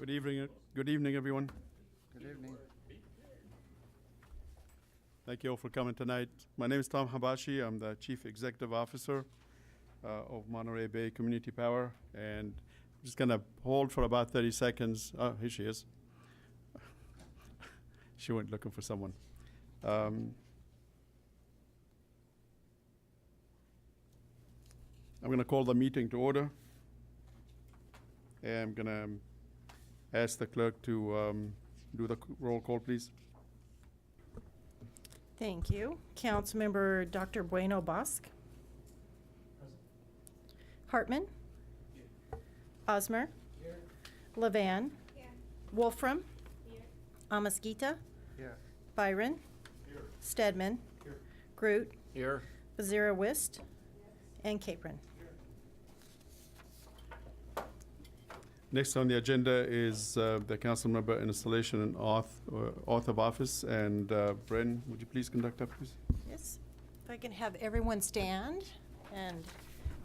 Good evening. Good evening, everyone. Good evening. Thank you all for coming tonight. My name is Tom Habashi. I'm the Chief Executive Officer of Monterey Bay Community Power, and I'm just going to hold for about 30 seconds. Oh, here she is. She went looking for someone. I'm going to call the meeting to order, and I'm going to ask the clerk to do the roll call, please. Thank you. Councilmember Dr. Bueno Bosque. Hartman. Osmer. Levan. Wolfram. Amasquita. Here. Byron. Stedman. Groot. Here. Bezira Wist. And Capron. Next on the agenda is the council member installation and oath of office. And Bren, would you please conduct that, please? Yes. If I can have everyone stand and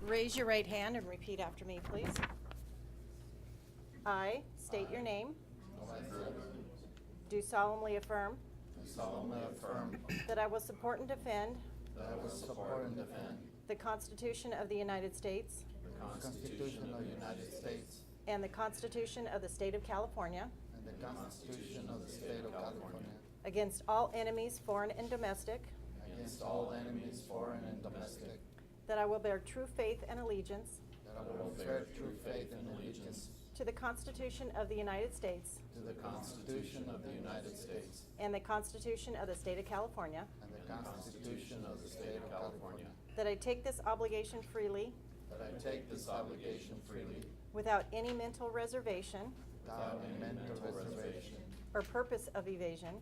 raise your right hand and repeat after me, please. I state your name. Do solemnly affirm. That I will support and defend. The Constitution of the United States. And the Constitution of the State of California. Against all enemies, foreign and domestic. That I will bear true faith and allegiance. To the Constitution of the United States. And the Constitution of the State of California. That I take this obligation freely. Without any mental reservation. Or purpose of evasion.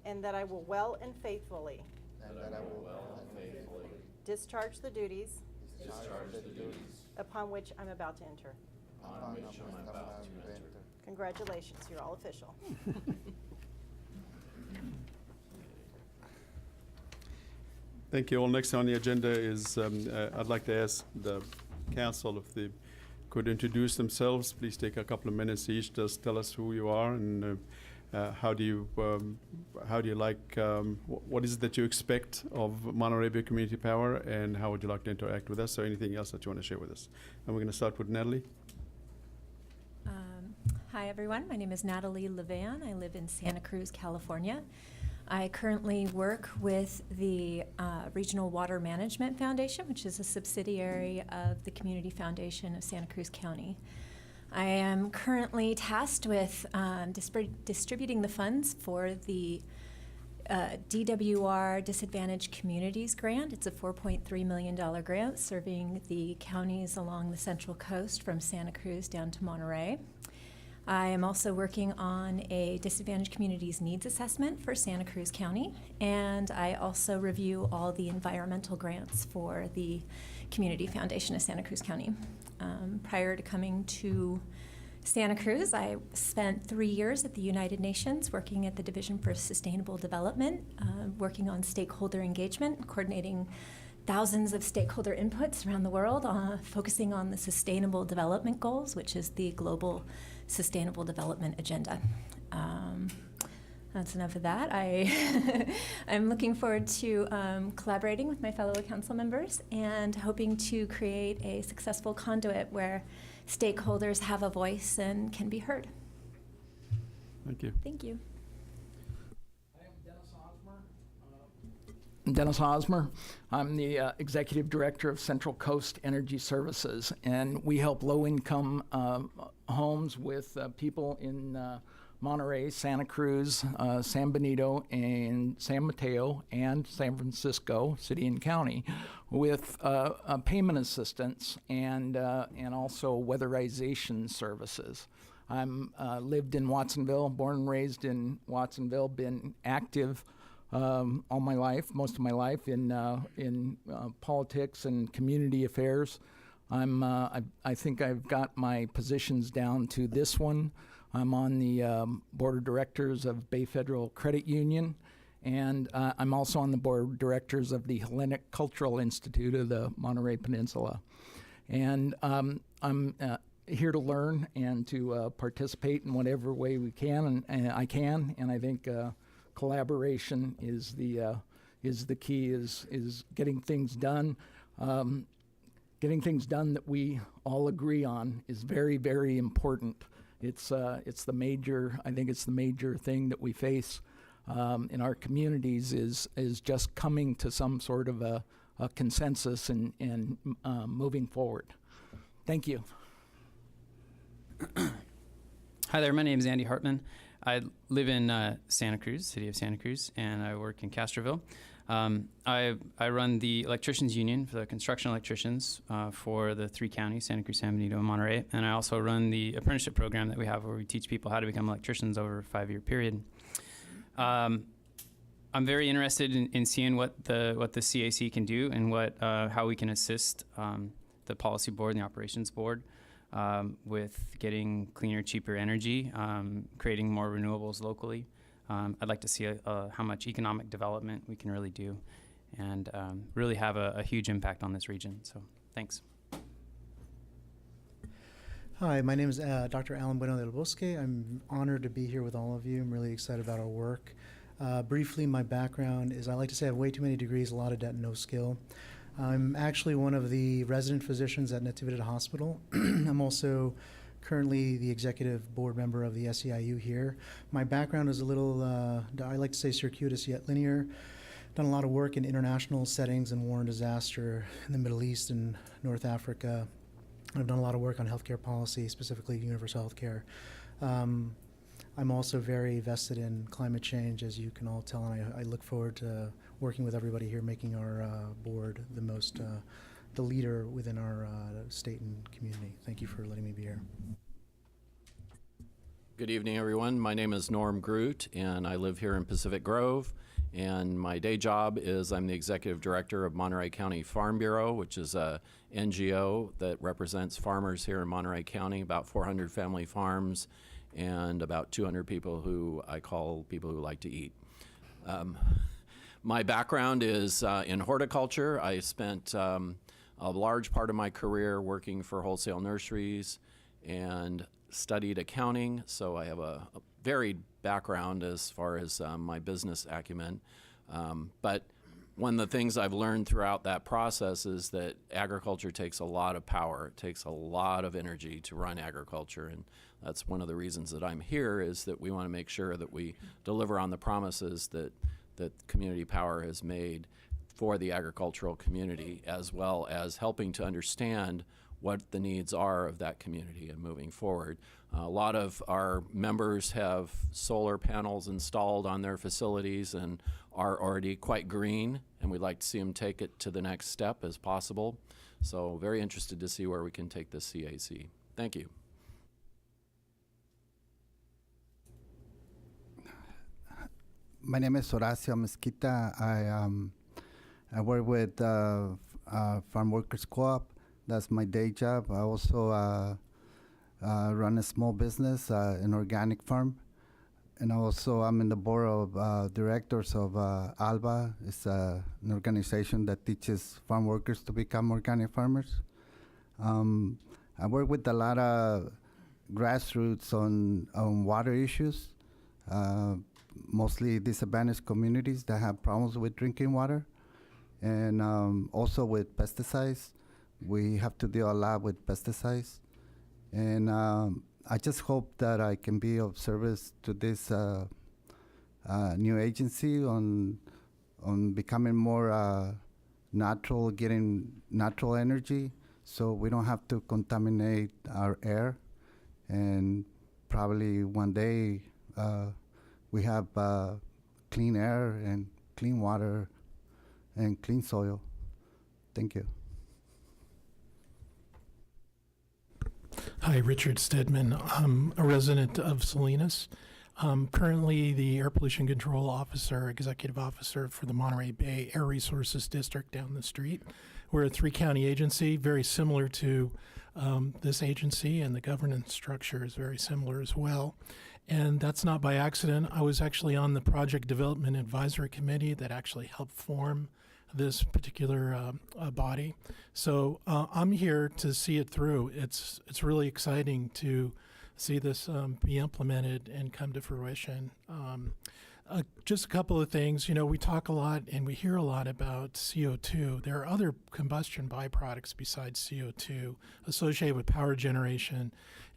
And that I will well and faithfully. Discharge the duties. Upon which I'm about to enter. Congratulations, you're all official. Thank you all. Next on the agenda is I'd like to ask the council if they could introduce themselves. Please take a couple of minutes each. Just tell us who you are and how do you like, what is it that you expect of Monterey Bay Community Power, and how would you like to interact with us, or anything else that you want to share with us? And we're going to start with Natalie. Hi everyone, my name is Natalie Levan. I live in Santa Cruz, California. I currently work with the Regional Water Management Foundation, which is a subsidiary of the Community Foundation of Santa Cruz County. I am currently tasked with distributing the funds for the DWR Disadvantaged Communities Grant. It's a $4.3 million grant serving the counties along the Central Coast from Santa Cruz down to Monterey. I am also working on a Disadvantaged Communities Needs Assessment for Santa Cruz County, and I also review all the environmental grants for the Community Foundation of Santa Cruz County. Prior to coming to Santa Cruz, I spent 3 years at the United Nations working at the Division for Sustainable Development, working on stakeholder engagement, coordinating thousands of stakeholder inputs around the world, focusing on the Sustainable Development Goals, which is the Global Sustainable Development Agenda. That's enough of that. I'm looking forward to collaborating with my fellow council members and hoping to create a successful conduit where stakeholders have a voice and can be heard. Thank you. Thank you. I am Dennis Hosmer. I'm the Executive Director of Central Coast Energy Services, and we help low-income homes with people in Monterey, Santa Cruz, San Benito, and San Mateo, and San Francisco City and County with payment assistance and also weatherization services. I'm lived in Watsonville, born and raised in Watsonville, been active all my life, most of my life in politics and community affairs. I think I've got my positions down to this one. I'm on the board of directors of Bay Federal Credit Union, and I'm also on the board of directors of the Hellenic Cultural Institute of the Monterey Peninsula. And I'm here to learn and to participate in whatever way we can, and I can. And I think collaboration is the key. Is getting things done. Getting things done that we all agree on is very, very important. It's the major. I think it's the major thing that we face in our communities is just coming to some sort of a consensus and moving forward. Thank you. Hi there, my name is Andy Hartman. I live in Santa Cruz, city of Santa Cruz, and I work in Castroville. I run the electricians union for the construction electricians for the 3 counties, Santa Cruz, San Benito, and Monterey. And I also run the apprenticeship program that we have where we teach people how to become electricians over a 5-year period. I'm very interested in seeing what the CAC can do and how we can assist the policy board and the operations board with getting cleaner, cheaper energy, creating more renewables locally. I'd like to see how much economic development we can really do and really have a huge impact on this region. So thanks. Hi, my name is Dr. Alan Bueno del Bosque. I'm honored to be here with all of you. I'm really excited about our work. Briefly, my background is I like to say I have way too many degrees, a lot of debt, no skill. I'm actually one of the resident physicians at Natividad Hospital. I'm also currently the executive board member of the SEIU here. My background is a little, I like to say circuitous yet linear. Done a lot of work in international settings and war and disaster in the Middle East and North Africa. I've done a lot of work on healthcare policy, specifically universal healthcare. I'm also very vested in climate change, as you can all tell, and I look forward to working with everybody here, making our board the leader within our state and community. Thank you for letting me be here. Good evening, everyone. My name is Norm Groot, and I live here in Pacific Grove. And my day job is I'm the executive director of Monterey County Farm Bureau, which is a NGO that represents farmers here in Monterey County, about 400 family farms, and about 200 people who I call people who like to eat. My background is in horticulture. I spent a large part of my career working for wholesale nurseries and studied accounting, so I have a varied background as far as my business acumen. But one of the things I've learned throughout that process is that agriculture takes a lot of power. It takes a lot of energy to run agriculture, and that's one of the reasons that I'm here, is that we want to make sure that we deliver on the promises that Community Power has made for the agricultural community, as well as helping to understand what the needs are of that community and moving forward. A lot of our members have solar panels installed on their facilities and are already quite green, and we'd like to see them take it to the next step as possible. So very interested to see where we can take this CAC. Thank you. My name is Horacio Mezquita. I work with Farm Workers Co-op. That's my day job. I also run a small business, an organic farm. And also I'm in the board of directors of ALBA. It's an organization that teaches farm workers to become organic farmers. I work with a lot of grassroots on water issues, mostly disadvantaged communities that have problems with drinking water, and also with pesticides. We have to deal a lot with pesticides. And I just hope that I can be of service to this new agency on becoming more natural, getting natural energy, so we don't have to contaminate our air. And probably one day we have clean air and clean water and clean soil. Thank you. Hi, Richard Stedman. I'm a resident of Salinas. Currently the Air Pollution Control Officer, Executive Officer for the Monterey Bay Air Resources District down the street. We're a 3-county agency, very similar to this agency, and the governance structure is very similar as well. And that's not by accident. I was actually on the Project Development Advisory Committee that actually helped form this particular body. So I'm here to see it through. It's really exciting to see this be implemented and come to fruition. Just a couple of things. We talk a lot and we hear a lot about CO2. There are other combustion byproducts besides CO2 associated with power generation,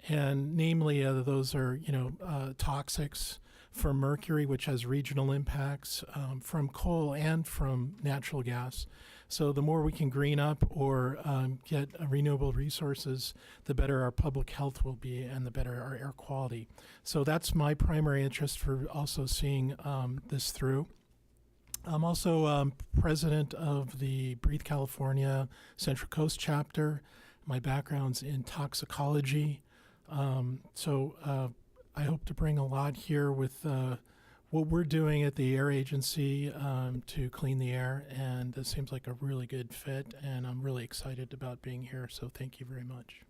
and namely those are toxics from mercury, which has regional impacts, from coal and from natural gas. So the more we can green up or get renewable resources, the better our public health will be and the better our air quality. So that's my primary interest for also seeing this through. I'm also president of the Breathe California Central Coast chapter. My background's in toxicology. So I hope to bring a lot here with what we're doing at the Air Agency to clean the air, and this seems like a really good fit, and I'm really excited about being here, so thank you very much.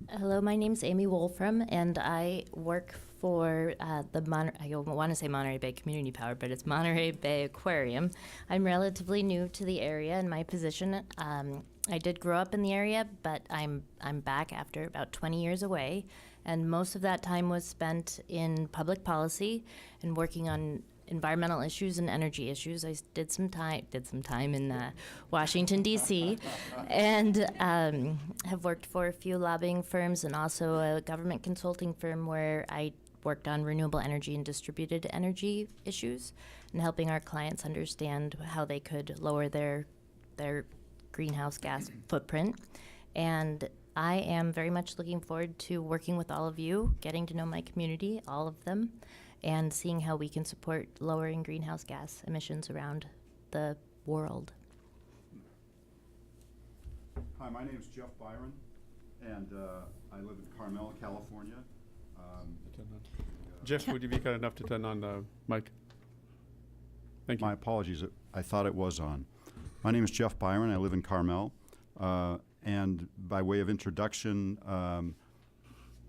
Hello, my name's Amy Wolfram, and I work for I want to say Monterey Bay Community Power, but it's Monterey Bay Aquarium. I'm relatively new to the area in my position. I did grow up in the area, but I'm back after about 20 years away, and most of that time was spent in public policy and working on environmental issues and energy issues. I did some time in Washington, D.C., and have worked for a few lobbying firms and also a government consulting firm where I worked on renewable energy and distributed energy issues and helping our clients understand how they could lower their greenhouse gas footprint. And I am very much looking forward to working with all of you, getting to know my community, all of them, and seeing how we can support lowering greenhouse gas emissions around the world. Hi, my name is Jeff Byron, and I live in Carmel, California. Jeff, would you be kind enough to turn on the mic? Thank you. My apologies, I thought it was on. My name is Jeff Byron, I live in Carmel, and by way of introduction,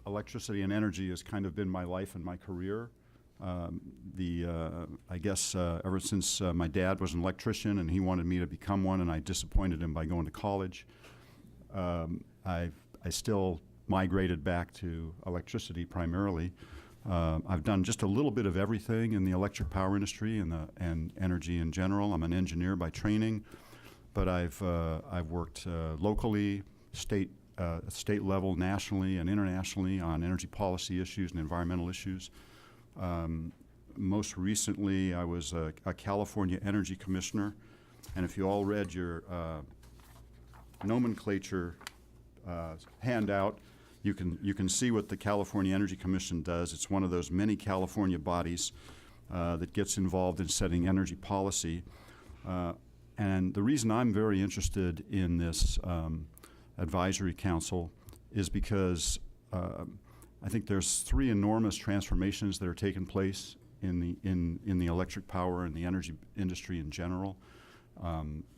electricity and energy has kind of been my life and my career. I guess ever since my dad was an electrician and he wanted me to become one, and I disappointed him by going to college, I still migrated back to electricity primarily. I've done just a little bit of everything in the electric power industry and energy in general. I'm an engineer by training, but I've worked locally, state level, nationally, and internationally on energy policy issues and environmental issues. Most recently, I was a California Energy Commissioner, and if you all read your nomenclature handout, you can see what the California Energy Commission does. It's one of those many California bodies that gets involved in setting energy policy. And the reason I'm very interested in this advisory council is because I think there's three enormous transformations that are taking place in the electric power and the energy industry in general.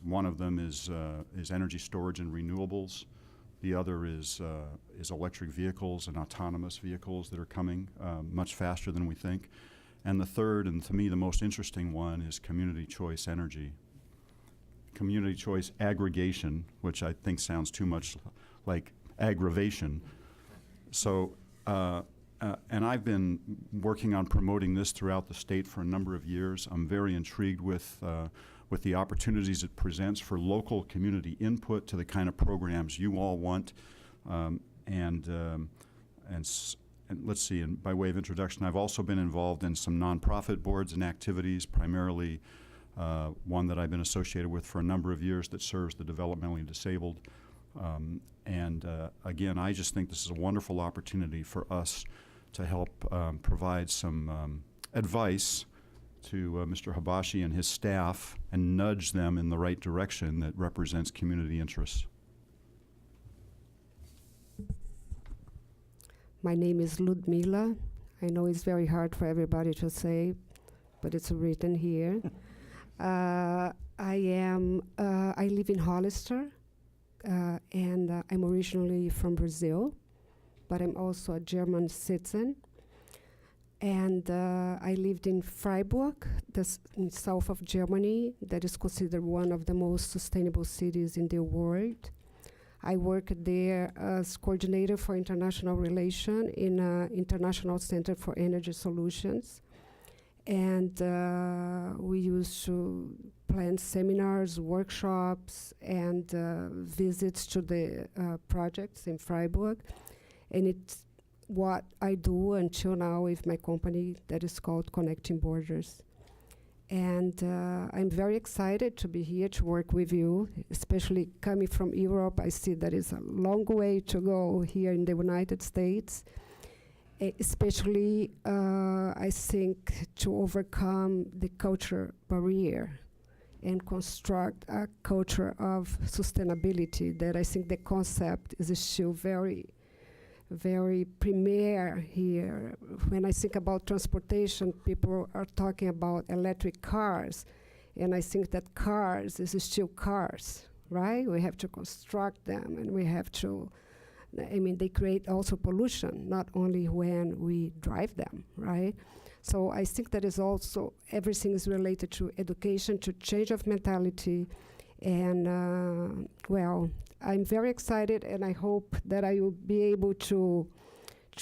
One of them is energy storage and renewables. The other is electric vehicles and autonomous vehicles that are coming much faster than we think. And the third, and to me the most interesting one, is community choice energy. Community choice aggregation, which I think sounds too much like aggravation. So, and I've been working on promoting this throughout the state for a number of years. I'm very intrigued with the opportunities it presents for local community input to the kind of programs you all want. And let's see, and by way of introduction, I've also been involved in some nonprofit boards and activities, primarily one that I've been associated with for a number of years that serves the developmentally disabled. Again, I just think this is a wonderful opportunity for us to help provide some advice to Mr. Habashi and his staff and nudge them in the right direction that represents community interests. My name is Ludmila. I know it's very hard for everybody to say, but it's written here. I live in Hollister, and I'm originally from Brazil, but I'm also a German citizen. And I lived in Freiburg, in south of Germany, that is considered one of the most sustainable cities in the world. I worked there as coordinator for international relations in an International Center for Energy Solutions. And we used to plan seminars, workshops, and visits to the projects in Freiburg. And it's what I do until now with my company that is called Connecting Borders. And I'm very excited to be here to work with you, especially coming from Europe. I see that is a long way to go here in the United States. Especially, I think, to overcome the culture barrier and construct a culture of sustainability that I think the concept is still very, very premier here. When I think about transportation, people are talking about electric cars, and I think that cars is still cars, right? We have to construct them, and we have to, I mean, they create also pollution, not only when we drive them, right? So I think that is also, everything is related to education, to change of mentality, and well, I'm very excited, and I hope that I will be able to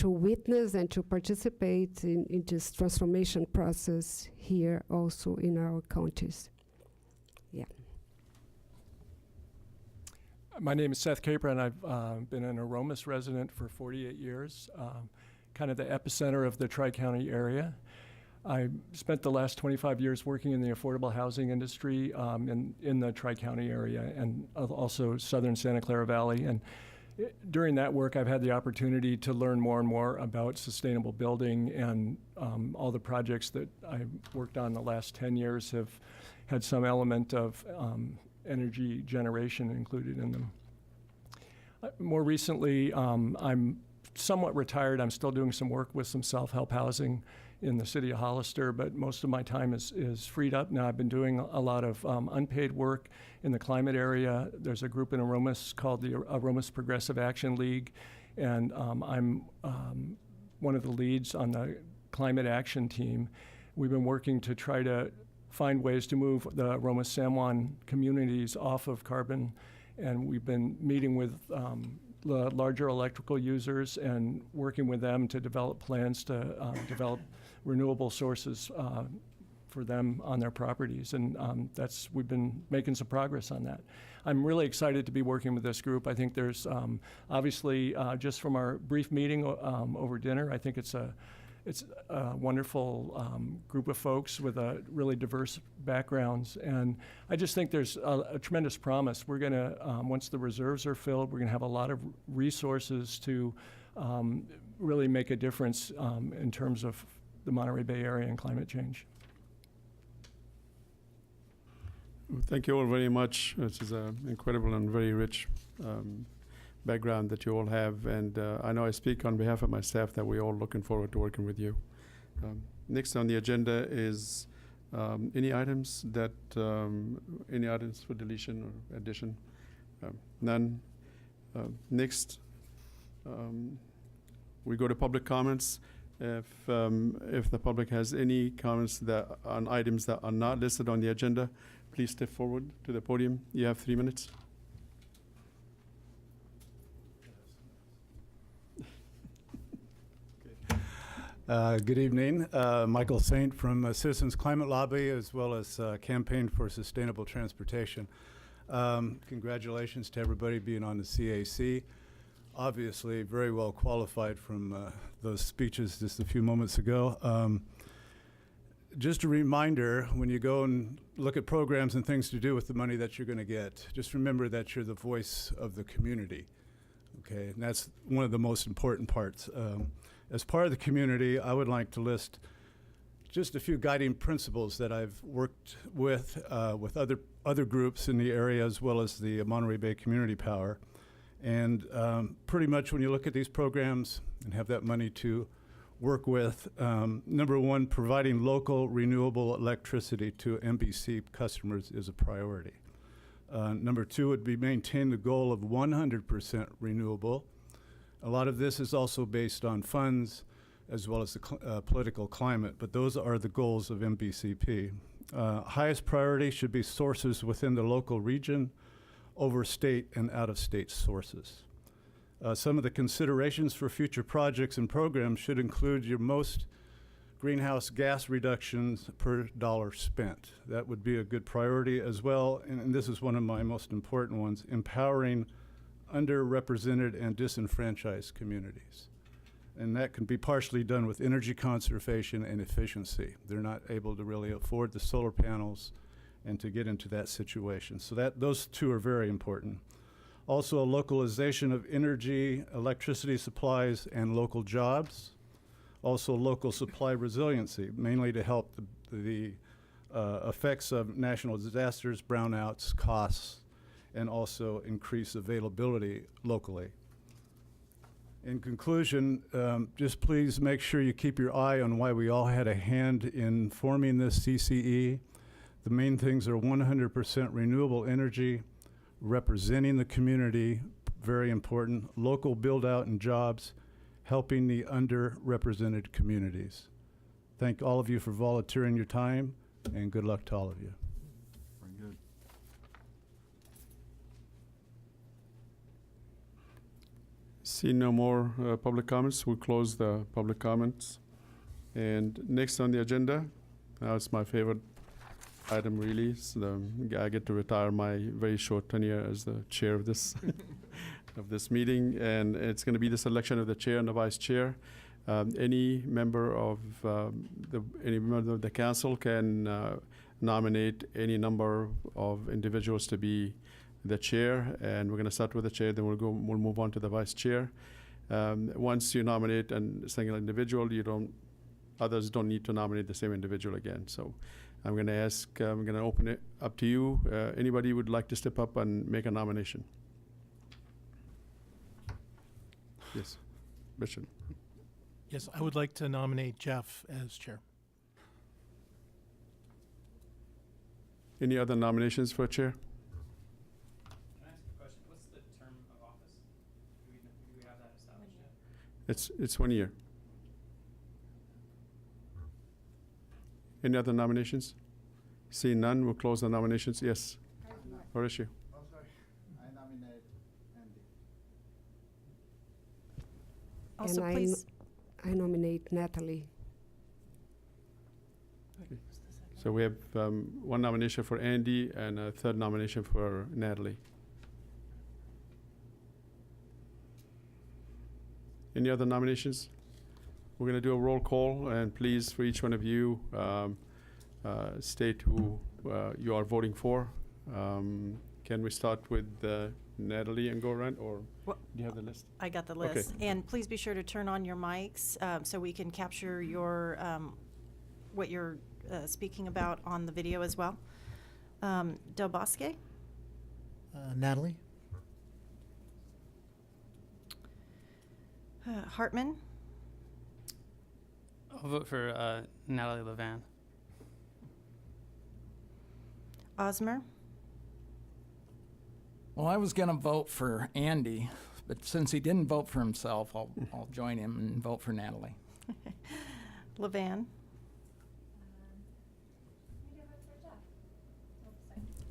witness and to participate in this transformation process here also in our counties. Yeah. My name is Seth Caper, and I've been an Aromas resident for 48 years, kind of the epicenter of the Tri-County area. I spent the last 25 years working in the affordable housing industry in the Tri-County area and also southern Santa Clara Valley. And during that work, I've had the opportunity to learn more and more about sustainable building, and all the projects that I've worked on the last 10 years have had some element of energy generation included in them. More recently, I'm somewhat retired. I'm still doing some work with some self-help housing in the city of Hollister, but most of my time is freed up now. I've been doing a lot of unpaid work in the climate area. There's a group in Aromas called the Aromas Progressive Action League, and I'm one of the leads on the climate action team. We've been working to try to find ways to move the Aromas San Juan communities off of carbon, and we've been meeting with the larger electrical users and working with them to develop plans to develop renewable sources for them on their properties, and we've been making some progress on that. I'm really excited to be working with this group. I think there's obviously just from our brief meeting over dinner, I think it's a wonderful group of folks with really diverse backgrounds, and I just think there's a tremendous promise. We're going to, once the reserves are filled, we're going to have a lot of resources to really make a difference in terms of the Monterey Bay Area and climate change. Thank you all very much. This is an incredible and very rich background that you all have, and I know I speak on behalf of my staff that we're all looking forward to working with you. Next on the agenda is any items for deletion or addition? None. Next, we go to public comments. If the public has any comments on items that are not listed on the agenda, please step forward to the podium. You have 3 minutes. Good evening. Michael Saint from Citizens Climate Lobby, as well as Campaign for Sustainable Transportation. Congratulations to everybody being on the CAC. Obviously, very well qualified from those speeches just a few moments ago. Just a reminder, when you go and look at programs and things to do with the money that you're going to get, just remember that you're the voice of the community. Okay, and that's one of the most important parts. As part of the community, I would like to list just a few guiding principles that I've worked with other groups in the area, as well as the Monterey Bay Community Power. And pretty much when you look at these programs and have that money to work with, number one, providing local renewable electricity to MBC customers is a priority. Number two would be maintain the goal of 100% renewable. A lot of this is also based on funds as well as the political climate, but those are the goals of MBCP. Highest priority should be sources within the local region over state and out-of-state sources. Some of the considerations for future projects and programs should include your most greenhouse gas reductions per dollar spent. That would be a good priority as well, and this is one of my most important ones, empowering underrepresented and disenfranchised communities. And that can be partially done with energy conservation and efficiency. They're not able to really afford the solar panels and to get into that situation. So those two are very important. Also, a localization of energy, electricity supplies, and local jobs. Also, local supply resiliency, mainly to help the effects of national disasters, brownouts, costs, and also increase availability locally. In conclusion, just please make sure you keep your eye on why we all had a hand in forming this CCE. The main things are 100% renewable energy, representing the community, very important, local build out and jobs, helping the underrepresented communities. Thank all of you for volunteering your time, and good luck to all of you. Very good. See no more public comments. We'll close the public comments. And next on the agenda, now it's my favorite item really. I get to retire my very short tenure as the chair of this of this meeting, and it's going to be the selection of the chair and the vice chair. Any member of the council can nominate any number of individuals to be the chair, and we're going to start with the chair. Then we'll move on to the vice chair. Once you nominate a single individual, others don't need to nominate the same individual again. So I'm going to open it up to you. Anybody would like to step up and make a nomination? Yes, Bishop. Yes, I would like to nominate Jeff as chair. Any other nominations for chair? Can I ask a question? What's the term of office? Do we have that established yet? It's 1 year. Any other nominations? Seeing none, we'll close the nominations. Yes, Horatio. Oh, sorry. I nominate Andy. Also, And please. I nominate Natalie. So we have one nomination for Andy and a third nomination for Natalie. Any other nominations? We're going to do a roll call, and please, for each one of you, state who you are voting for. Can we start with Natalie and go around, or do you have the list? I got the list. And please be sure to turn on your mics so we can capture your what you're speaking about on the video as well. Del Bosque, Natalie? Hartman, I'll vote for Natalie Levan. Osmer, Well, I was going to vote for Andy, but since he didn't vote for himself, I'll join him and vote for Natalie. Levan,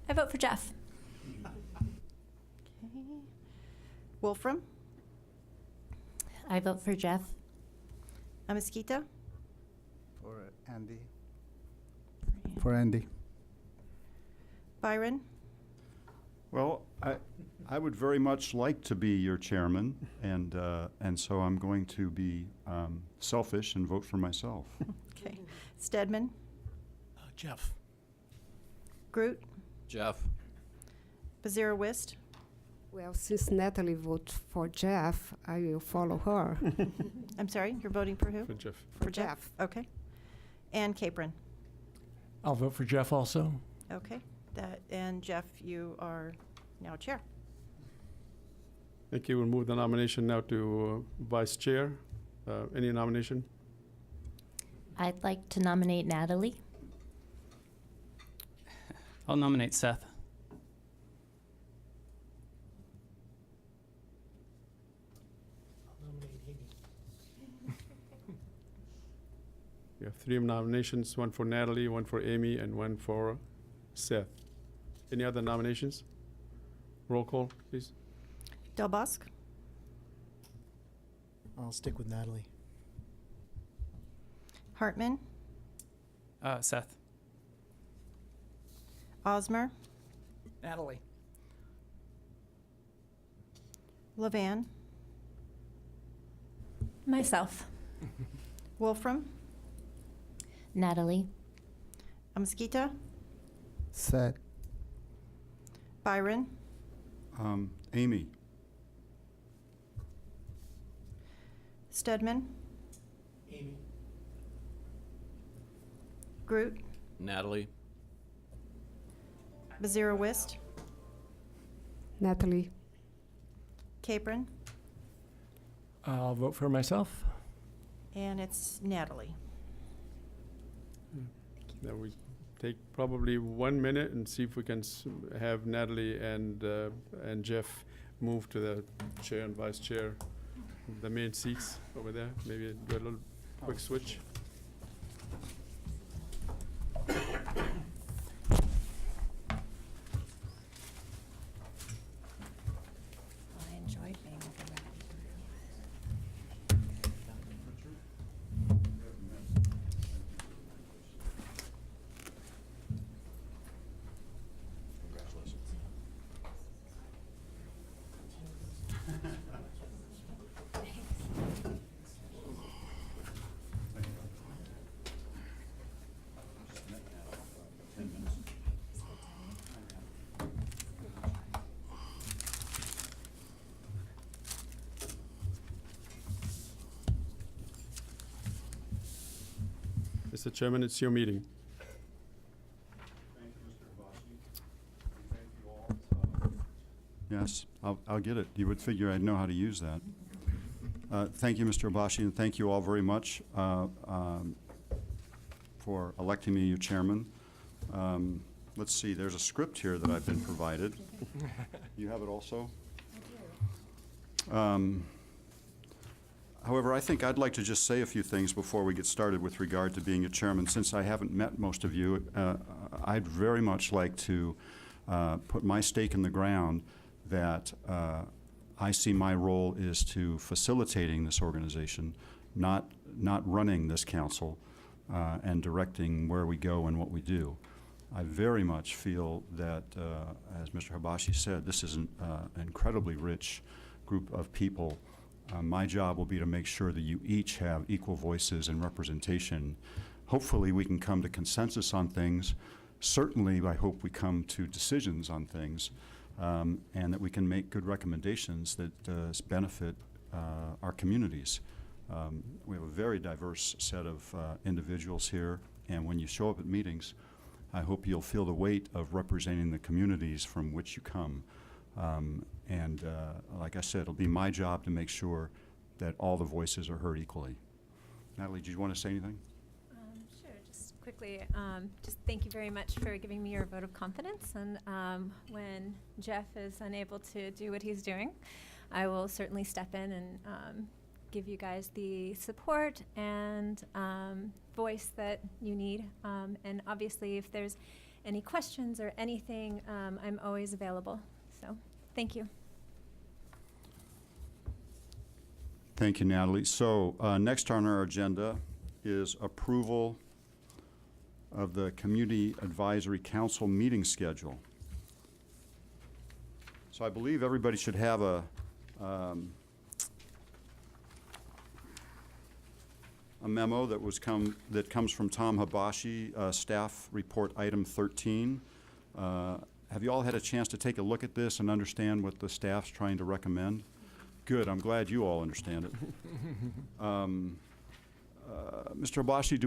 I vote for Jeff. okay. Wolfram, I vote for Jeff. Amesquita, For Andy. For Andy. Byron, Well, I would very much like to be your chairman, and so I'm going to be selfish and vote for myself. okay. Stedman, Jeff. Groot, Jeff. Bazira Wist, Well, since Natalie voted for Jeff, I will follow her. I'm sorry, you're voting for who? For Jeff. For Jeff. Okay. And Capron. I'll vote for Jeff also. Okay. And Jeff, you are now chair. Thank you. We'll move the nomination now to vice chair. Any nomination? I'd like to nominate Natalie. I'll nominate Seth. have 3 nominations, 1 for Natalie, 1 for Amy, and 1 for Seth. Any other nominations? Roll call, please. Del Bosque, I'll stick with Natalie. Hartman, Seth. Osmer, Natalie. Levan, Myself. Wolfram, Natalie. Amesquita, Set. Byron, Amy. Stedman, Amy. Groot, Natalie. Bezira Wist, Natalie. Capron, I'll vote for myself. and it's Natalie. Now we take probably 1 minute and see if we can have Natalie and Jeff move to the chair and vice chair, the main seats over there. Maybe do a little quick switch. I enjoyed being over there. Mr. Chairman, it's your meeting. Yes, I'll get it. You would figure I'd know how to use that. Thank you, Mr. Abashi, and thank you all very much for electing me your chairman. Let's see, there's a script here that I've been provided. You have it also? I do. However, I think I'd like to just say a few things before we get started with regard to being a chairman. Since I haven't met most of you, I'd very much like to put my stake in the ground that I see my role is to facilitating this organization, not running this council and directing where we go and what we do. I very much feel that, as Mr. Habashi said, this is an incredibly rich group of people. My job will be to make sure that you each have equal voices and representation. Hopefully we can come to consensus on things. Certainly I hope we come to decisions on things, and that we can make good recommendations that benefit our communities. We have a very diverse set of individuals here, and when you show up at meetings, I hope you'll feel the weight of representing the communities from which you come. Like I said, it'll be my job to make sure that all the voices are heard equally. Natalie, do you want to say anything? Sure, just quickly, just thank you very much for giving me your vote of confidence. And when Jeff is unable to do what he's doing, I will certainly step in and give you guys the support and voice that you need. And obviously, if there's any questions or anything, I'm always available. So thank you. Thank you, Natalie. So next on our agenda is approval of the Community Advisory Council meeting schedule. So I believe everybody should have a memo that comes from Tom Habashi, staff report item 13. Have you all had a chance to take a look at this and understand what the staff's trying to recommend? Good, I'm glad you all understand it. Mr. Habashi,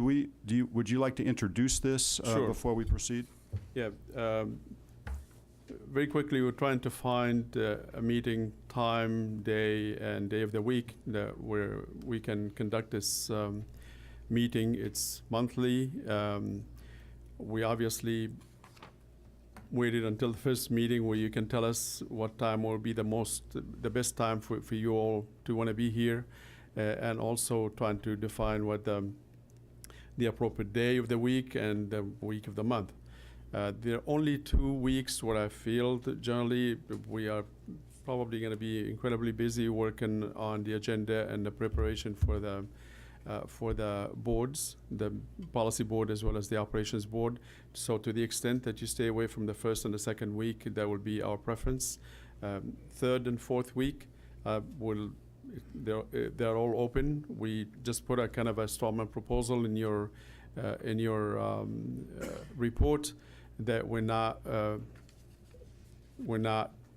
would you like to introduce this Sure. before we proceed? Yeah, very quickly, we're trying to find a meeting time, day, and day of the week where we can conduct this meeting. It's monthly. We obviously waited until the first meeting where you can tell us what time will be the best time for you all to want to be here, and also trying to define what the the appropriate day of the week and the week of the month. There are only 2 weeks where I feel that generally we are probably going to be incredibly busy working on the agenda and the preparation for the boards, the policy board as well as the operations board. So to the extent that you stay away from the first and the second week, that will be our preference. Third and fourth week, they're all open. We just put a kind of a strawman proposal in your report that we're not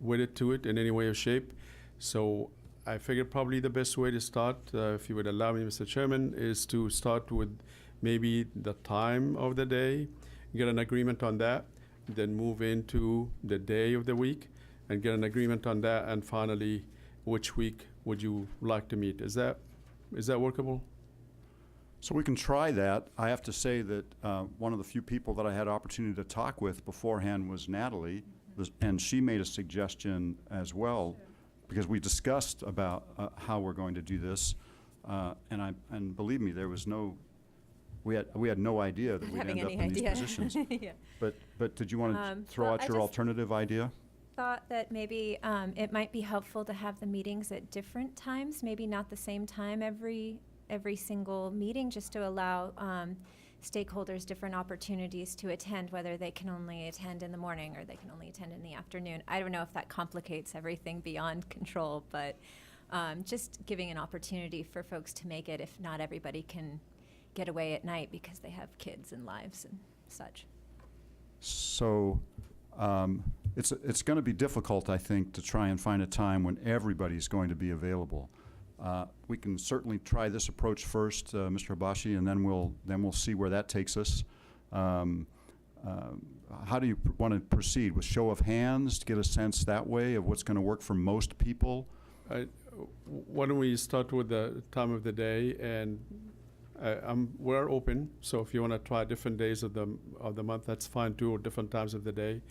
wedded to it in any way or shape. So I figured probably the best way to start, if you would allow me, Mr. Chairman, is to start with maybe the time of the day, get an agreement on that, then move into the day of the week and get an agreement on that, and finally, which week would you like to meet? Is that workable? So we can try that. I have to say that one of the few people that I had opportunity to talk with beforehand was Natalie, and she made a suggestion as well, because we discussed about how we're going to do this, and believe me, there was we had no idea that we'd end up in these positions. Yeah. But did you want to throw out your alternative idea? Thought that maybe it might be helpful to have the meetings at different times, maybe not the same time every single meeting, just to allow stakeholders different opportunities to attend, whether they can only attend in the morning or they can only attend in the afternoon. I don't know if that complicates everything beyond control, but just giving an opportunity for folks to make it if not everybody can get away at night because they have kids and lives and such. So it's going to be difficult, I think, to try and find a time when everybody's going to be available. We can certainly try this approach first, Mr. Habashi, and then we'll see where that takes us. How do you want to proceed? With show of hands to get a sense that way of what's going to work for most people? Why don't we start with the time of the day, and we're open. So if you want to try different days of the month, that's fine too, or different times of the day.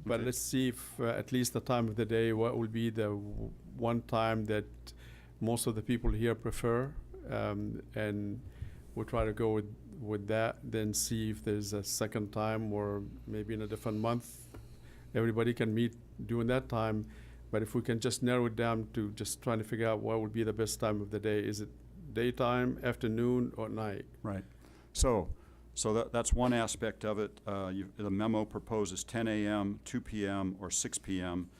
But let's see if at least the time of the day, what will be the one time that most of the people here prefer, and we'll try to go with that, then see if there's a second time or maybe in a different month. Everybody can meet during that time, but if we can just narrow it down to just trying to figure out what would be the best time of the day. Is it daytime, afternoon, or night? Right. So that's one aspect of it. The memo proposes 10 a.m., 2 p.m., or 6 p.m.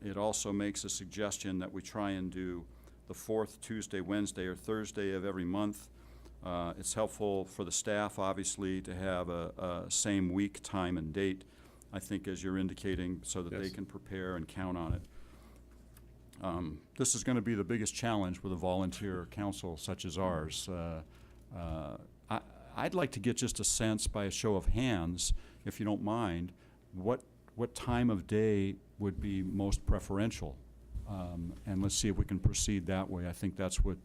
It also makes a suggestion that we try and do the fourth Tuesday, Wednesday, or Thursday of every month. It's helpful for the staff, obviously, to have a same week, time, and date, I think, as you're indicating, so that they can prepare and count on it. This is going to be the biggest challenge with a volunteer council such as ours. I'd like to get just a sense by a show of hands, if you don't mind, what time of day would be most preferential. And let's see if we can proceed that way. I think that's what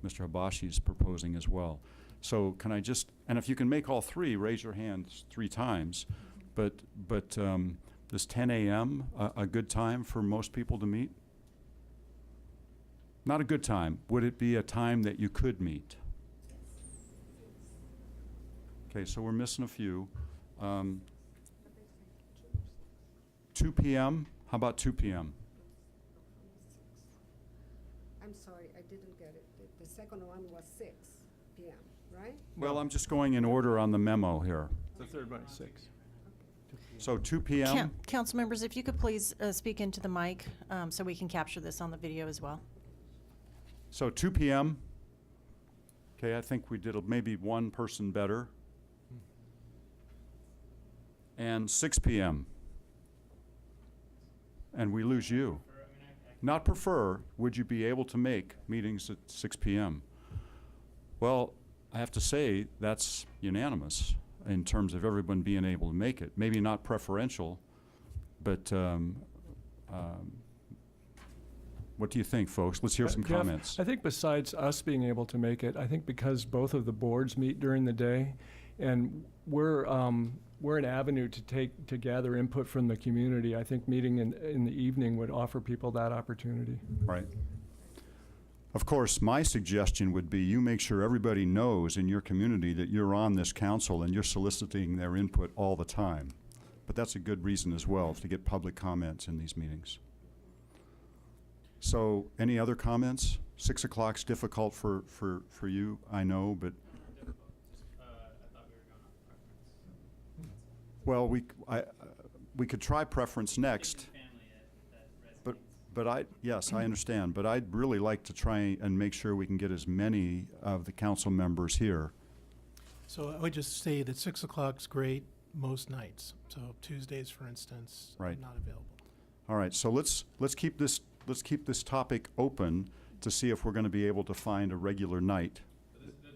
Mr. Habashi is proposing as well. So can I just, and if you can make all three, raise your hands 3 times. But is 10 a.m. a good time for most people to meet? Not a good time. Would it be a time that you could meet? Okay, so we're missing a few. 2 p.m. How about 2 p.m.? I'm sorry, I didn't get it. The second one was 6 p.m., right? Well, I'm just going in order on the memo here. The third one is 6. So 2 p.m.? Council members, if you could please speak into the mic so we can capture this on the video as well. So 2 p.m. Okay, I think we did maybe one person better. And 6 p.m. And we lose you. Not prefer, would you be able to make meetings at 6 p.m.? Well, I have to say that's unanimous in terms of everyone being able to make it. Maybe not preferential, but what do you think, folks? Let's hear some comments. I think besides us being able to make it, I think because both of the boards meet during the day, and we're an avenue to gather input from the community. I think meeting in the evening would offer people that opportunity. Right. Of course, my suggestion would be you make sure everybody knows in your community that you're on this council and you're soliciting their input all the time. But that's a good reason as well, to get public comments in these meetings. So, any other comments? 6 o'clock's difficult for you, I know, but. Well, we could try preference next. But yes, I understand, but I'd really like to try and make sure we can get as many of the council members here. So I would just say that 6 o'clock's great most nights. So Tuesdays, for instance, Right. not available. All right, so let's keep this topic open to see if we're going to be able to find a regular night. There's a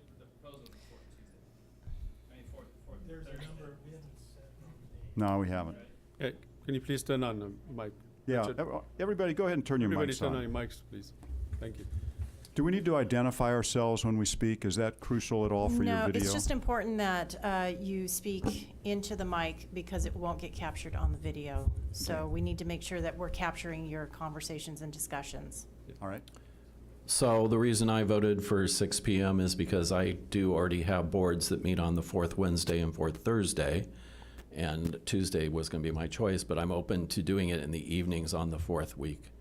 number, we haven't set No, we haven't. Can you please turn on the mic? Yeah, Richard? everybody go ahead and turn your Everybody mics turn on on. your mics, please. Thank you. Do we need to identify ourselves when we speak? Is that crucial at all for your No, video? it's just important that you speak into the mic because it won't get captured on the video. So we need to make sure that we're capturing your conversations and discussions. All right. So the reason I voted for 6 p.m. is because I do already have boards that meet on the fourth Wednesday and fourth Thursday. And Tuesday was going to be my choice, but I'm open to doing it in the evenings on the fourth week.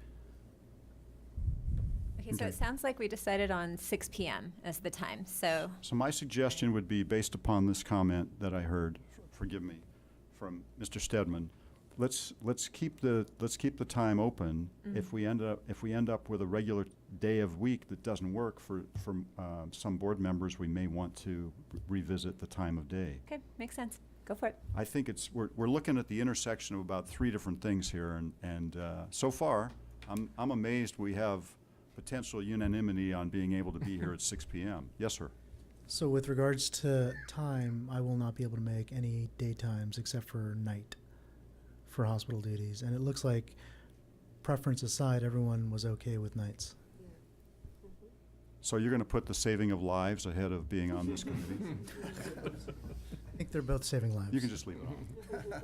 Okay, so it sounds like we decided on 6 p.m. as the time. So So my suggestion would be, based upon this comment that I heard, forgive me, from Mr. Stedman, let's keep the time open. If we end up with a regular day of week that doesn't work for some board members, we may want to revisit the time of day. okay, makes sense. Go for it. I think we're looking at the intersection of about 3 different things here, and so far, I'm amazed we have potential unanimity on being able to be here at 6 p.m. Yes, sir. So with regards to time, I will not be able to make any daytimes except for night for hospital duties. And it looks like, preference aside, everyone was okay with nights. So you're going to put the saving of lives ahead of being on this committee? I think they're both saving lives. You can just leave it on.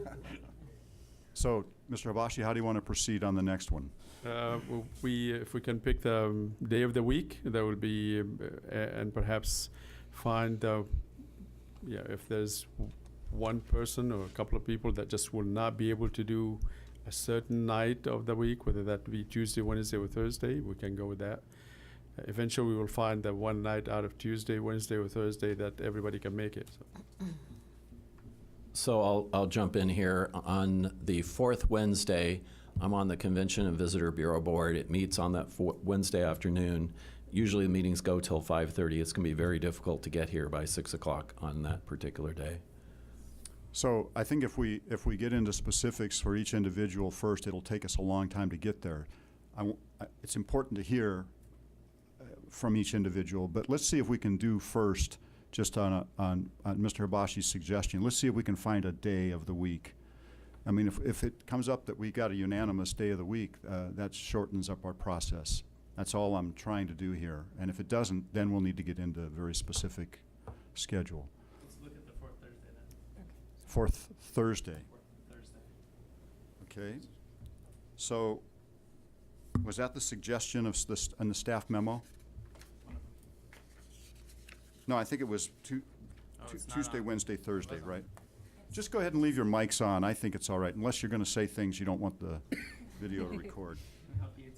So, Mr. Habashi, how do you want to proceed on the next one? If we can pick the day of the week, that would be, and perhaps find, if there's one person or a couple of people that just will not be able to do a certain night of the week, whether that be Tuesday, Wednesday, or Thursday, we can go with that. Eventually, we will find that one night out of Tuesday, Wednesday, or Thursday that everybody can make it. So I'll jump in here. On the fourth Wednesday, I'm on the Convention and Visitor Bureau Board. It meets on that Wednesday afternoon. Usually the meetings go till 5:30. It's going to be very difficult to get here by 6 o'clock on that particular day. So I think if we get into specifics for each individual first, it'll take us a long time to get there. It's important to hear from each individual, but let's see if we can do first, just on Mr. Hibashi's suggestion, let's see if we can find a day of the week. I mean, if it comes up that we got a unanimous day of the week, that shortens up our process. That's all I'm trying to do here. And if it doesn't, then we'll need to get into a very specific schedule. Let's look at the fourth Thursday then. Fourth Thursday. Fourth Thursday. Okay. So, was that the suggestion of in the staff memo? No, I think it was Tuesday, Wednesday, Thursday, right? Just go ahead and leave your mics on. I think it's all right, unless you're going to say things you don't want the video to record. Help you too.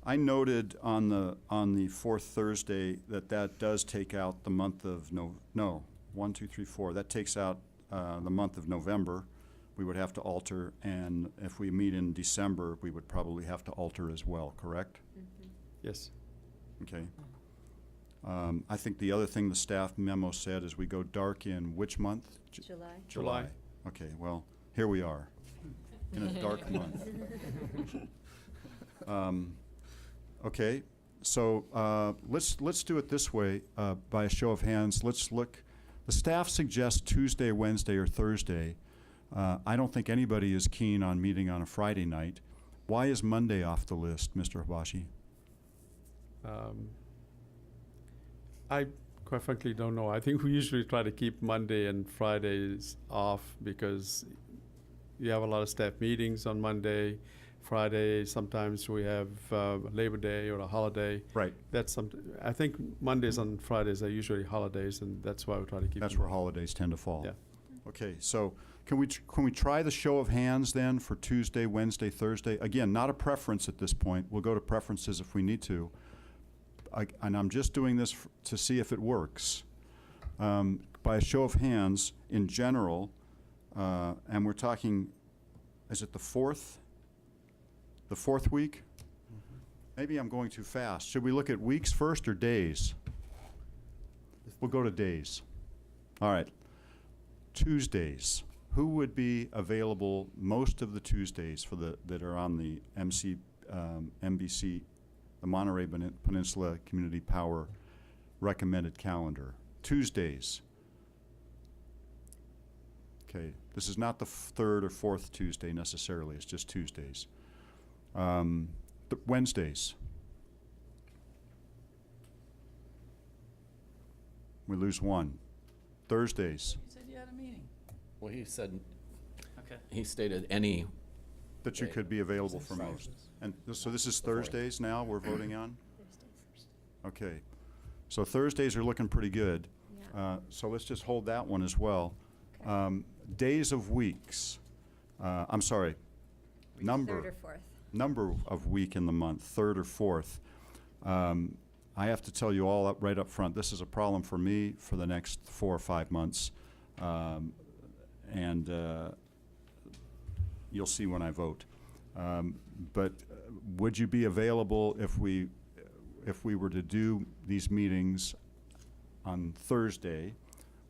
I noted on the fourth Thursday that does take out the month of no, 1, 2, 3, 4. That takes out the month of November. We would have to alter, and if we meet in December, we would probably have to alter as well, correct? Mm-hmm. Yes. Okay. I think the other thing the staff memo said is we go dark in which month? July. July. Okay, well, here we are, in a dark month. Okay, so let's do it this way, by a show of hands. Let's look. The staff suggests Tuesday, Wednesday, or Thursday. I don't think anybody is keen on meeting on a Friday night. Why is Monday off the list, Mr. Hibashi? I quite frankly don't know. I think we usually try to keep Monday and Fridays off because you have a lot of staff meetings on Monday. Friday, sometimes we have Labor Day or a holiday. Right. I think Mondays and Fridays are usually holidays, and that's why we try to keep That's them where holidays tend to fall. Yeah. Okay, so can we try the show of hands then for Tuesday, Wednesday, Thursday? Again, not a preference at this point. We'll go to preferences if we need to. And I'm just doing this to see if it works. By a show of hands, in general, and we're talking, is it the fourth week? Maybe I'm going too fast. Should we look at weeks first or days? We'll go to days. All right. Tuesdays. Who would be available most of the Tuesdays that are on the MBC, the Monterey Peninsula Community Power recommended calendar? Tuesdays. Okay, this is not the third or fourth Tuesday necessarily, it's just Tuesdays. Wednesdays. We lose one. Thursdays. You said you had a meeting. Well, he said, Okay. he stated any. That you could be available for most. And so this is Thursdays now we're voting on? Okay. So Thursdays are looking pretty good. So let's just hold that one as well. Days of weeks. I'm sorry. Number. Third or fourth. Number of week in the month, third or fourth. I have to tell you all right up front, this is a problem for me for the next 4 or 5 months. And you'll see when I vote. But would you be available if we were to do these meetings on Thursday?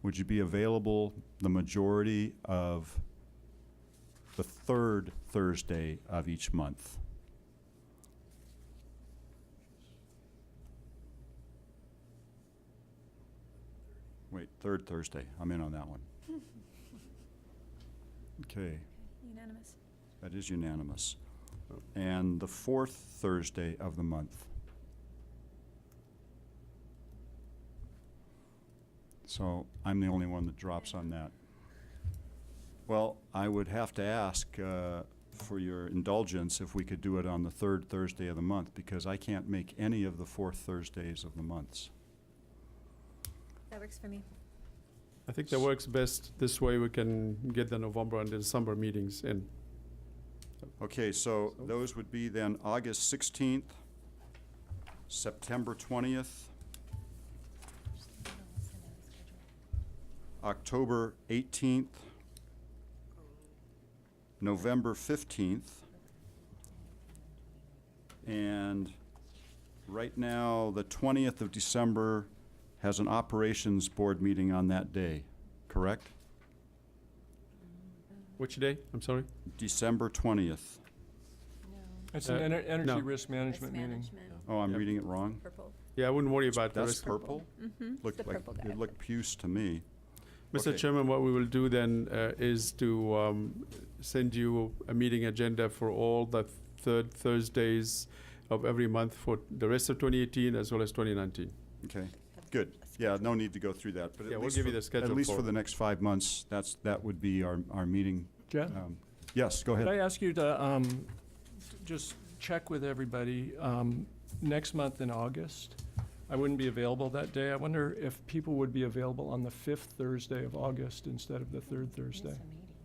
Would you be available the majority of the third Thursday of each month? Wait, third Thursday. I'm in on that one. Okay. Unanimous. That is unanimous. And the fourth Thursday of the month. So I'm the only one that drops on that. Well, I would have to ask for your indulgence if we could do it on the third Thursday of the month, because I can't make any of the fourth Thursdays of the months. That works for me. I think that works best. This way we can get the November and the December meetings in. Okay, so those would be then August 16th, September 20th, October 18th, November 15th, and right now the 20th of December has an operations board meeting on that day, correct? Which day? I'm sorry? December 20th. It's an energy no. risk management meeting. Oh, I'm Yep. reading it wrong? Purple. Yeah, I wouldn't worry about the That's rest. purple? Mm-hmm. Looked the like, purple guy. it looked puce to me. Mr. Okay. Chairman, what we will do then is to send you a meeting agenda for all the third Thursdays of every month for the rest of 2018 as well as 2019. Okay, good. Yeah, no need to go through that, but Yeah, at we'll least give for, you the schedule at least for for the next 5 months, that would be our meeting. Jeff? Yes, go Could I ahead. ask you to just check with everybody, next month in August, I wouldn't be available that day. I wonder if people would be available on the 5th Thursday of August instead of the 3rd Thursday.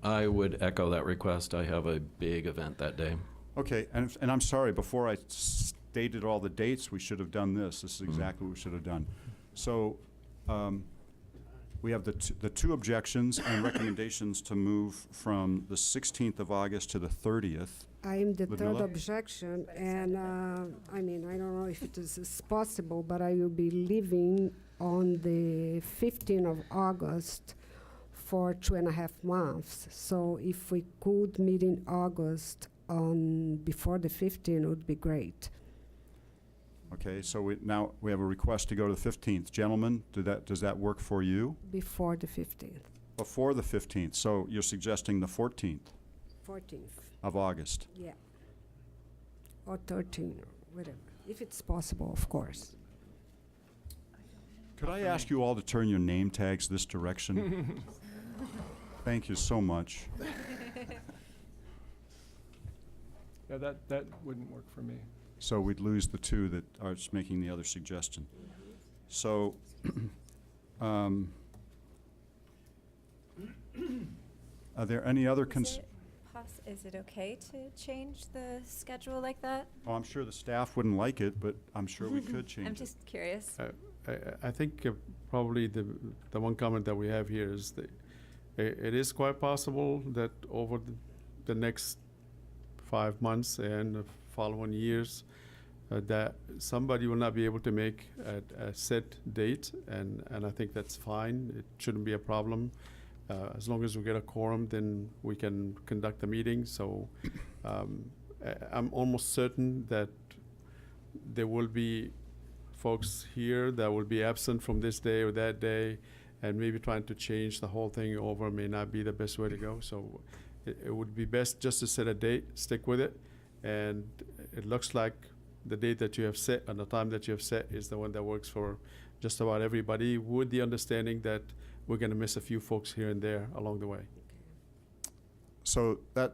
I would echo that request. I have a big event that day. Okay, and I'm sorry, before I stated all the dates, we should have done this. This is exactly what we should have done. So, we have the two objections and recommendations to move from the 16th of August to the 30th. I'm the third Ludmila? objection, and I mean, I don't know if it is possible, but I will be leaving on the 15th of August for 2.5 months. So if we could meet in August before the 15th, it would be great. Okay, so now we have a request to go to the 15th. Gentlemen, does that work for you? Before the 15th, Before the 15th, so you're suggesting the 14th 14th, of August. yeah, or 13th, or whatever, if it's possible, of course. Could I ask you all to turn your name tags this direction? Thank you so much. Yeah, that wouldn't work for me. So we'd lose the two that are just making the other suggestion. So, are there any other Is it okay to change the schedule like that? Oh, I'm sure the staff wouldn't like it, but I'm sure we could change I'm it. just curious. I think probably the one comment that we have here is that it is quite possible that over the next 5 months and the following years, that somebody will not be able to make a set date, and I think that's fine. It shouldn't be a problem. As long as we get a quorum, then we can conduct the meeting. So I'm almost certain that there will be folks here that will be absent from this day or that day, and maybe trying to change the whole thing over may not be the best way to go. So it would be best just to set a date, stick with it, and it looks like the date that you have set and the time that you have set is the one that works for just about everybody, with the understanding that we're going to miss a few folks here and there along the way. So that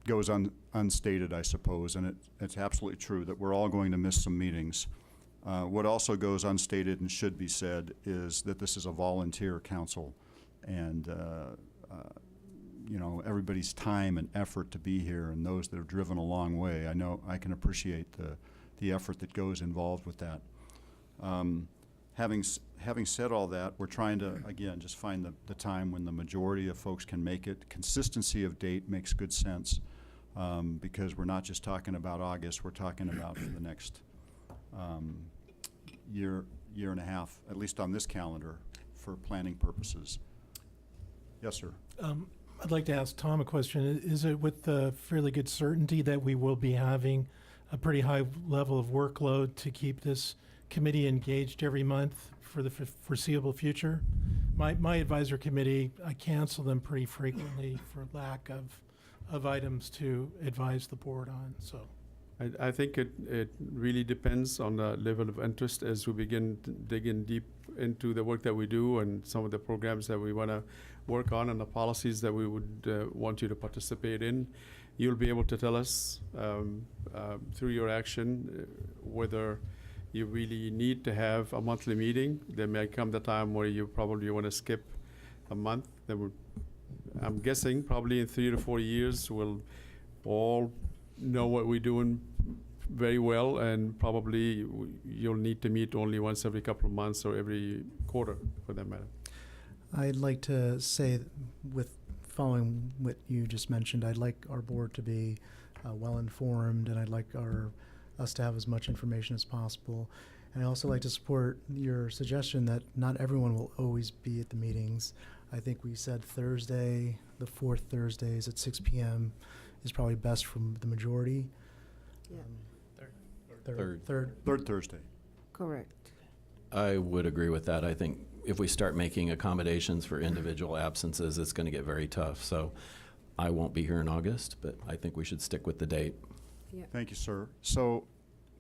goes unstated, I suppose, and it's absolutely true that we're all going to miss some meetings. What also goes unstated and should be said is that this is a volunteer council, and you know, everybody's time and effort to be here, and those that have driven a long way. I know I can appreciate the effort that goes involved with that. Having said all that, we're trying to, again, just find the time when the majority of folks can make it. Consistency of date makes good sense, because we're not just talking about August, we're talking about for the next year and a half, at least on this calendar, for planning purposes. Yes, sir. I'd like to ask Tom a question. Is it with fairly good certainty that we will be having a pretty high level of workload to keep this committee engaged every month for the foreseeable future? My advisor committee, I cancel them pretty frequently for lack of items to advise the board on. So I think it really depends on the level of interest as we begin digging deep into the work that we do and some of the programs that we want to work on and the policies that we would want you to participate in. You'll be able to tell us through your action whether you really need to have a monthly meeting. There may come the time where you probably want to skip a month. I'm guessing probably in 3 to 4 years we'll all know what we're doing very well, and probably you'll need to meet only once every couple of months or every quarter for that matter. I'd like to say, with following what you just mentioned, I'd like our board to be well informed, and I'd like us to have as much information as possible. And I also like to support your suggestion that not everyone will always be at the meetings. I think we said Thursday, the fourth Thursdays at 6 p.m. is probably best for the majority. Yeah. Third Thursday. Correct. I would agree with that. I think if we start making accommodations for individual absences, it's going to get very tough. So I won't be here in August, but I think we should stick with the date. Yeah. Thank you, sir. So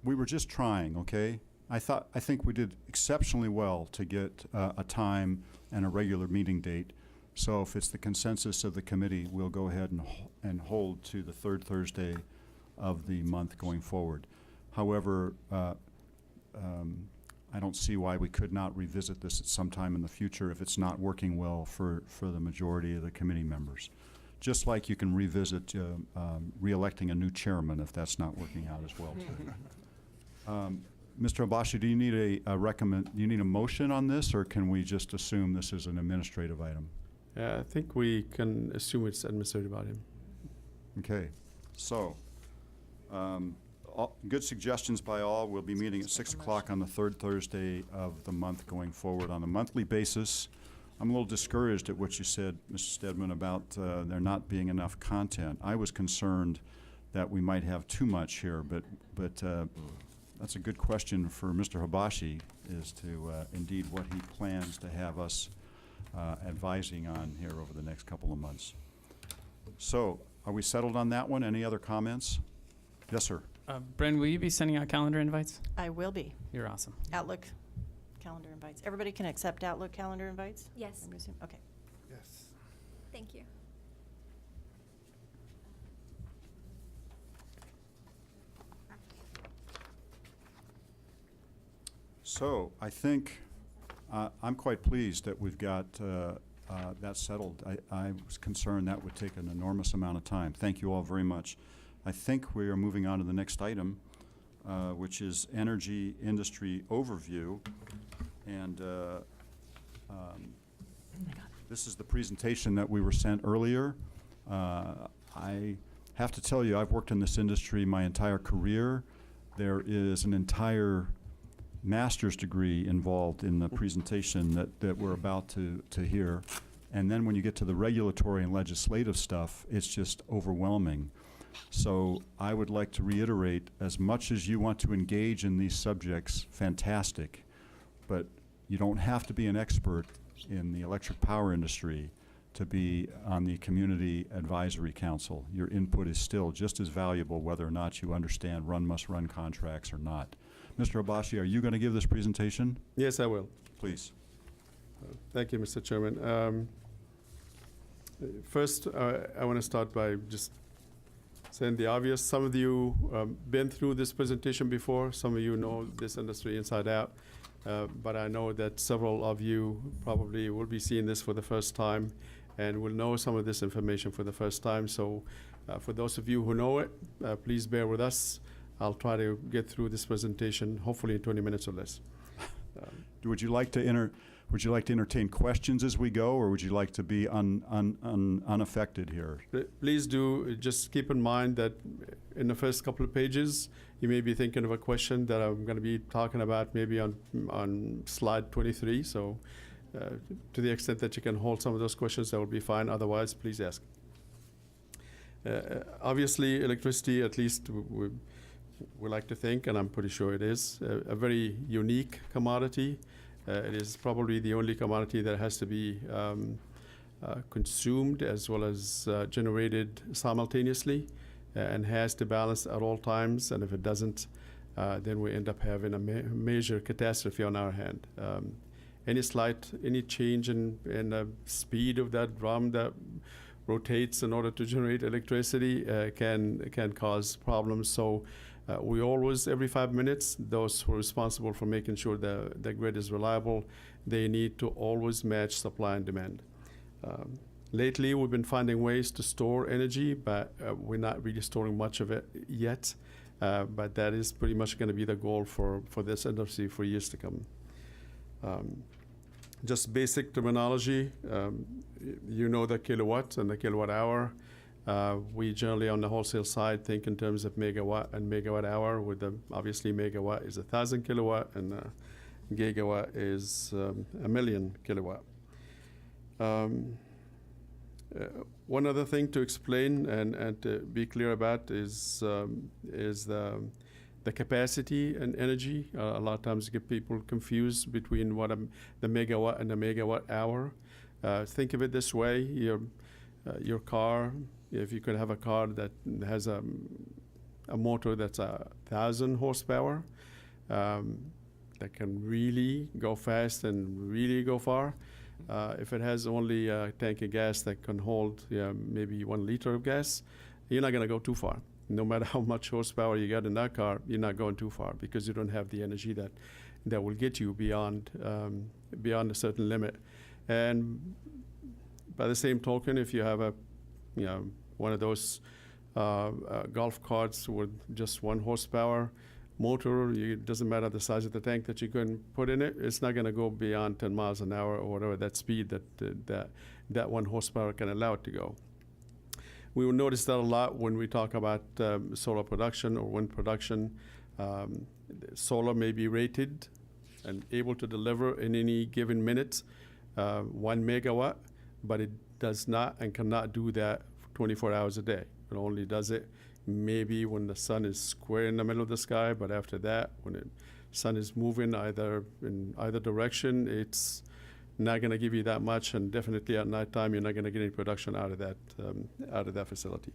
we were just trying, okay? I think we did exceptionally well to get a time and a regular meeting date. So if it's the consensus of the committee, we'll go ahead and hold to the third Thursday of the month going forward. However, I don't see why we could not revisit this at some time in the future if it's not working well for the majority of the committee members. Just like you can revisit re-electing a new chairman if that's not working out as well too. Mr. Abashi, do you need do you need a motion on this, or can we just assume this is an administrative item? I think we can assume it's administrative item. Okay, so good suggestions by all. We'll be meeting at 6 o'clock on the third Thursday of the month going forward on a monthly basis. I'm a little discouraged at what you said, Mr. Stedman, about there not being enough content. I was concerned that we might have too much here, but that's a good question for Mr. Habashi, is to indeed what he plans to have us advising on here over the next couple of months. So, are we settled on that one? Any other comments? Yes, sir. Bren, will you be sending out calendar invites? I will be. You're awesome. Outlook calendar invites. Everybody can accept Outlook calendar invites? Yes. I'm assuming- Okay. Yes. Thank you. So I think I'm quite pleased that we've got that settled. I was concerned that would take an enormous amount of time. Thank you all very much. I think we are moving on to the next item, which is energy industry overview. And this is the presentation that we were sent earlier. I have to tell you, I've worked in this industry my entire career. There is an entire master's degree involved in the presentation that we're about to hear. And then when you get to the regulatory and legislative stuff, it's just overwhelming. So I would like to reiterate, as much as you want to engage in these subjects, fantastic, but you don't have to be an expert in the electric power industry to be on the Community Advisory Council. Your input is still just as valuable whether or not you understand run-must-run contracts or not. Mr. Abashi, are you going to give this presentation? Yes, I will. Please. Thank you, Mr. Chairman. First, I want to start by just saying the obvious. Some of you been through this presentation before. Some of you know this industry inside out. But I know that several of you probably will be seeing this for the first time and will know some of this information for the first time. So for those of you who know it, please bear with us. I'll try to get through this presentation, hopefully in 20 minutes or less. Would you like to entertain questions as we go, or would you like to be unaffected here? Please do. Just keep in mind that in the first couple of pages, you may be thinking of a question that I'm going to be talking about maybe on slide 23. So to the extent that you can hold some of those questions, that will be fine. Otherwise, please ask. Obviously, electricity, at least we like to think, and I'm pretty sure it is, a very unique commodity. It is probably the only commodity that has to be consumed as well as generated simultaneously and has to balance at all times. And if it doesn't, then we end up having a major catastrophe on our hand. Any change in the speed of that drum that rotates in order to generate electricity can cause problems. So we always, every 5 minutes, those who are responsible for making sure the grid is reliable, they need to always match supply and demand. Lately, we've been finding ways to store energy, but we're not really storing much of it yet. But that is pretty much going to be the goal for this industry for years to come. Just basic terminology, you know the kilowatt and the kilowatt hour. We generally on the wholesale side think in terms of megawatt and megawatt hour, with obviously megawatt is 1,000 kilowatt and gigawatt is 1,000,000 kilowatt. One other thing to explain and to be clear about is the capacity and energy. A lot of times get people confused between what the megawatt and the megawatt hour. Think of it this way: your car. If you could have a car that has a motor that's 1,000 horsepower, that can really go fast and really go far. If it has only a tank of gas that can hold maybe 1 liter of gas, you're not going to go too far. No matter how much horsepower you got in that car, you're not going too far because you don't have the energy that will get you beyond a certain limit. And by the same token, if you have one of those golf carts with just 1 horsepower motor, it doesn't matter the size of the tank that you can put in it, it's not going to go beyond 10 miles an hour or whatever that speed that 1 horsepower can allow it to go. We will notice that a lot when we talk about solar production or wind production. Solar may be rated and able to deliver in any given minute 1 megawatt, but it does not and cannot do that 24 hours a day. It only does it maybe when the sun is square in the middle of the sky, but after that, when the sun is moving in either direction, it's not going to give you that much, and definitely at nighttime, you're not going to get any production out of that facility.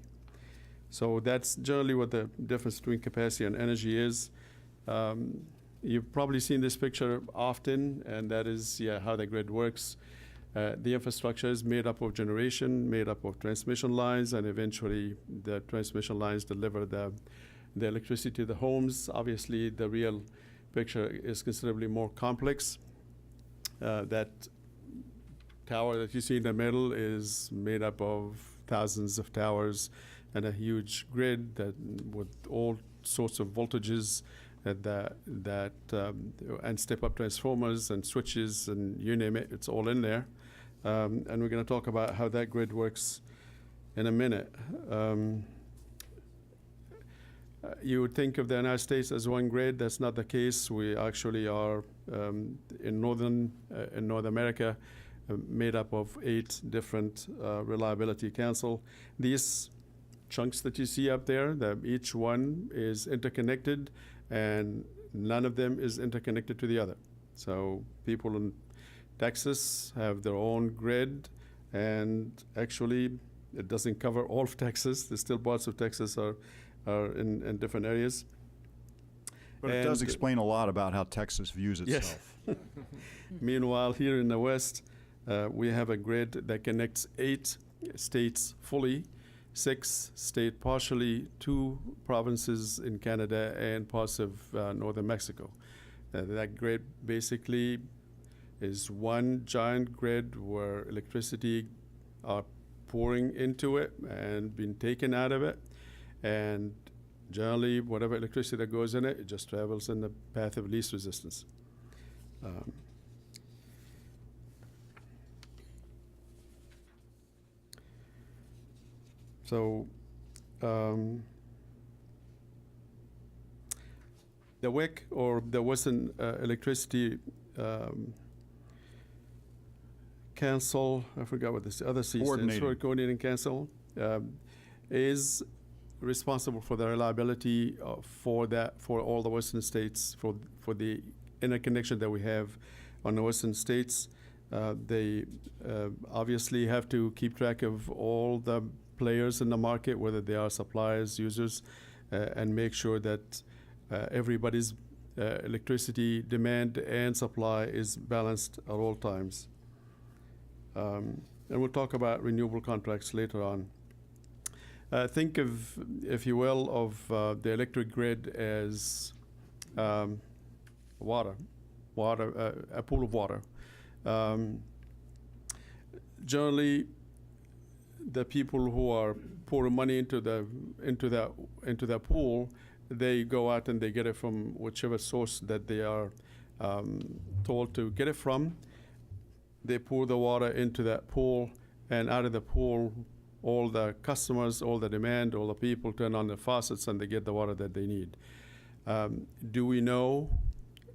So that's generally what the difference between capacity and energy is. You've probably seen this picture often, and that is how the grid works. The infrastructure is made up of generation, made up of transmission lines, and eventually the transmission lines deliver the electricity to the homes. Obviously, the real picture is considerably more complex. That tower that you see in the middle is made up of thousands of towers and a huge grid that with all sorts of voltages and step-up transformers and switches and you name it, it's all in there. And we're going to talk about how that grid works in a minute. You would think of the United States as one grid. That's not the case. We actually are in North America, made up of 8 different reliability council. These chunks that you see up there, each one is interconnected, and none of them is interconnected to the other. So people in Texas have their own grid, and actually it doesn't cover all of Texas. There's still parts of Texas are in different areas. But it does explain a lot about how Texas views itself. Yes. Meanwhile, here in the West, we have a grid that connects 8 states fully, 6 states partially, 2 provinces in Canada, and parts of northern Mexico. That grid basically is one giant grid where electricity are pouring into it and being taken out of it. And generally, whatever electricity that goes in it, it just travels in the path of least resistance. The WIC, or the Western Electricity Council, I forgot what this other C stands for, Coordinating Council, is responsible for the reliability for all the Western states, for the interconnection that we have on the Western states. They obviously have to keep track of all the players in the market, whether they are suppliers, users, and make sure that everybody's electricity demand and supply is balanced at all times. And we'll talk about renewable contracts later on. Think of, if you will, of the electric grid as water, a pool of water. Generally, the people who are pouring money into that pool, they go out and they get it from whichever source that they are told to get it from. They pour the water into that pool, and out of the pool, all the customers, all the demand, all the people turn on the faucets and they get the water that they need. Do we know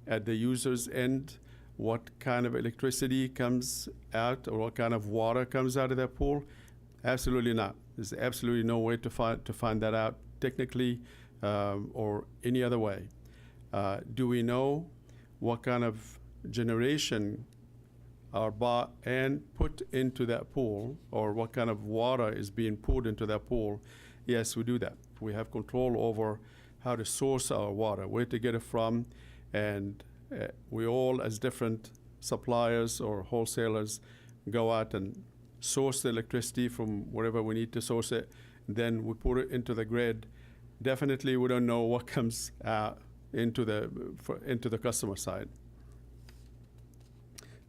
at the user's end what kind of electricity comes out or what kind of water comes out of that pool? Absolutely not. There's absolutely no way to find that out technically or any other way. Do we know what kind of generation are bought and put into that pool, or what kind of water is being poured into that pool? Yes, we do that. We have control over how to source our water, where to get it from, and we all, as different suppliers or wholesalers, go out and source the electricity from wherever we need to source it. Then we put it into the grid. Definitely, we don't know what comes out into the customer side.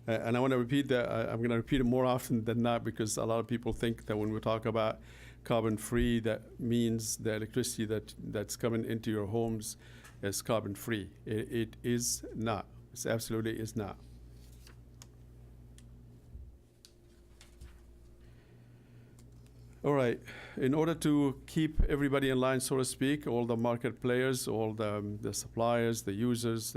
And I want to repeat that. I'm going to repeat it more often than not, because a lot of people think that when we talk about carbon-free, that means the electricity that's coming into your homes is carbon-free. It is not. It absolutely is not. All right. In order to keep everybody in line, so to speak, all the market players, all the suppliers, the users,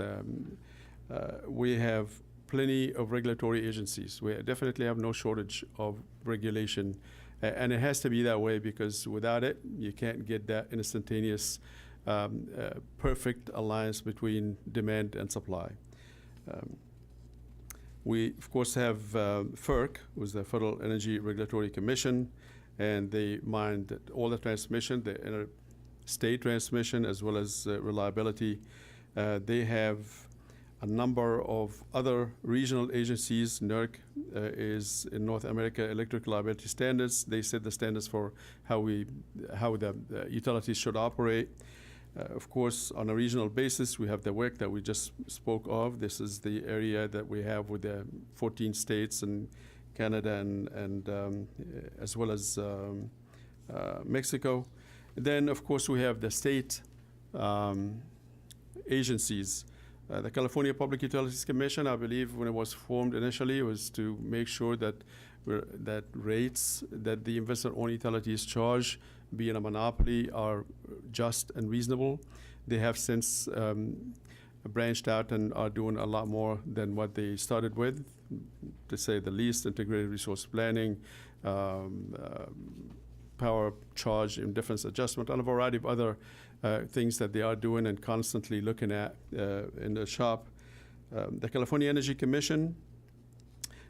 we have plenty of regulatory agencies. We definitely have no shortage of regulation, and it has to be that way, because without it, you can't get that instantaneous, perfect alliance between demand and supply. We, of course, have FERC, who's the Federal Energy Regulatory Commission, and they mind all the transmission, the interstate transmission, as well as reliability. They have a number of other regional agencies. NERC is in North America Electric Reliability Standards. They set the standards for how the utilities should operate. Of course, on a regional basis, we have the WEC that we just spoke of. This is the area that we have with the 14 states and Canada and as well as Mexico. Then, of course, we have the state agencies. The California Public Utilities Commission, I believe, when it was formed initially, was to make sure that rates that the investor-owned utilities charge, being a monopoly, are just and reasonable. They have since branched out and are doing a lot more than what they started with, to say the least. Integrated resource planning, power charge indifference adjustment, and a variety of other things that they are doing and constantly looking at in the shop. The California Energy Commission,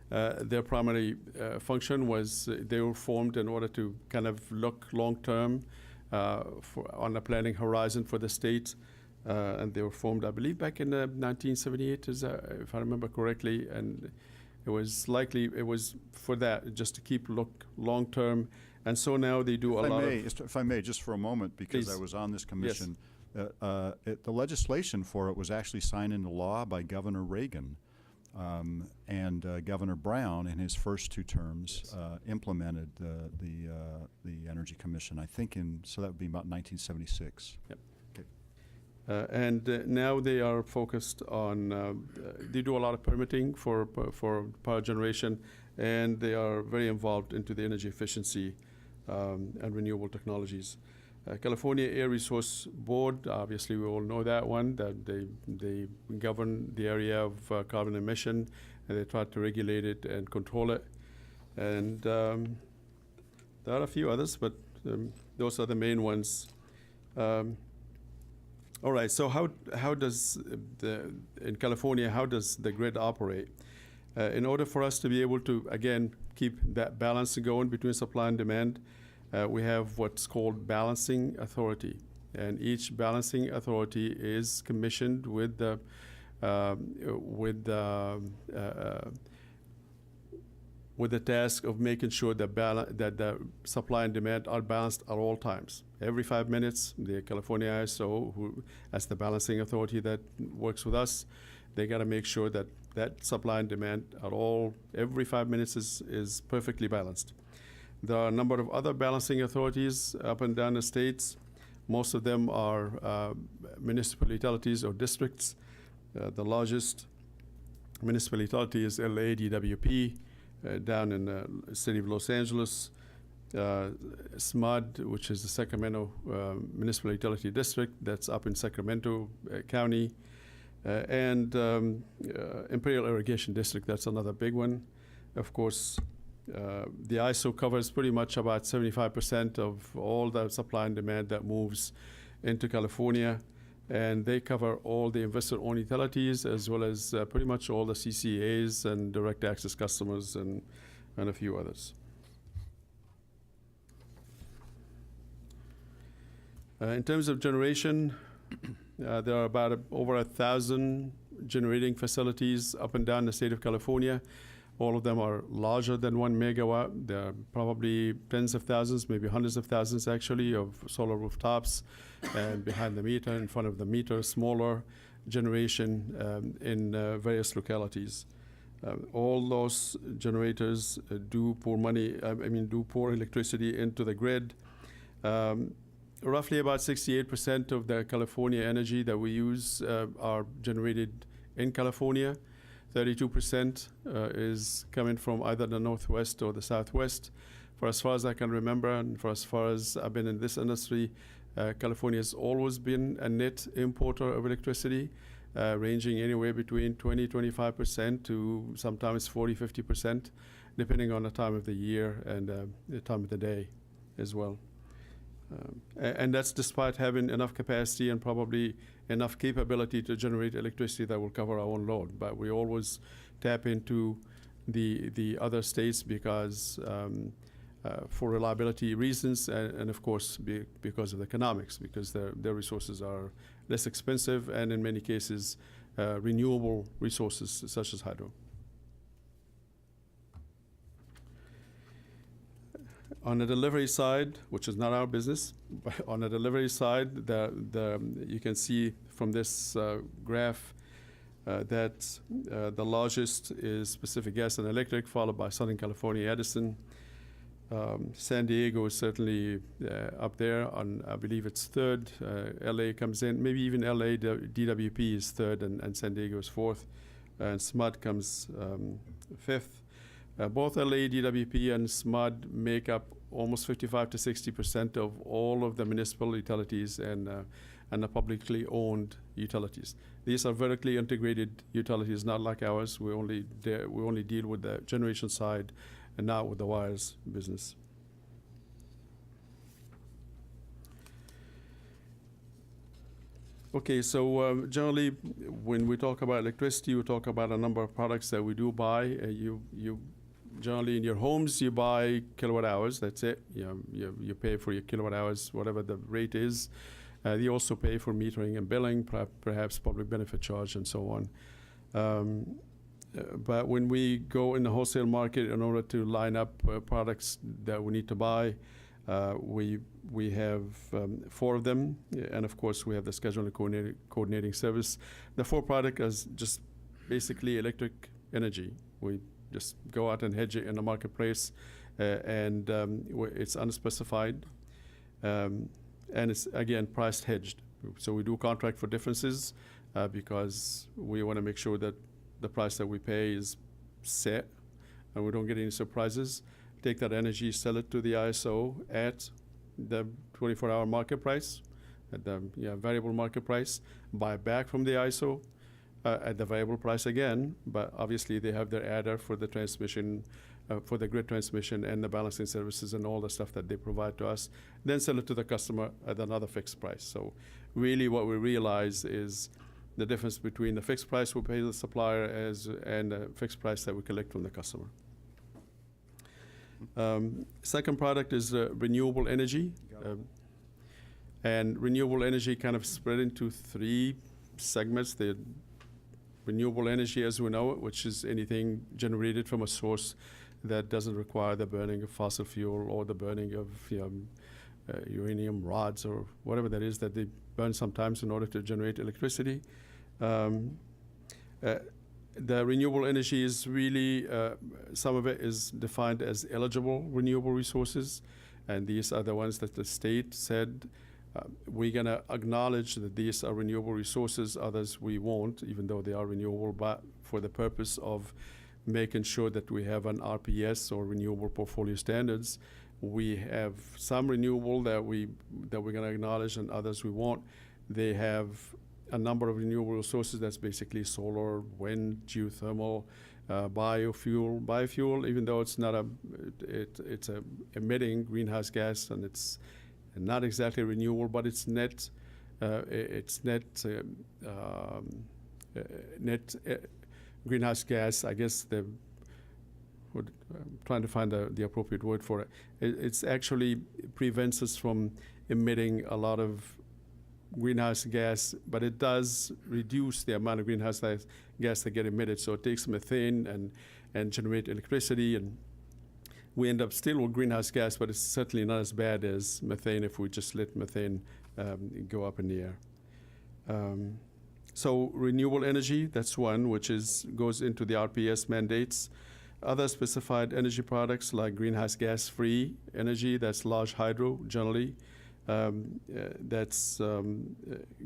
their primary function was they were formed in order to kind of look long-term on a planning horizon for the state. And they were formed, I believe, back in 1978, if I remember correctly. And it was for that, just to keep look long-term. And so now they do If I may, just for a moment, because Please. I was on this commission, Yes. the legislation for it was actually signed into law by Governor Reagan, and Governor Brown, in his first two terms, implemented the Energy Commission. I think so that would be about 1976. Yep. And now they are focused on, they do a lot of permitting for power generation, and they are very involved into the energy efficiency and renewable technologies. California Air Resource Board, obviously we all know that one, that they govern the area of carbon emission, and they try to regulate it and control it. And there are a few others, but those are the main ones. All right, so how does in California, how does the grid operate? In order for us to be able to, again, keep that balance going between supply and demand, we have what's called balancing authority. And each balancing authority is commissioned with the task of making sure that the supply and demand are balanced at all times. Every 5 minutes, the California ISO, who as the balancing authority that works with us, they got to make sure that supply and demand every 5 minutes is perfectly balanced. There are a number of other balancing authorities up and down the states. Most of them are municipal utilities or districts. The largest municipal utility is LADWP down in the city of Los Angeles. SMUD, which is the Sacramento Municipal Utility District, that's up in Sacramento County. And Imperial Irrigation District, that's another big one. Of course, the ISO covers pretty much about 75% of all the supply and demand that moves into California. And they cover all the investor-owned utilities, as well as pretty much all the CCAs and direct access customers and a few others. In terms of generation, there are about over 1,000 generating facilities up and down the state of California. All of them are larger than 1 megawatt. There are probably tens of thousands, maybe hundreds of thousands actually, of solar rooftops, and behind the meter, in front of the meter, smaller generation in various localities. All those generators do pour electricity into the grid. Roughly about 68% of the California energy that we use are generated in California. 32% is coming from either the Northwest or the Southwest. For as far as I can remember, and for as far as I've been in this industry, California has always been a net importer of electricity, ranging anywhere between 20-25% to sometimes 40-50%, depending on the time of the year and the time of the day as well. And that's despite having enough capacity and probably enough capability to generate electricity that will cover our own load. But we always tap into the other states because for reliability reasons and of course because of the economics, because their resources are less expensive and in many cases renewable resources such as hydro. On the delivery side, which is not our business, but on the delivery side, you can see from this graph that the largest is Pacific Gas and Electric, followed by Southern California Edison. San Diego is certainly up there. I believe it's third. LA comes in. Maybe even LA, DWP is third, and San Diego is fourth. And SMUD comes fifth. Both LA, DWP, and SMUD make up almost 55 to 60% of all of the municipal utilities and the publicly owned utilities. These are vertically integrated utilities, not like ours. We only deal with the generation side and not with the wires business. Okay, so generally, when we talk about electricity, we talk about a number of products that we do buy. You generally in your homes, you buy kilowatt hours. That's it. You pay for your kilowatt hours, whatever the rate is. You also pay for metering and billing, perhaps public benefit charge, and so on. But when we go in the wholesale market, in order to line up products that we need to buy, we have 4 of them, and of course we have the scheduling coordinating service. The 4 product is just basically electric energy. We just go out and hedge it in the marketplace, and it's unspecified, and it's again price hedged. So we do contract for differences because we want to make sure that the price that we pay is set and we don't get any surprises. Take that energy, sell it to the ISO at the 24-hour market price, at the variable market price, buy back from the ISO at the variable price again, but obviously they have their adder for the transmission, for the grid transmission and the balancing services and all the stuff that they provide to us, then sell it to the customer at another fixed price. So really what we realize is the difference between the fixed price we pay the supplier and the fixed price that we collect from the customer. Second product is renewable energy. And renewable energy kind of spread into 3 segments. The renewable energy as we know it, which is anything generated from a source that doesn't require the burning of fossil fuel or the burning of uranium rods or whatever that is that they burn sometimes in order to generate electricity. The renewable energy is really, some of it is defined as eligible renewable resources, and these are the ones that the state said we're going to acknowledge that these are renewable resources, others we won't, even though they are renewable, but for the purpose of making sure that we have an RPS or renewable portfolio standards. We have some renewable that we're going to acknowledge and others we won't. They have a number of renewable resources that's basically solar, wind, geothermal, biofuel, even though it's not it's emitting greenhouse gas and it's not exactly renewable, but it's net greenhouse gas. I guess I'm trying to find the appropriate word for it. It's actually prevents us from emitting a lot of greenhouse gas, but it does reduce the amount of greenhouse gas that get emitted. So it takes methane and generate electricity, and we end up still with greenhouse gas, but it's certainly not as bad as methane if we just let methane go up in the air. So renewable energy, that's one, which goes into the RPS mandates. Other specified energy products like greenhouse gas-free energy, that's large hydro generally. That's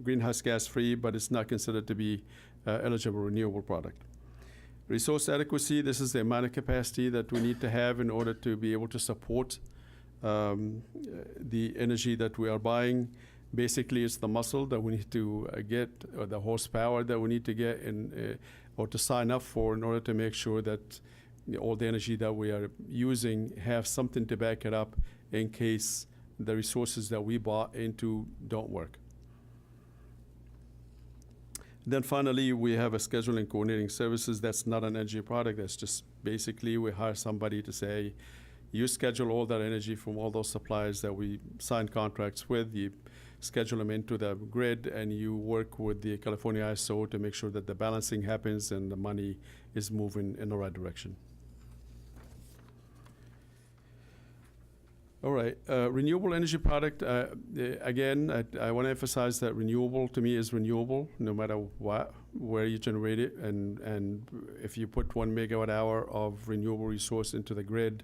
greenhouse gas-free, but it's not considered to be eligible renewable product. Resource adequacy, this is the amount of capacity that we need to have in order to be able to support the energy that we are buying. Basically, it's the muscle that we need to get, or the horsepower that we need to get or to sign up for in order to make sure that all the energy that we are using have something to back it up in case the resources that we bought into don't work. Then finally, we have a scheduling coordinating services. That's not an energy product. That's just basically we hire somebody to say, you schedule all that energy from all those suppliers that we sign contracts with. You schedule them into the grid, and you work with the California ISO to make sure that the balancing happens and the money is moving in the right direction. All right, renewable energy product. Again, I want to emphasize that renewable to me is renewable, no matter where you generate it. And if you put 1 megawatt hour of renewable resource into the grid,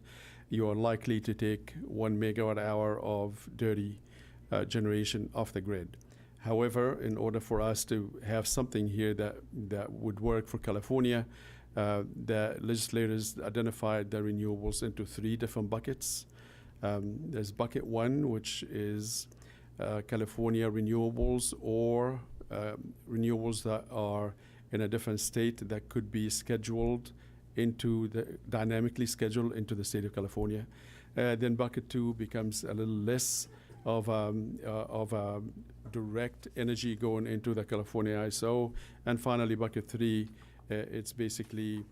you are likely to take 1 megawatt hour of dirty generation off the grid. However, in order for us to have something here that would work for California, the legislators identified the renewables into 3 different buckets. There's bucket 1, which is California renewables or renewables that are in a different state that could be scheduled dynamically scheduled into the state of California. Then bucket 2 becomes a little less of a direct energy going into the California ISO. And finally, bucket 3, it's basically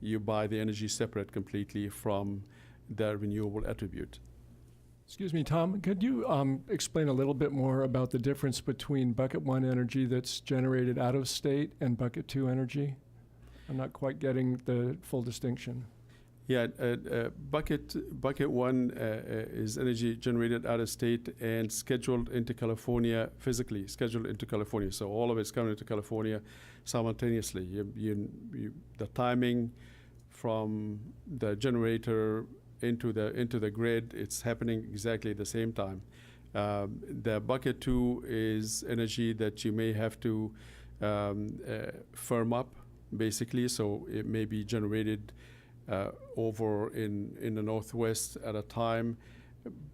you buy the energy separate completely from the renewable attribute. Excuse me, Tom, could you explain a little bit more about the difference between bucket 1 energy that's generated out of state and bucket 2 energy? I'm not quite getting the full distinction. Yeah, bucket 1 is energy generated out of state and scheduled into California, physically scheduled into California. So all of it's coming into California simultaneously. The timing from the generator into the grid, it's happening exactly at the same time. The bucket 2 is energy that you may have to firm up, basically. So it may be generated over in the Northwest at a time,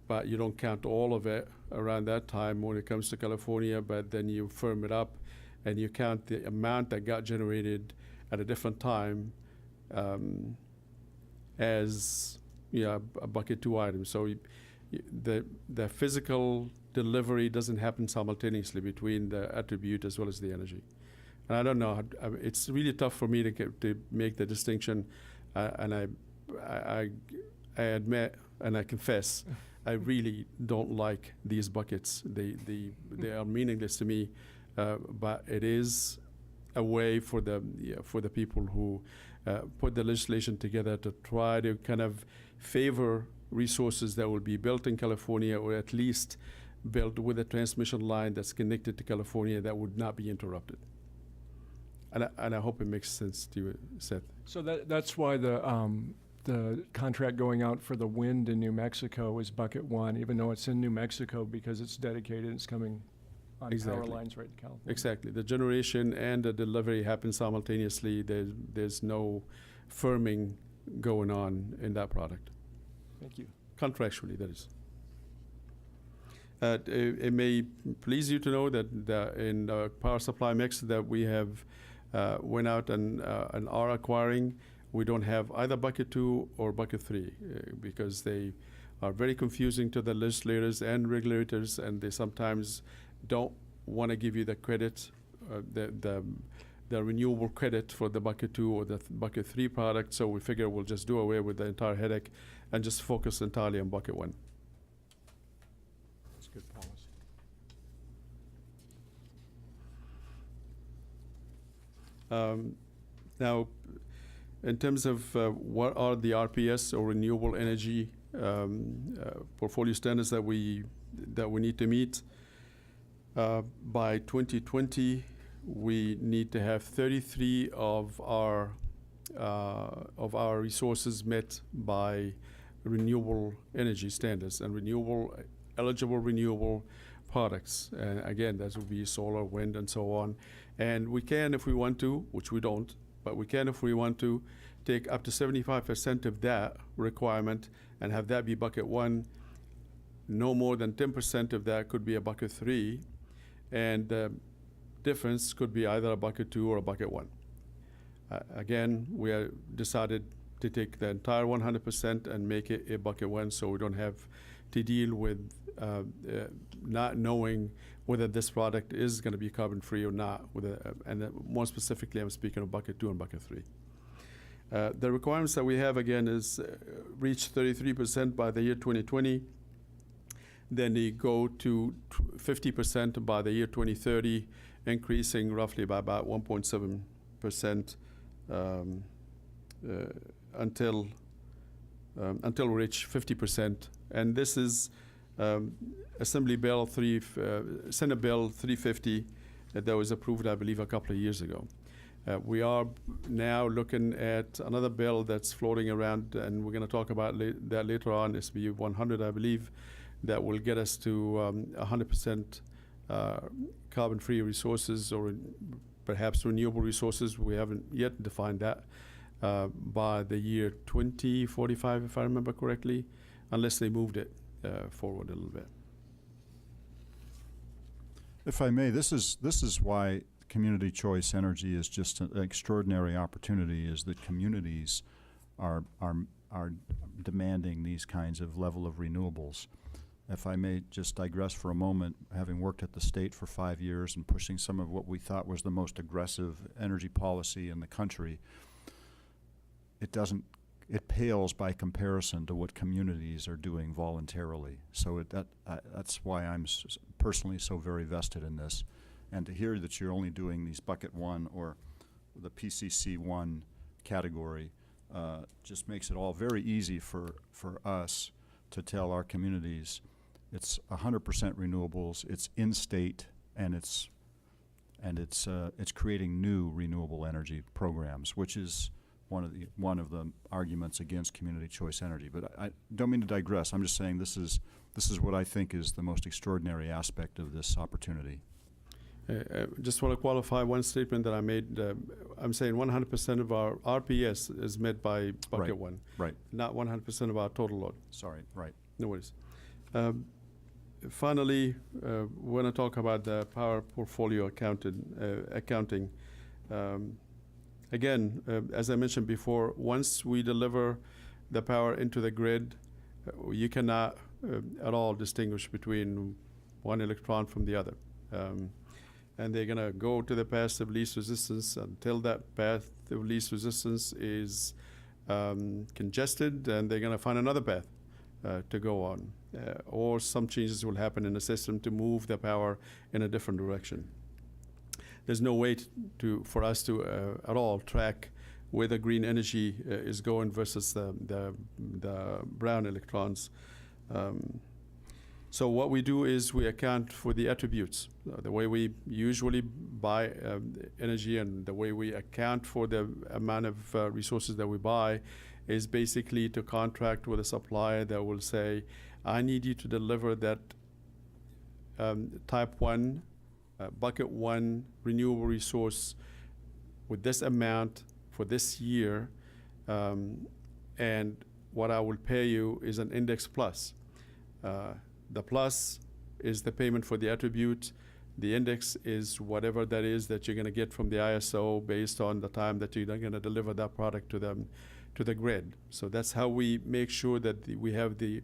but you don't count all of it around that time when it comes to California, but then you firm it up and you count the amount that got generated at a different time as a bucket 2 item. So the physical delivery doesn't happen simultaneously between the attribute as well as the energy. And I don't know, it's really tough for me to make the distinction, and I admit and I confess I really don't like these buckets. They are meaningless to me, but it is a way for the people who put the legislation together to try to kind of favor resources that will be built in California, or at least built with a transmission line that's connected to California that would not be interrupted. And I hope it makes sense to you, Seth. So that's why the contract going out for the wind in New Mexico is bucket 1, even though it's in New Mexico, because it's dedicated, it's coming on power lines right to California. Exactly. The generation and the delivery happen simultaneously. There's no firming going on in that product. Thank you. Contractually, that is. It may please you to know that in the power supply mix that we have went out and are acquiring, we don't have either bucket 2 or bucket 3 because they are very confusing to the legislators and regulators, and they sometimes don't want to give you the credit, the renewable credit for the bucket 2 or the bucket 3 product. So we figure we'll just do away with the entire headache and just focus entirely on bucket 1. That's good policy. Now, in terms of what are the RPS or renewable energy portfolio standards that we need to meet, by 2020, we need to have 33 of our resources met by renewable energy standards and eligible renewable products. And again, that would be solar, wind, and so on. And we can, if we want to, which we don't, but we can, if we want to, take up to 75% of that requirement and have that be bucket 1. No more than 10% of that could be a bucket 3. And the difference could be either a bucket 2 or a bucket 1. Again, we decided to take the entire 100% and make it a bucket 1, so we don't have to deal with not knowing whether this product is going to be carbon free or not. And more specifically, I'm speaking of bucket 2 and bucket 3. The requirements that we have, again, is reach 33% by the year 2020. Then they go to 50% by the year 2030, increasing roughly by about 1.7% until we reach 50%. And this is Assembly Bill Senate Bill 350 that was approved, I believe, a couple of years ago. We are now looking at another bill that's floating around, and we're going to talk about that later on, SB 100, I believe, that will get us to 100% carbon-free resources, or perhaps renewable resources. We haven't yet defined that by the year 2045, if I remember correctly, unless they moved it forward a little bit. If I may, this is why community choice energy is just an extraordinary opportunity, is that communities are demanding these kinds of level of renewables. If I may just digress for a moment, having worked at the state for 5 years and pushing some of what we thought was the most aggressive energy policy in the country, it pales by comparison to what communities are doing voluntarily. So that's why I'm personally so very vested in this. And to hear that you're only doing these bucket one or the PCC one category just makes it all very easy for us to tell our communities it's 100% renewables, it's in-state, and it's creating new renewable energy programs, which is one of the arguments against community choice energy. But I don't mean to digress. I'm just saying this is what I think is the most extraordinary aspect of this opportunity. Just want to qualify one statement that I made. I'm saying 100% of our RPS is met by bucket one. Right. Not 100% of our total load. Sorry, right. No worries. Finally, we're going to talk about the power portfolio accounting. Again, as I mentioned before, once we deliver the power into the grid, you cannot at all distinguish between one electron from the other. And they're going to go to the path of least resistance until that path of least resistance is congested, and they're going to find another path to go on. Or some changes will happen in the system to move the power in a different direction. There's no way for us to at all track where the green energy is going versus the brown electrons. So what we do is we account for the attributes. The way we usually buy energy and the way we account for the amount of resources that we buy is basically to contract with a supplier that will say, I need you to deliver that type 1, bucket 1 renewable resource with this amount for this year, and what I will pay you is an index plus. The plus is the payment for the attribute. The index is whatever that is that you're going to get from the ISO based on the time that you're going to deliver that product to the grid. So that's how we make sure that we have the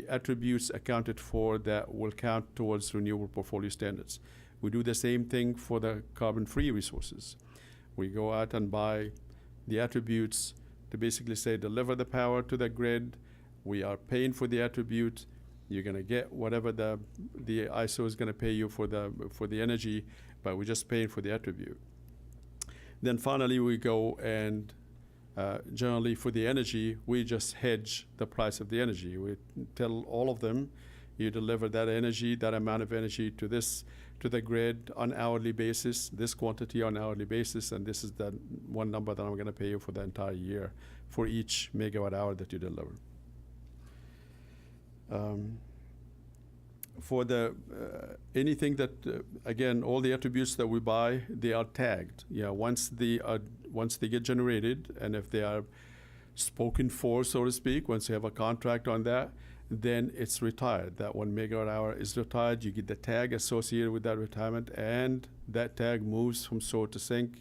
attributes accounted for that will count towards renewable portfolio standards. We do the same thing for the carbon-free resources. We go out and buy the attributes to basically say deliver the power to the grid. We are paying for the attribute. You're going to get whatever the ISO is going to pay you for the energy, but we're just paying for the attribute. Then finally, we go and generally for the energy, we just hedge the price of the energy. We tell all of them, you deliver that energy, that amount of energy to the grid on hourly basis, this quantity on hourly basis, and this is the one number that I'm going to pay you for the entire year for each megawatt hour that you deliver. For the anything that again, all the attributes that we buy, they are tagged. Yeah, once they get generated, and if they are spoken for, so to speak, once you have a contract on that, then it's retired. That 1 megawatt hour is retired. You get the tag associated with that retirement, and that tag moves from source to sink,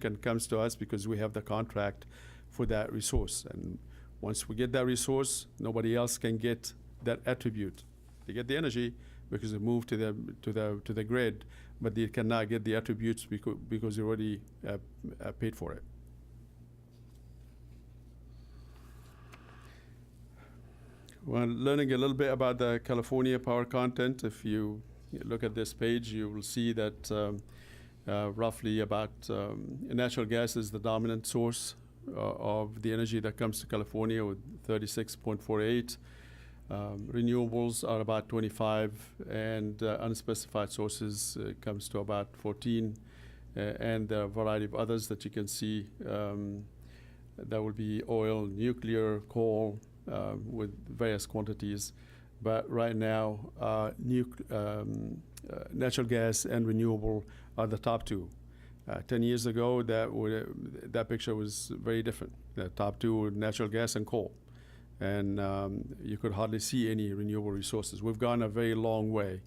and comes to us because we have the contract for that resource. And once we get that resource, nobody else can get that attribute. They get the energy because it moved to the grid, but they cannot get the attributes because they already paid for it. Well, learning a little bit about the California power content, if you look at this page, you will see that roughly about natural gas is the dominant source of the energy that comes to California with 36.48. Renewables are about 25, and unspecified sources comes to about 14, and there are a variety of others that you can see. That would be oil, nuclear, coal, with various quantities. But right now, natural gas and renewable are the top two. 10 years ago, that picture was very different. The top two were natural gas and coal. And you could hardly see any renewable resources. We've gone a very long way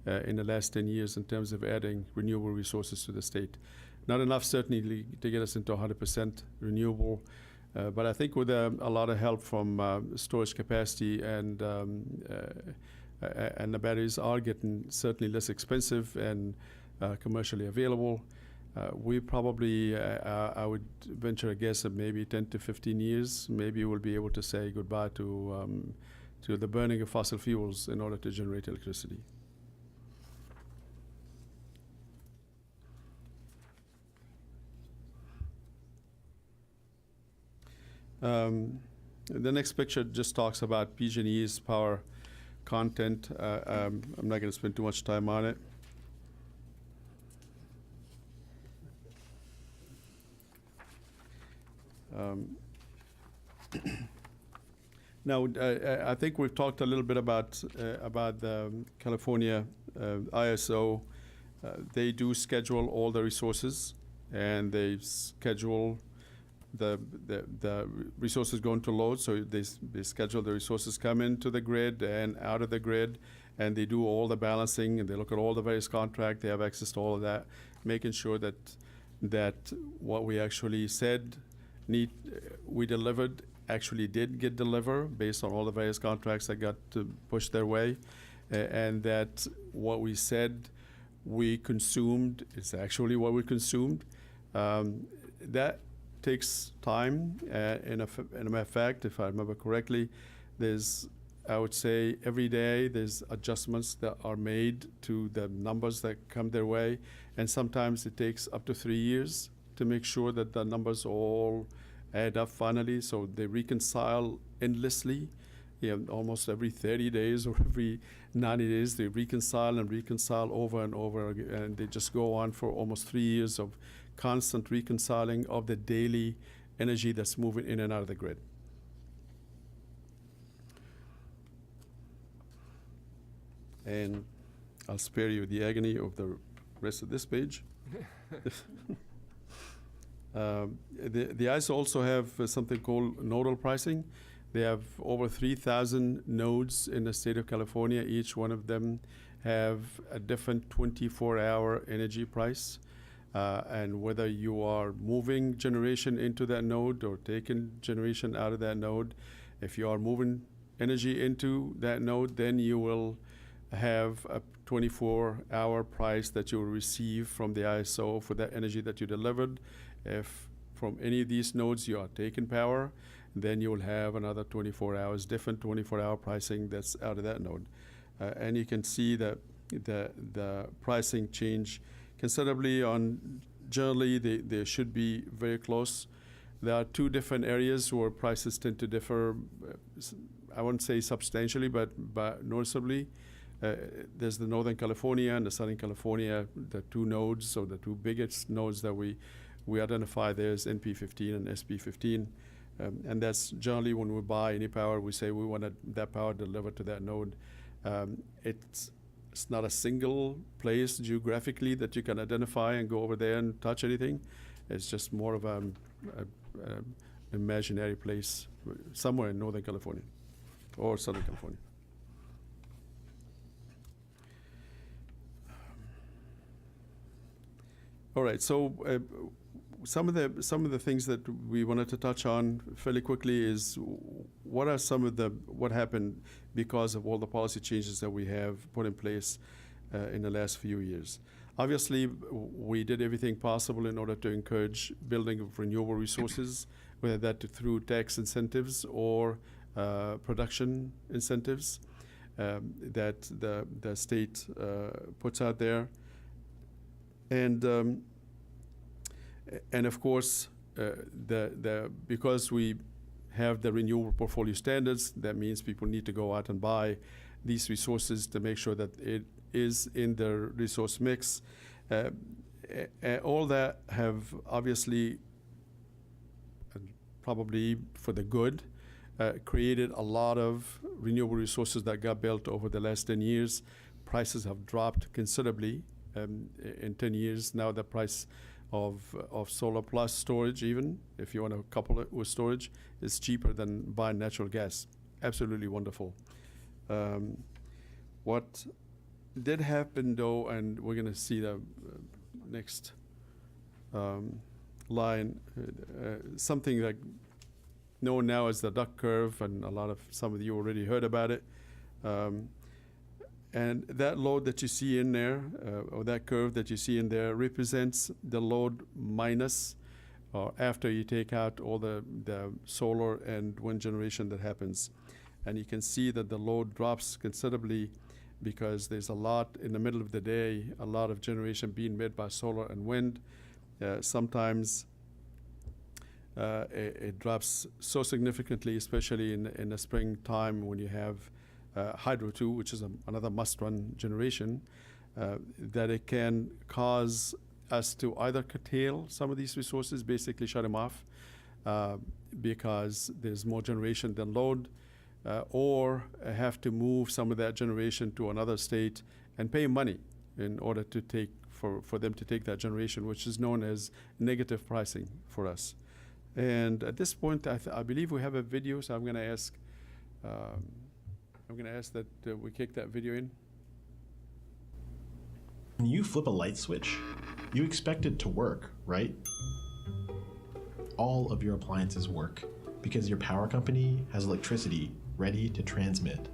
in the last 10 years in terms of adding renewable resources to the state. Not enough, certainly, to get us into 100% renewable. But I think with a lot of help from storage capacity and the batteries are getting certainly less expensive and commercially available. We probably, I would venture a guess of maybe 10 to 15 years, maybe we'll be able to say goodbye to the burning of fossil fuels in order to generate electricity. The next picture just talks about PG&E's power content. I'm not going to spend too much time on it. Now, I think we've talked a little bit about the California ISO. They do schedule all the resources, and they schedule the resources going to load. So they schedule the resources come into the grid and out of the grid, and they do all the balancing, and they look at all the various contracts. They have access to all of that, making sure that what we actually said we delivered actually did get delivered based on all the various contracts that got pushed their way, and that what we said we consumed is actually what we consumed. That takes time. In a matter of fact, if I remember correctly, I would say every day there's adjustments that are made to the numbers that come their way, and sometimes it takes up to 3 years to make sure that the numbers all add up finally. So they reconcile endlessly, almost every 30 days or every 90 days. They reconcile and reconcile over and over again, and they just go on for almost 3 years of constant reconciling of the daily energy that's moving in and out of the grid. And I'll spare you the agony of the rest of this page. The ISO also have something called nodal pricing. They have over 3,000 nodes in the state of California. Each one of them have a different 24-hour energy price. And whether you are moving generation into that node or taking generation out of that node, if you are moving energy into that node, then you will have a 24-hour price that you will receive from the ISO for that energy that you delivered. If from any of these nodes you are taking power, then you will have another 24 hours, different 24-hour pricing that's out of that node. And you can see that the pricing change considerably on, generally they should be very close. There are two different areas where prices tend to differ, I wouldn't say substantially, but noticeably. There's the Northern California and the Southern California, the two nodes, so the two biggest nodes that we identify there is NP15 and SP15. And that's generally when we buy any power, we say we want that power delivered to that node. It's not a single place geographically that you can identify and go over there and touch anything. It's just more of an imaginary place somewhere in Northern California or Southern California. All right, so some of the things that we wanted to touch on fairly quickly is what are some of what happened because of all the policy changes that we have put in place in the last few years. Obviously, we did everything possible in order to encourage building of renewable resources, whether that through tax incentives or production incentives that the state puts out there. And of course, because we have the renewable portfolio standards, that means people need to go out and buy these resources to make sure that it is in their resource mix. All that have obviously, probably for the good, created a lot of renewable resources that got built over the last 10 years. Prices have dropped considerably in 10 years. Now the price of solar plus storage, even if you want to couple it with storage, is cheaper than buying natural gas. Absolutely wonderful. What did happen though, and we're going to see the next line, something like known now as the duck curve, and some of you already heard about it. And that load that you see in there, or that curve that you see in there, represents the load minus, or after you take out all the solar and wind generation that happens. And you can see that the load drops considerably because there's a lot in the middle of the day, a lot of generation being made by solar and wind. Sometimes it drops so significantly, especially in the springtime when you have hydro too, which is another must-run generation, that it can cause us to either curtail some of these resources, basically shut them off, because there's more generation than load, or have to move some of that generation to another state and pay money in order to take for them to take that generation, which is known as negative pricing for us. And at this point, I believe we have a video, so I'm going to ask that we kick that video in. When you flip a light switch, you expect it to work, right? All of your appliances work because your power company has electricity ready to transmit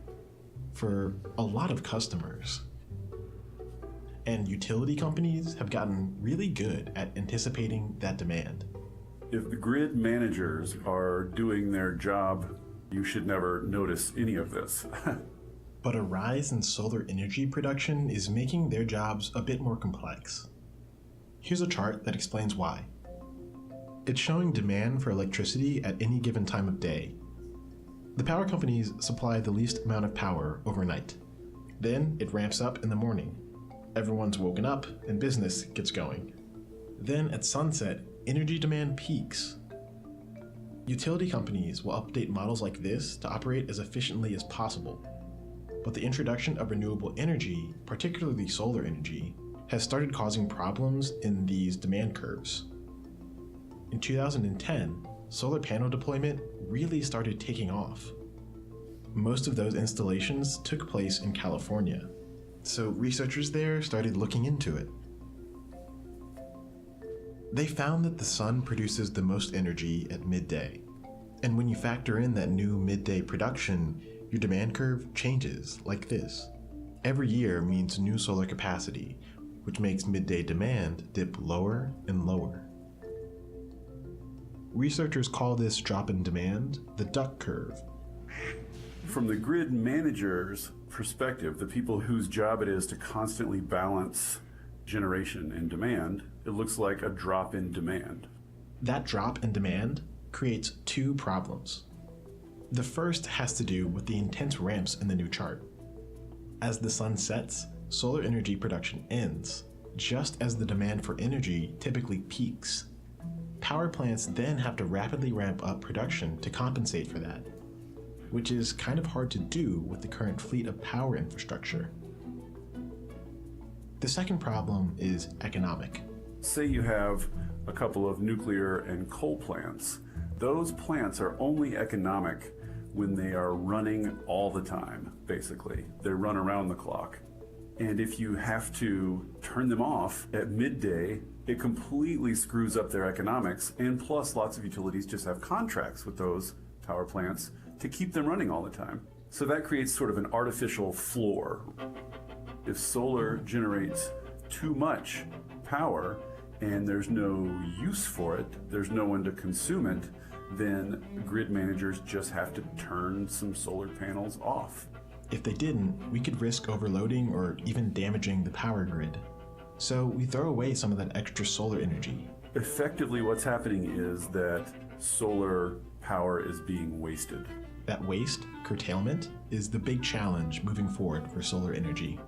for a lot of customers. And utility companies have gotten really good at anticipating that demand. If the grid managers are doing their job, you should never notice any of this. But a rise in solar energy production is making their jobs a bit more complex. Here's a chart that explains why. It's showing demand for electricity at any given time of day. The power companies supply the least amount of power overnight. Then it ramps up in the morning. Everyone's woken up and business gets going. Then at sunset, energy demand peaks. Utility companies will update models like this to operate as efficiently as possible. But the introduction of renewable energy, particularly solar energy, has started causing problems in these demand curves. In 2010, solar panel deployment really started taking off. Most of those installations took place in California, so researchers there started looking into it. They found that the sun produces the most energy at midday, and when you factor in that new midday production, your demand curve changes like this. Every year means new solar capacity, which makes midday demand dip lower and lower. Researchers call this drop in demand the duck curve. From the grid manager's perspective, the people whose job it is to constantly balance generation and demand, it looks like a drop in demand. That drop in demand creates two problems. The first has to do with the intense ramps in the new chart. As the sun sets, solar energy production ends, just as the demand for energy typically peaks. Power plants then have to rapidly ramp up production to compensate for that, which is kind of hard to do with the current fleet of power infrastructure. The second problem is economic. Say you have a couple of nuclear and coal plants. Those plants are only economic when they are running all the time, basically. They run around the clock. And if you have to turn them off at midday, it completely screws up their economics. And plus, lots of utilities just have contracts with those power plants to keep them running all the time. So that creates sort of an artificial floor. If solar generates too much power and there's no use for it, there's no one to consume it, then grid managers just have to turn some solar panels off. If they didn't, we could risk overloading or even damaging the power grid. So we throw away some of that extra solar energy. Effectively, what's happening is that solar power is being wasted. That waste, curtailment, is the big challenge moving forward for solar energy.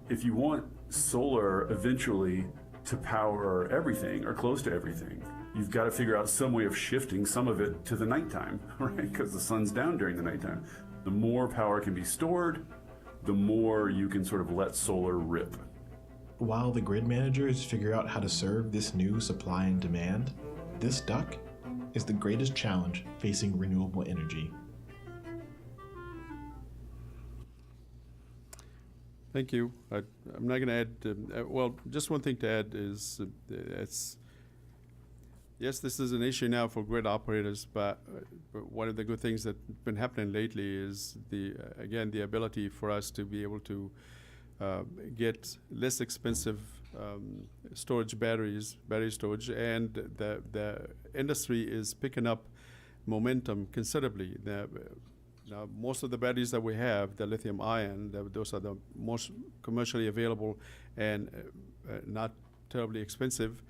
If you want solar eventually to power everything or close to everything, you've got to figure out some way of shifting some of it to the nighttime, right? Because the sun's down during the nighttime. The more power can be stored, the more you can sort of let solar rip. While the grid managers figure out how to serve this new supply and demand, this duck is the greatest challenge facing renewable energy. Thank you. I'm not going to add, well, just one thing to add is yes, this is an issue now for grid operators, but one of the good things that's been happening lately is again, the ability for us to be able to get less expensive battery storage, and the industry is picking up momentum considerably. Now, most of the batteries that we have, the lithium ion, those are the most commercially available and not terribly expensive.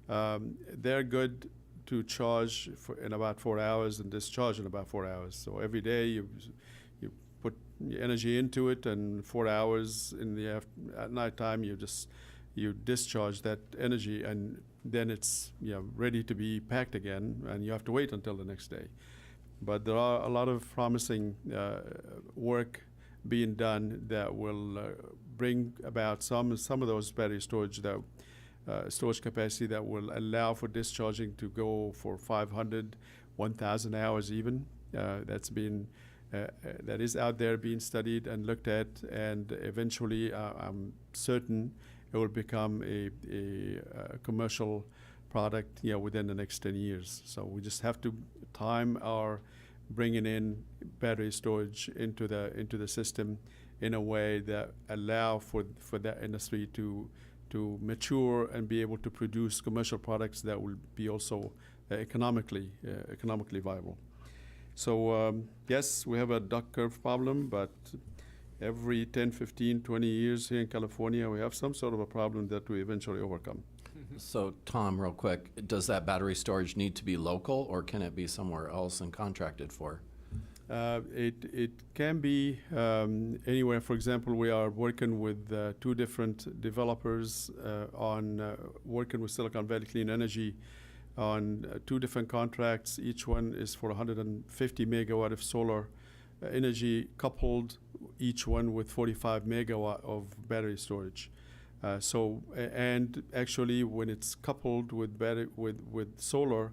They're good to charge in about 4 hours and discharge in about 4 hours. So every day you put your energy into it, and 4 hours at nighttime you discharge that energy, and then it's ready to be packed again, and you have to wait until the next day. But there are a lot of promising work being done that will bring about some of those battery storage storage capacity that will allow for discharging to go for 500, 1,000 hours even. That is out there being studied and looked at, and eventually I'm certain it will become a commercial product within the next 10 years. So we just have to time our bringing in battery storage into the system in a way that allow for that industry to mature and be able to produce commercial products that will be also economically viable. So yes, we have a duck curve problem, but every 10, 15, 20 years here in California, we have some sort of a problem that we eventually overcome. So Tom, real quick, does that battery storage need to be local, or can it be somewhere else and contracted for? It can be anywhere. For example, we are working with 2 different developers on working with Silicon Valley Clean Energy on 2 different contracts. Each one is for 150 megawatt of solar energy, coupled each one with 45 megawatt of battery storage. And actually, when it's coupled with solar,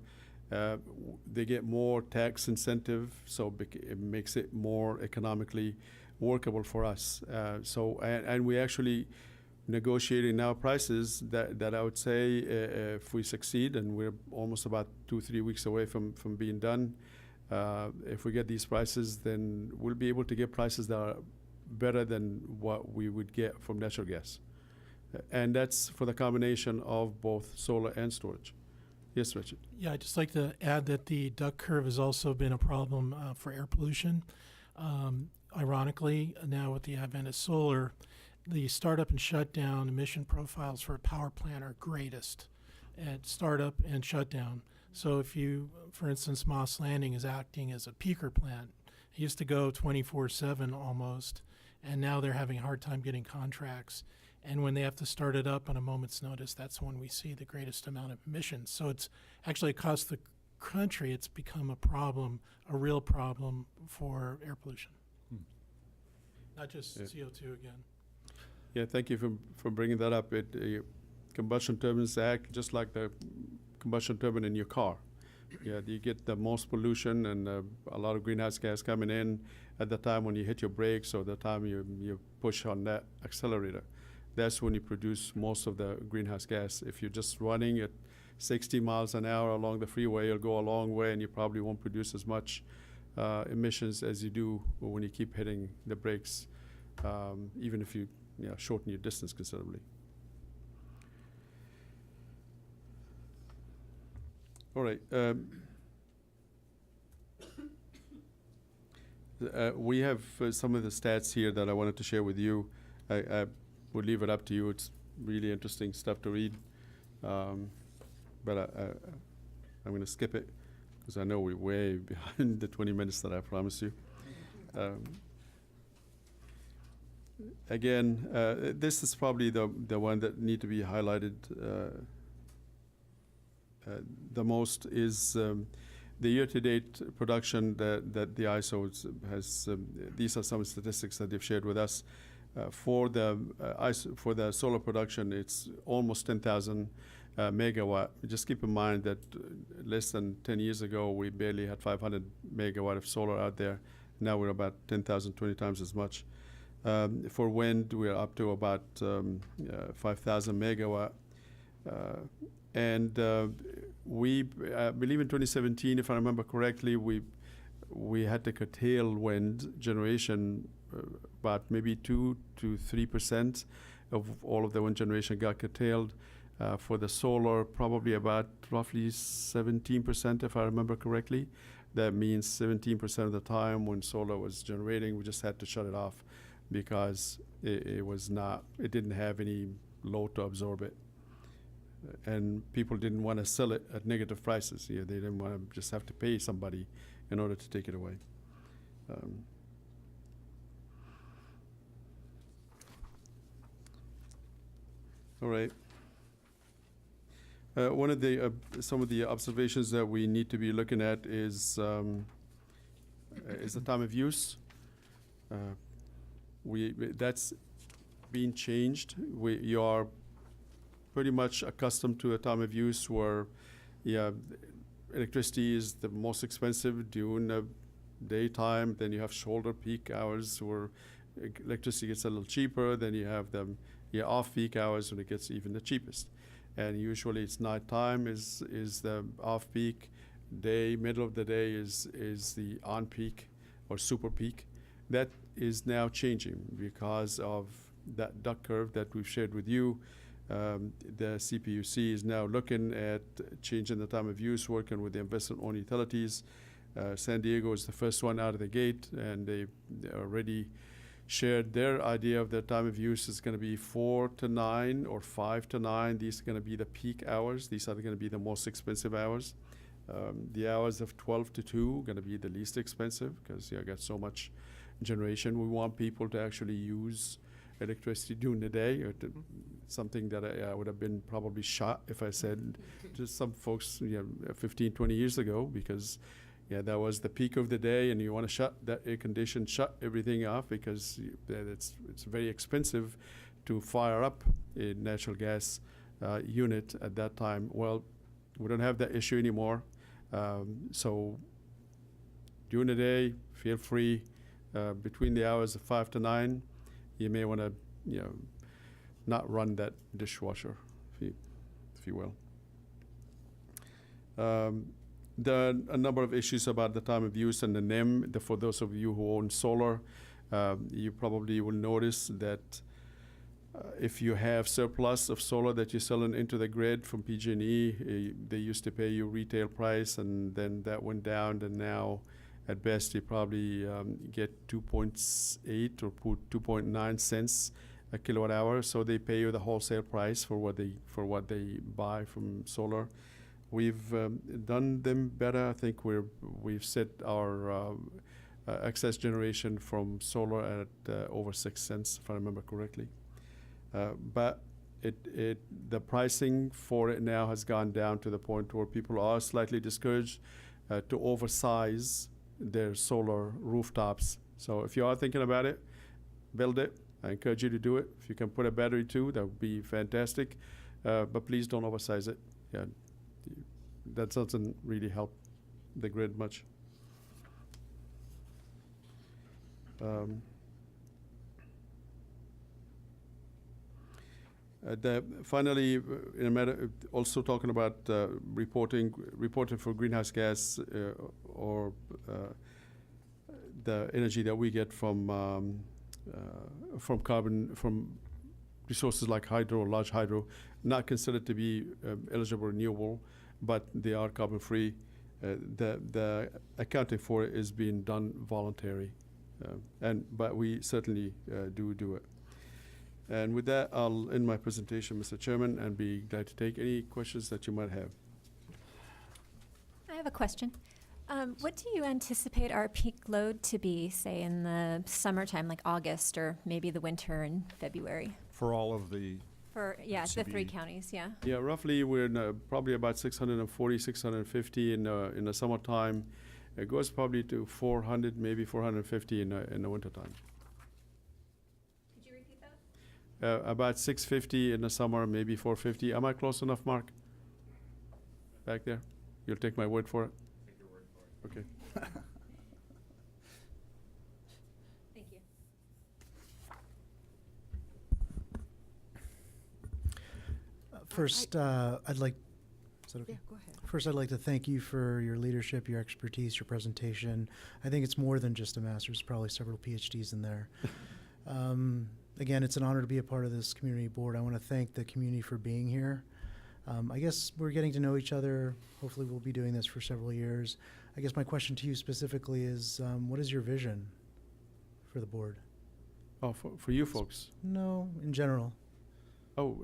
they get more tax incentive, so it makes it more economically workable for us. And we actually negotiating now prices that I would say if we succeed, and we're almost about 2-3 weeks away from being done, if we get these prices, then we'll be able to get prices that are better than what we would get from natural gas. And that's for the combination of both solar and storage. Yes, Richard? Yeah, I'd just like to add that the duck curve has also been a problem for air pollution. Ironically, now with the advent of solar, the startup and shutdown emission profiles for a power plant are greatest at startup and shutdown. So if for instance, Moss Landing is acting as a peaker plant. It used to go 24/7 almost, and now they're having a hard time getting contracts. And when they have to start it up on a moment's notice, that's when we see the greatest amount of emissions. So it's actually across the country, it's become a problem, a real problem for air pollution. Not just CO2 again. Yeah, thank you for bringing that up. Combustion turbines act just like the combustion turbine in your car. Yeah, you get the most pollution and a lot of greenhouse gas coming in at the time when you hit your brakes or the time you push on that accelerator. That's when you produce most of the greenhouse gas. If you're just running at 60 miles an hour along the freeway, you'll go a long way and you probably won't produce as much emissions as you do when you keep hitting the brakes, even if you shorten your distance considerably. All right. We have some of the stats here that I wanted to share with you. I would leave it up to you. It's really interesting stuff to read. But I'm going to skip it because I know we're way behind the 20 minutes that I promised you. Again, this is probably the one that need to be highlighted the most is the year-to-date production that the ISO has. These are some statistics that they've shared with us. For the solar production, it's almost 10,000 megawatt. Just keep in mind that less than 10 years ago, we barely had 500 megawatt of solar out there. Now we're about 10,000, 20 times as much. For wind, we're up to about 5,000 megawatt. We believe in 2017, if I remember correctly, we had to curtail wind generation. About maybe 2 to 3% of all of the wind generation got curtailed. For the solar, probably about roughly 17%, if I remember correctly. That means 17% of the time when solar was generating, we just had to shut it off because it didn't have any load to absorb it. And people didn't want to sell it at negative prices. They didn't want to just have to pay somebody in order to take it away. All right. One of the some of the observations that we need to be looking at is the time of use. That's being changed. You are pretty much accustomed to a time of use where, electricity is the most expensive during the daytime. Then you have shoulder peak hours where electricity gets a little cheaper. Then you have the off-peak hours when it gets even the cheapest. And usually it's nighttime is the off-peak. Middle of the day is the on-peak or super peak. That is now changing because of that duck curve that we've shared with you. The CPUC is now looking at changing the time of use, working with the investment-owned utilities. San Diego is the first one out of the gate, and they already shared their idea of their time of use is going to be 4 to 9 or 5 to 9. These are going to be the peak hours. These are going to be the most expensive hours. The hours of 12 to 2 are going to be the least expensive because you got so much generation. We want people to actually use electricity during the day. Something that I would have been probably shot if I said to some folks 15, 20 years ago, because that was the peak of the day, and you want to shut that air condition, shut everything off because it's very expensive to fire up a natural gas unit at that time. Well, we don't have that issue anymore. So during the day, feel free. Between the hours of 5 to 9, you may want to, not run that dishwasher, if you will. There are a number of issues about the time of use and the NIM. For those of you who own solar, you probably will notice that if you have surplus of solar that you're selling into the grid from PG&E, they used to pay you retail price, and then that went down, and now at best you probably get 2.8 or 2.9 cents a kilowatt hour. So they pay you the wholesale price for what they buy from solar. We've done them better. I think we've set our excess generation from solar at over 6 cents, if I remember correctly. But the pricing for it now has gone down to the point where people are slightly discouraged to oversize their solar rooftops. So if you are thinking about it, build it. I encourage you to do it. If you can put a battery too, that would be fantastic. But please don't oversize it. That doesn't really help the grid much. Finally, in a matter, also talking about reporting for greenhouse gas or the energy that we get from carbon from resources like hydro, large hydro, not considered to be eligible renewable, but they are carbon free. The accounting for it is being done voluntary. But we certainly do it. And with that, I'll end my presentation, Mr. Chairman, and be glad to take any questions that you might have. I have a question. What do you anticipate our peak load to be, say, in the summertime, like August, or maybe the winter in February? For all of the For, yeah, the three CBE. counties, yeah. Yeah, roughly we're in, probably about 640, 650 in the summertime. It goes probably to 400, maybe 450 in the wintertime. Could you repeat that? About 650 in the summer, maybe 450. Am I close enough, Mark? Back there? You'll take my word for it? Take your word for it. Okay. Thank you. First, I'd like. Is that okay? Yeah, go ahead. First, I'd like to thank you for your leadership, your expertise, your presentation. I think it's more than just a master's, probably several PhDs in there. Again, it's an honor to be a part of this community board. I want to thank the community for being here. I guess we're getting to know each other. Hopefully we'll be doing this for several years. I guess my question to you specifically is, what is your vision for the board? Oh, for you folks? No, in general. Oh,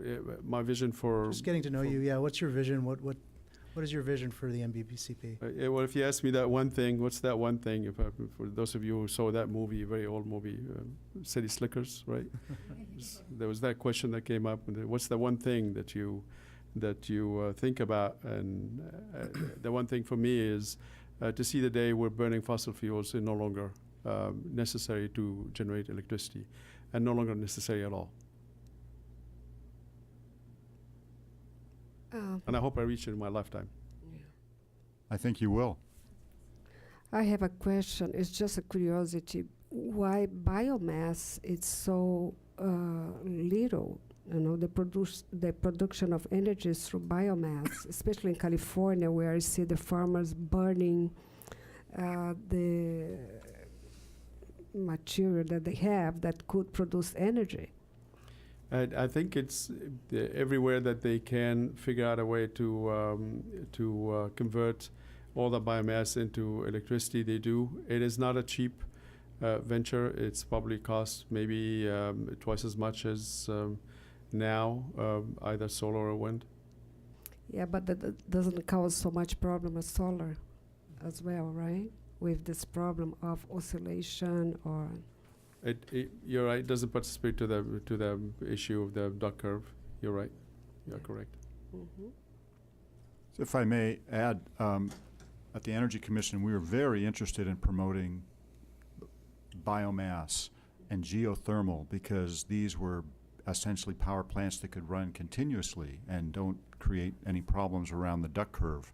my vision for... Just getting to know you, yeah. What's your vision? What is your vision for the MBPCP? Yeah, well, if you ask me that one thing, what's that one thing? For those of you who saw that movie, very old movie, City Slickers, right? There was that question that came up. What's the one thing that you think about? And the one thing for me is to see the day where burning fossil fuels is no longer necessary to generate electricity, and no longer necessary at all. And I hope I reach it in my lifetime. I think you will. I have a question. It's just a curiosity. Why biomass is so little? You know, the production of energy through biomass, especially in California, where I see the farmers burning the material that they have that could produce energy. I think it's everywhere that they can figure out a way to convert all the biomass into electricity, they do. It is not a cheap venture. It's probably costs maybe twice as much as now, either solar or wind. Yeah, but that doesn't cause so much problem as solar as well, right? With this problem of oscillation or... You're right. It doesn't participate to the issue of the duck curve. You're right. You're correct. Mm-hmm. So if I may add, at the Energy Commission, we were very interested in promoting biomass and geothermal because these were essentially power plants that could run continuously and don't create any problems around the duck curve.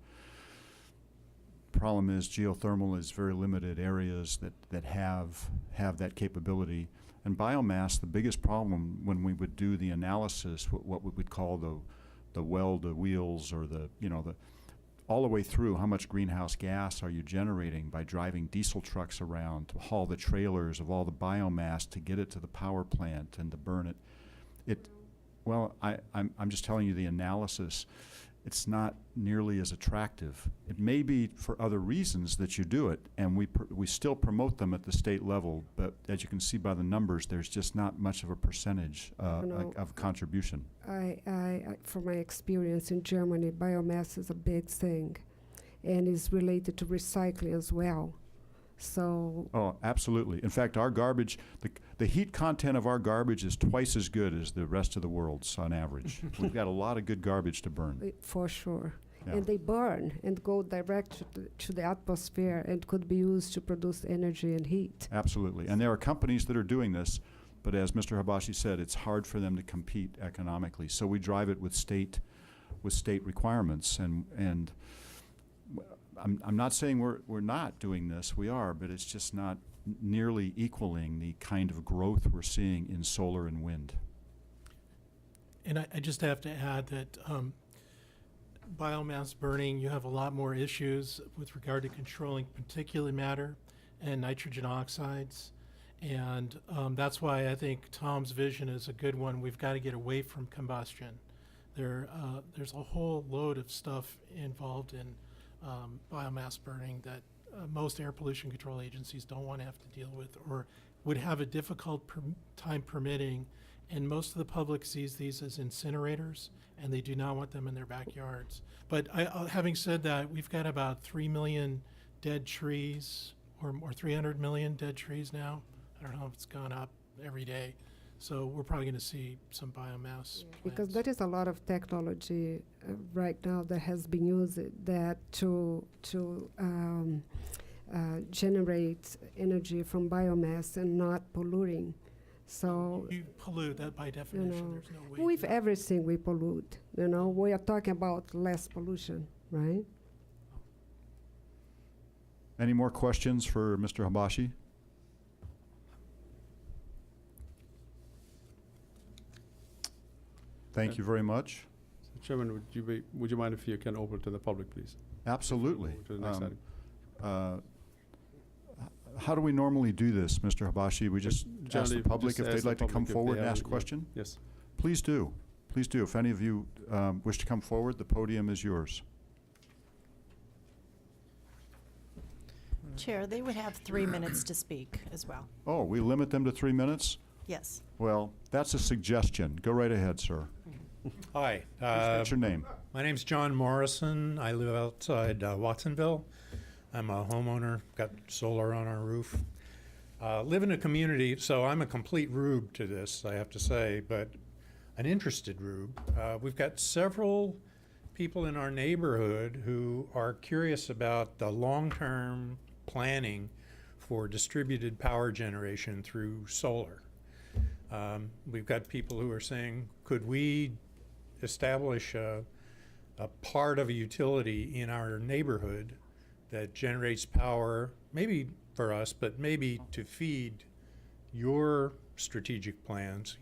Problem is geothermal is very limited areas that have that capability. And biomass, the biggest problem when we would do the analysis, what we would call the wheels or all the way through, how much greenhouse gas are you generating by driving diesel trucks around to haul the trailers of all the biomass to get it to the power plant and to burn it. Well, I'm just telling you the analysis. It's not nearly as attractive. It may be for other reasons that you do it, and we still promote them at the state level, but as you can see by the numbers, there's just not much of a percentage of contribution. From my experience in Germany, biomass is a big thing, and is related to recycling as well. So. Oh, absolutely. In fact, our garbage, the heat content of our garbage is twice as good as the rest of the world's on average. We've got a lot of good garbage to burn. For sure. Yeah. And they burn and go direct to the atmosphere and could be used to produce energy and heat. Absolutely. And there are companies that are doing this, but as Mr. Habashi said, it's hard for them to compete economically. So we drive it with state requirements, and I'm not saying we're not doing this. We are, but it's just not nearly equaling the kind of growth we're seeing in solar and wind. And I just have to add that biomass burning, you have a lot more issues with regard to controlling particulate matter and nitrogen oxides. And that's why I think Tom's vision is a good one. We've got to get away from combustion. There's a whole load of stuff involved in biomass burning that most air pollution control agencies don't want to have to deal with, or would have a difficult time permitting. And most of the public sees these as incinerators, and they do not want them in their backyards. But having said that, we've got about 3 million dead trees, or 300 million dead trees now. I don't know if it's gone up every day. So we're probably going to see some biomass. Because there is a lot of technology right now that has been used that to generate energy from biomass and not polluting. So You pollute, that by definition, there's no way. with everything we pollute, we are talking about less pollution, right? Any more questions for Mr. Habashi? Thank you very much. Chairman, would you mind if you can open to the public, please? Absolutely. To the next item. How do we normally do this, Mr. Habashi? We just ask Generally, the public just if ask they'd the like to come public if forward they and have ask a it, yeah. question? Yes. Please do. Please do. If any of you wish to come forward, the podium is yours. Chair, they would have 3 minutes to speak as well. Oh, we limit them to 3 minutes? Yes. Well, that's a suggestion. Go right ahead, sir. Hi. What's your name? My name's John Morrison. I live outside Watsonville. I'm a homeowner, got solar on our roof. Live in a community, so I'm a complete rube to this, I have to say, but an interested rube. We've got several people in our neighborhood who are curious about the long-term planning for distributed power generation through solar. We've got people who are saying, could we establish a part of a utility in our neighborhood that generates power, maybe for us, but maybe to feed your strategic plans,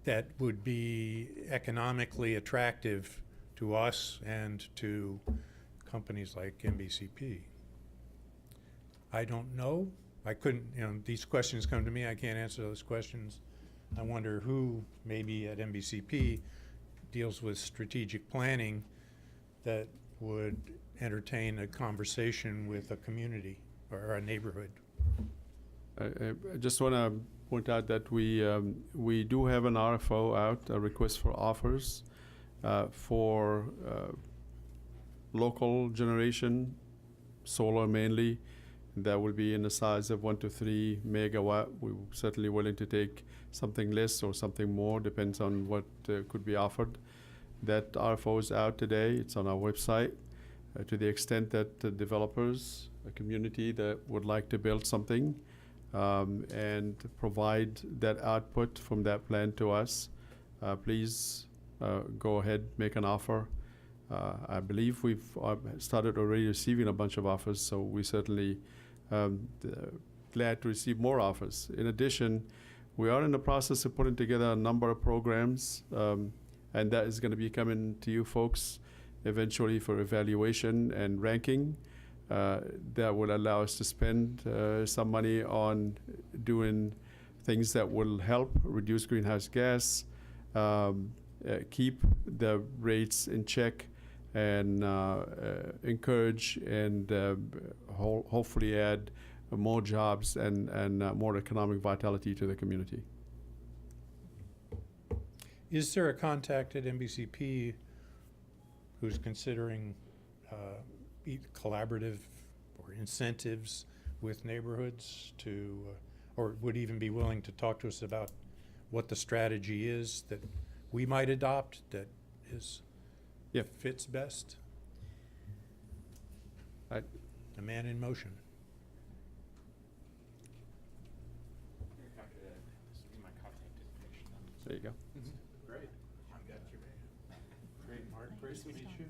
that would be economically attractive to us and to companies like MBCP. I don't know. I couldn't, these questions come to me, I can't answer those questions. I wonder who maybe at MBCP deals with strategic planning that would entertain a conversation with a community or a neighborhood. I just want to point out that we do have an RFO out, a request for offers for local generation, solar mainly. That will be in the size of 1 to 3 megawatt. We're certainly willing to take something less or something more, depends on what could be offered. That RFO is out today. It's on our website. To the extent that the developers, a community that would like to build something and provide that output from that plan to us, please go ahead, make an offer. I believe we've started already receiving a bunch of offers, so we certainly glad to receive more offers. In addition, we are in the process of putting together a number of programs, and that is going to be coming to you folks eventually for evaluation and ranking. That will allow us to spend some money on doing things that will help reduce greenhouse gas, keep the rates in check, and encourage and hopefully add more jobs and more economic vitality to the community. Is there a contact at MBCP who's considering collaborative or incentives with neighborhoods to, or would even be willing to talk to us about what the strategy is that we might adopt that is fits best? A man in motion. There you go. Great. Great, Mark. Great to meet you.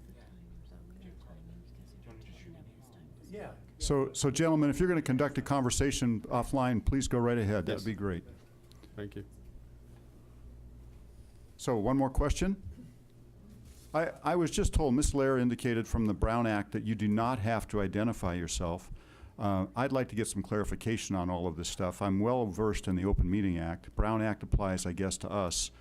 Yeah. So gentlemen, if you're going to conduct a conversation offline, please go right ahead. Yes. That'd be great. Thank you. So one more question. I was just told, Ms. Lair indicated from the Brown Act that you do not have to identify yourself. I'd like to get some clarification on all of this stuff. I'm well versed in the Open Meeting Act. Brown Act applies, I guess, to us.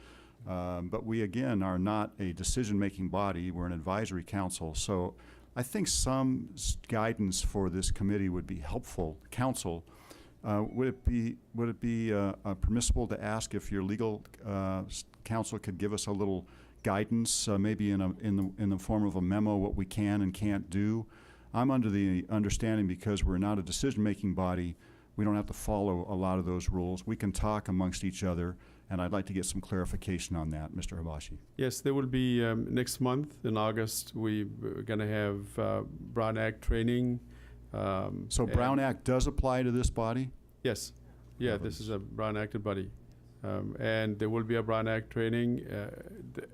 But we, again, are not a decision-making body. We're an advisory council. So I think some guidance for this committee would be helpful. Council, would it be permissible to ask if your legal counsel could give us a little guidance, maybe in the form of a memo, what we can and can't do? I'm under the understanding, because we're not a decision-making body, we don't have to follow a lot of those rules. We can talk amongst each other, and I'd like to get some clarification on that, Mr. Habashi. Yes, there will be next month in August. We're going to have Brown Act training. So Brown Act does apply to this body? Yes. Yeah, this is a Brown Acted body. And there will be a Brown Act training.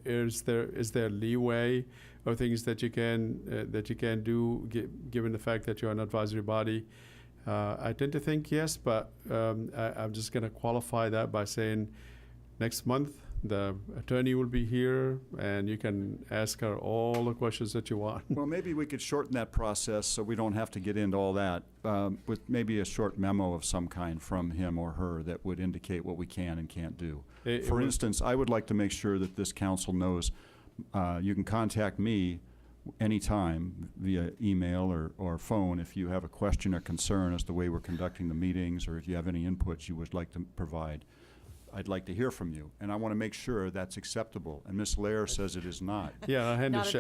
Is there leeway or things that you can do given the fact that you're an advisory body? I tend to think yes, but I'm just going to qualify that by saying next month the attorney will be here and you can ask her all the questions that you want. Well, maybe we could shorten that process so we don't have to get into all that with maybe a short memo of some kind from him or her that would indicate what we can and can't do. For instance, I would like to make sure that this council knows you can contact me anytime via email or phone if you have a question or concern as to the way we're conducting the meetings, or if you have any inputs you would like to provide. I'd like to hear from you, and I want to make sure that's acceptable. And Ms. Lair says it is not. Yeah, her hand is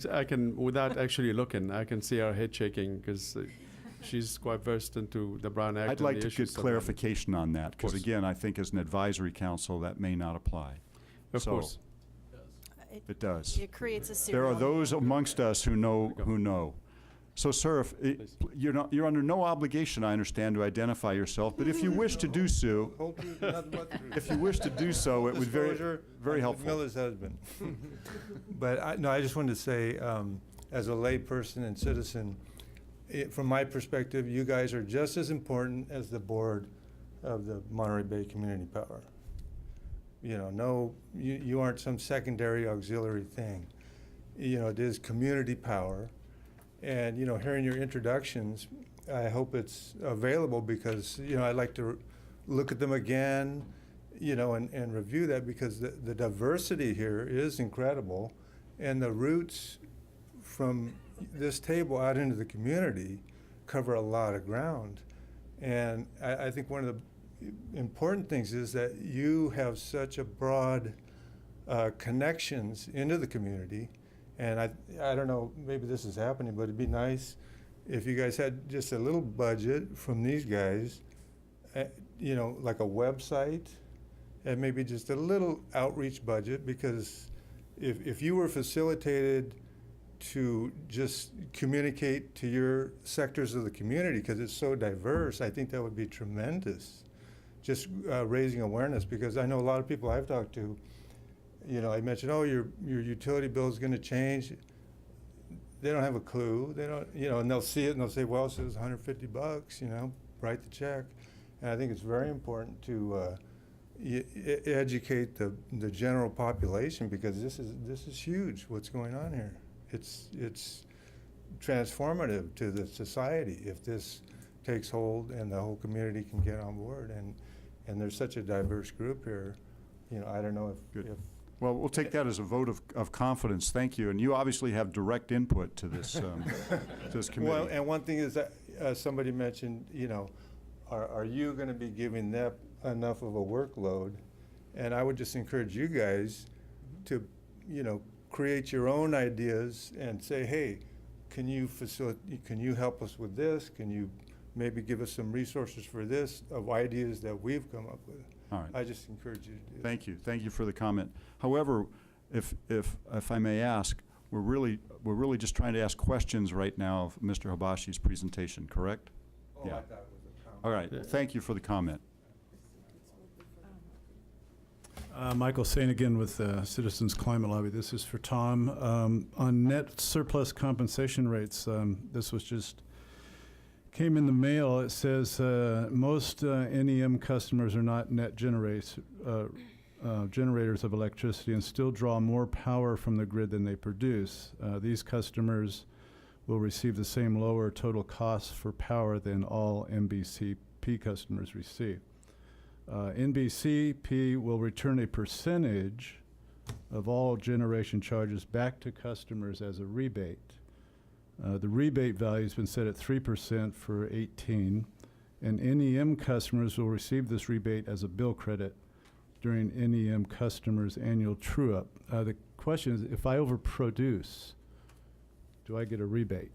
I can, without actually looking, I can see her head shaking because she's quite versed into the Brown Act. I'd like to get clarification on that, because again, I think as an advisory council, that may not apply. Of course. It does. It creates a There are serial. those amongst us who know. So, sir, you're under no obligation, I understand, to identify yourself. But if you wish to do so, it would be very helpful. Miller's husband. But I just wanted to say, as a lay person and citizen, from my perspective, you guys are just as important as the board of the Monterey Bay Community Power. You aren't some secondary auxiliary thing. It is community power. And, hearing your introductions, I hope it's available because, I'd like to look at them again, and review that, because the diversity here is incredible. And the roots from this table out into the community cover a lot of ground. And I think one of the important things is that you have such a broad connections into the community. And I don't know, maybe this is happening, but it'd be nice if you guys had just a little budget from these guys, like a website, and maybe just a little outreach budget, because if you were facilitated to just communicate to your sectors of the community, because it's so diverse, I think that would be tremendous. Just raising awareness, because I know a lot of people I've talked to, I mentioned, oh, your utility bill is going to change. They don't have a clue. They don't, and they'll see it and they'll say, well, it says $150, write the check. And I think it's very important to educate the general population, because this is huge. What's going on here? It's transformative to the society if this takes hold and the whole community can get on board. And there's such a diverse group here. I don't know if well, we'll take that as a vote of confidence. Thank you. And you obviously have direct input to this, to this committee. Well, and one thing is that somebody mentioned, are you going to be giving them enough of a workload? And I would just encourage you guys to, create your own ideas and say, hey, can you help us with this? Can you maybe give us some resources for this, of ideas that we've come up with? All right. I just encourage you to do that. Thank you. Thank you for the comment. However, if I may ask, we're really just trying to ask questions right now of Mr. Habashi's presentation, correct? Oh, yeah. I thought it was a comment. All right. Thank you for the comment. Michael Sain again with Citizens Climate Lobby. This is for Tom. On net surplus compensation rates, this was just came in the mail. It says most NEM customers are not net generators of electricity and still draw more power from the grid than they produce. These customers will receive the same lower total costs for power than all NBCP customers receive. NBCP will return a percentage of all generation charges back to customers as a rebate. The rebate value has been set at 3% for 18, and NEM customers will receive this rebate as a bill credit during NEM customers' annual true-up. The question is, if I overproduce, do I get a rebate?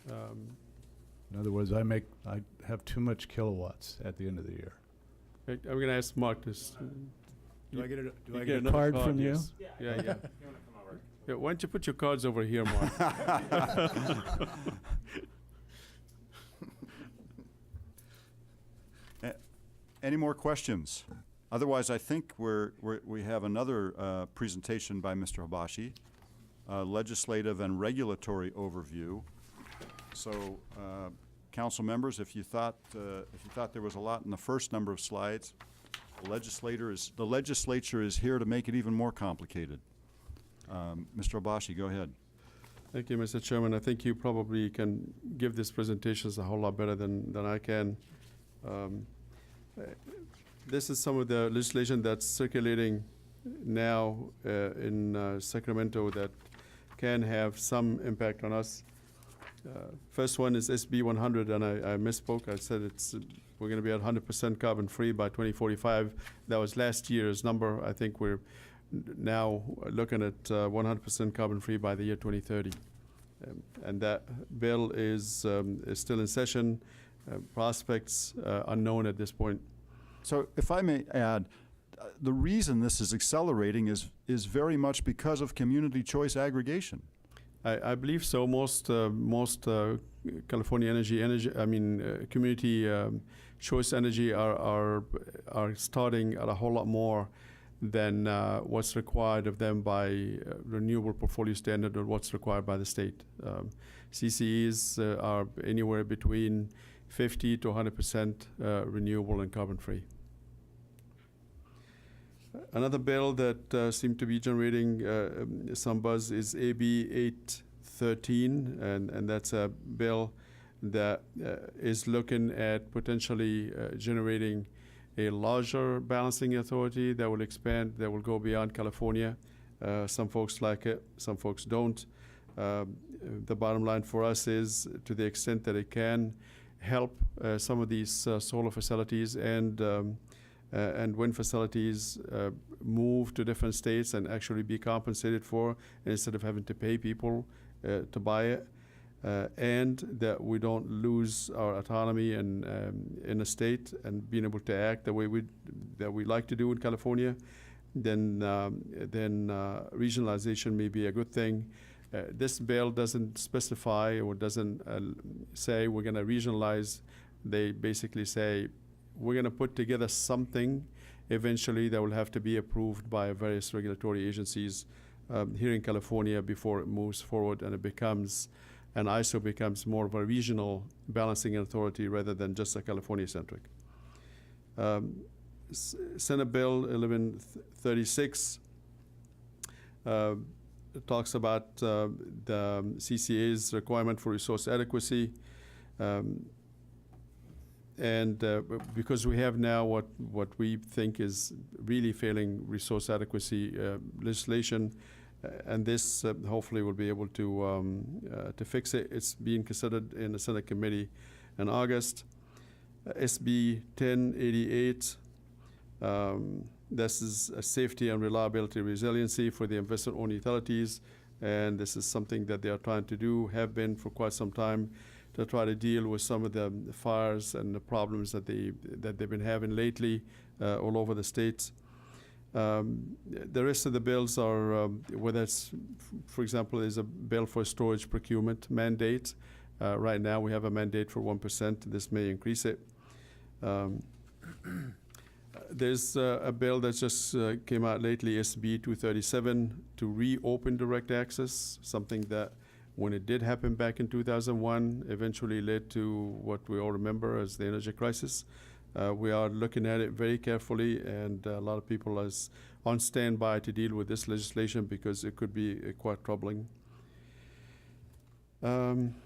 In other words, I have too much kilowatts at the end of the year. I'm going to ask Mark this. Do I get You a another card from you? yes. Yeah. Yeah, why don't you put your cards over here, Mark? Any more questions? Otherwise, I think we have another presentation by Mr. Habashi, legislative and regulatory overview. So, council members, if you thought there was a lot in the first number of slides, the legislature is here to make it even more complicated. Mr. Habashi, go ahead. Thank you, Mr. Chairman. I think you probably can give these presentations a whole lot better than I can. This is some of the legislation that's circulating now in Sacramento that can have some impact on us. First one is SB 100, and I misspoke. I said we're going to be at 100% carbon free by 2045. That was last year's number. I think we're now looking at 100% carbon free by the year 2030. And that bill is still in session. Prospects unknown at this point. So if I may add, the reason this is accelerating is very much because of community choice aggregation. I believe so. Most California community choice energy are starting at a whole lot more than what's required of them by renewable portfolio standard or what's required by the state. CCEs are anywhere between 50 to 100% renewable and carbon free. Another bill that seemed to be generating some buzz is AB 813, and that's a bill that is looking at potentially generating a larger balancing authority that will expand, that will go beyond California. Some folks like it, some folks don't. The bottom line for us is, to the extent that it can help some of these solar facilities and wind facilities move to different states and actually be compensated for instead of having to pay people to buy it, and that we don't lose our autonomy in a state and being able to act the way we like to do in California, then regionalization may be a good thing. This bill doesn't specify or doesn't say we're going to regionalize. They basically say we're going to put together something eventually that will have to be approved by various regulatory agencies here in California before it moves forward and ISO becomes more of a regional balancing authority rather than just a California-centric. Senate Bill 1136 talks about the CCA's requirement for resource adequacy. Because we have now what we think is really failing resource adequacy legislation, and this hopefully will be able to fix it. It's being considered in the Senate committee in August. SB 1088, this is a safety and reliability resiliency for the investor-owned utilities, and this is something that they are trying to do, have been for quite some time, to try to deal with some of the fires and the problems that they've been having lately all over the states. The rest of the bills are, whether it's, for example, there's a bill for storage procurement mandate. Right now we have a mandate for 1%. This may increase it. There's a bill that just came out lately, SB 237, to reopen direct access, something that when it did happen back in 2001, eventually led to what we all remember as the energy crisis. We are looking at it very carefully, and a lot of people are on standby to deal with this legislation because it could be quite troubling. The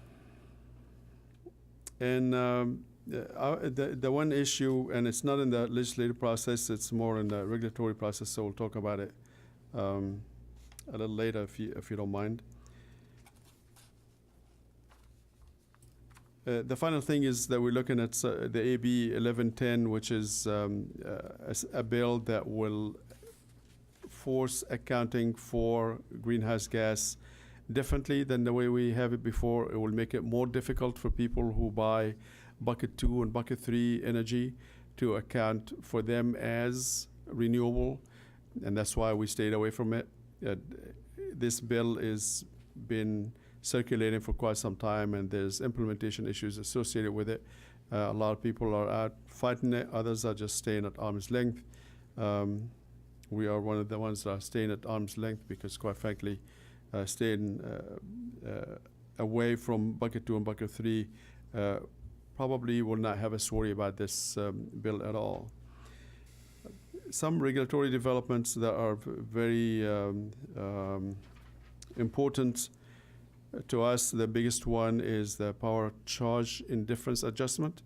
one issue, and it's not in the legislative process, it's more in the regulatory process, so we'll talk about it a little later if you don't mind. The final thing is that we're looking at the AB 1110, which is a bill that will force accounting for greenhouse gas differently than the way we have it before. It will make it more difficult for people who buy bucket 2 and bucket 3 energy to account for them as renewable, and that's why we stayed away from it. This bill has been circulating for quite some time, and there's implementation issues associated with it. A lot of people are out fighting it. Others are just staying at arm's length. We are one of the ones that are staying at arm's length because, quite frankly, staying away from bucket 2 and bucket 3 probably will not have us worry about this bill at all. Some regulatory developments that are very important to us. The biggest one is the power charge indifference adjustment.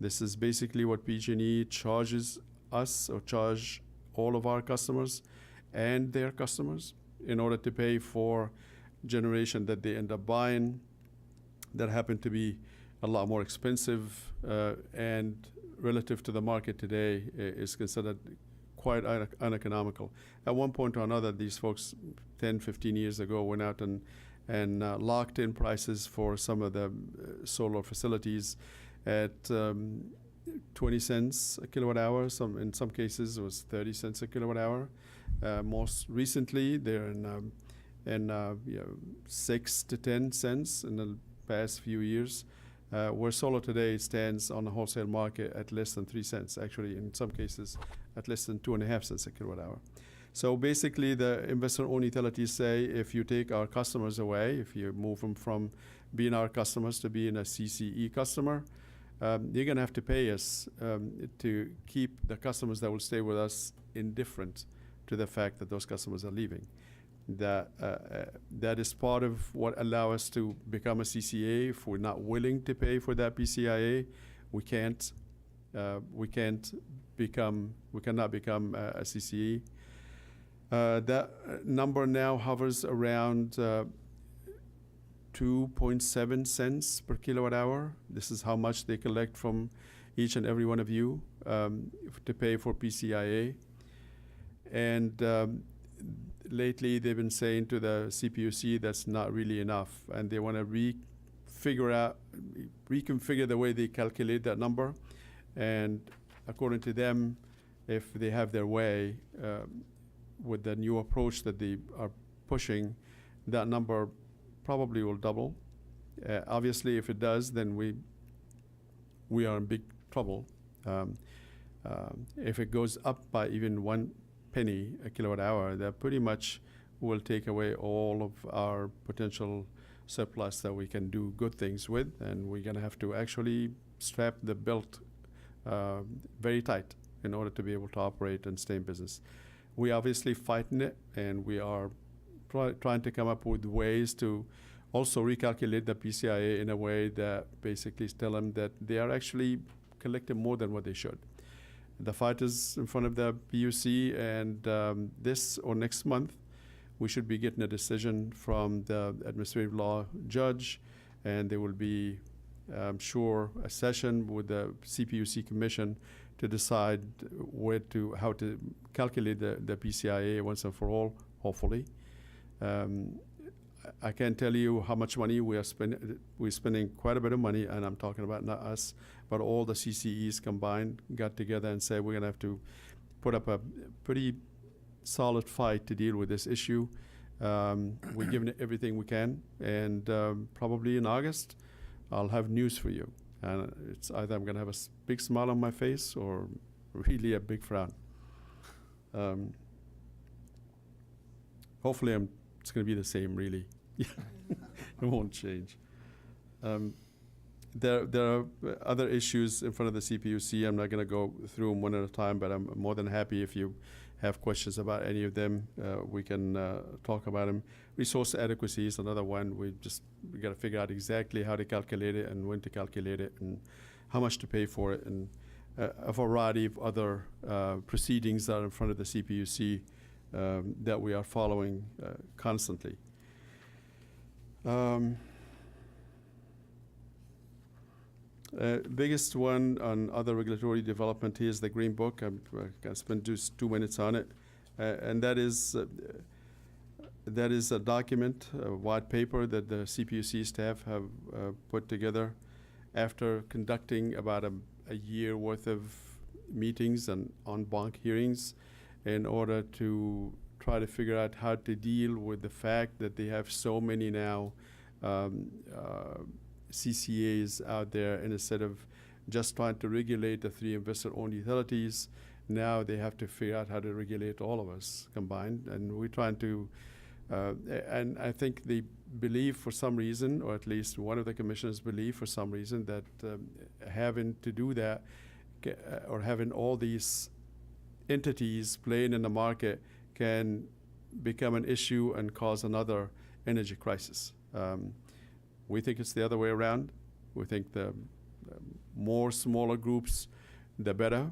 This is basically what PG&E charges us, or charge all of our customers and their customers, in order to pay for generation that they end up buying that happen to be a lot more expensive and relative to the market today is considered quite uneconomical. At one point or another, these folks 10, 15 years ago went out and locked in prices for some of the solar facilities at 20 cents a kilowatt hour. In some cases, it was 30 cents a kilowatt hour. Most recently, they're in 6 to 10 cents in the past few years, where solar today stands on the wholesale market at less than 3 cents, actually in some cases at less than 2.5 cents a kilowatt hour. So basically, the investor-owned utilities say, if you take our customers away, if you move them from being our customers to being a CCE customer, you're going to have to pay us to keep the customers that will stay with us indifferent to the fact that those customers are leaving. That is part of what allow us to become a CCA. If we're not willing to pay for that PCIA, we cannot become a CCE. That number now hovers around 2.7 cents per kilowatt hour. This is how much they collect from each and every one of you to pay for PCIA. And lately, they've been saying to the CPUC that's not really enough, and they want to reconfigure the way they calculate that number. And according to them, if they have their way with the new approach that they are pushing, that number probably will double. Obviously, if it does, then we are in big trouble. If it goes up by even 1 penny a kilowatt hour, that pretty much will take away all of our potential surplus that we can do good things with, and we're going to have to actually strap the belt very tight in order to be able to operate and stay in business. We obviously fighting it, and we are trying to come up with ways to also recalculate the PCIA in a way that basically tell them that they are actually collecting more than what they should. The fight is in front of the PUC, and this or next month, we should be getting a decision from the administrative law judge, and there will be, I'm sure, a session with the CPUC commission to decide how to calculate the PCIA once and for all, hopefully. I can't tell you how much money we are spending. We're spending quite a bit of money, and I'm talking about not us, but all the CCEs combined got together and said we're going to have to put up a pretty solid fight to deal with this issue. We're giving it everything we can, and probably in August, I'll have news for you. And it's either I'm going to have a big smile on my face or really a big frown. Hopefully, it's going to be the same, really. It won't change. There are other issues in front of the CPUC. I'm not going to go through them one at a time, but I'm more than happy if you have questions about any of them. We can talk about them. Resource adequacy is another one. We got to figure out exactly how to calculate it and when to calculate it and how much to pay for it, and a variety of other proceedings that are in front of the CPUC that we are following constantly. Biggest one on other regulatory development here is the Green Book. I'm going to spend just 2 minutes on it. And that is a document, a white paper that the CPUC staff have put together after conducting about a year worth of meetings and en banc hearings in order to try to figure out how to deal with the fact that they have so many now CCAs out there, and instead of just trying to regulate the 3 investor-owned utilities, now they have to figure out how to regulate all of us combined. And we're trying to, and I think they believe for some reason, or at least one of the commissioners believe for some reason, that having to do that or having all these entities playing in the market can become an issue and cause another energy crisis. We think it's the other way around. We think the more smaller groups, the better.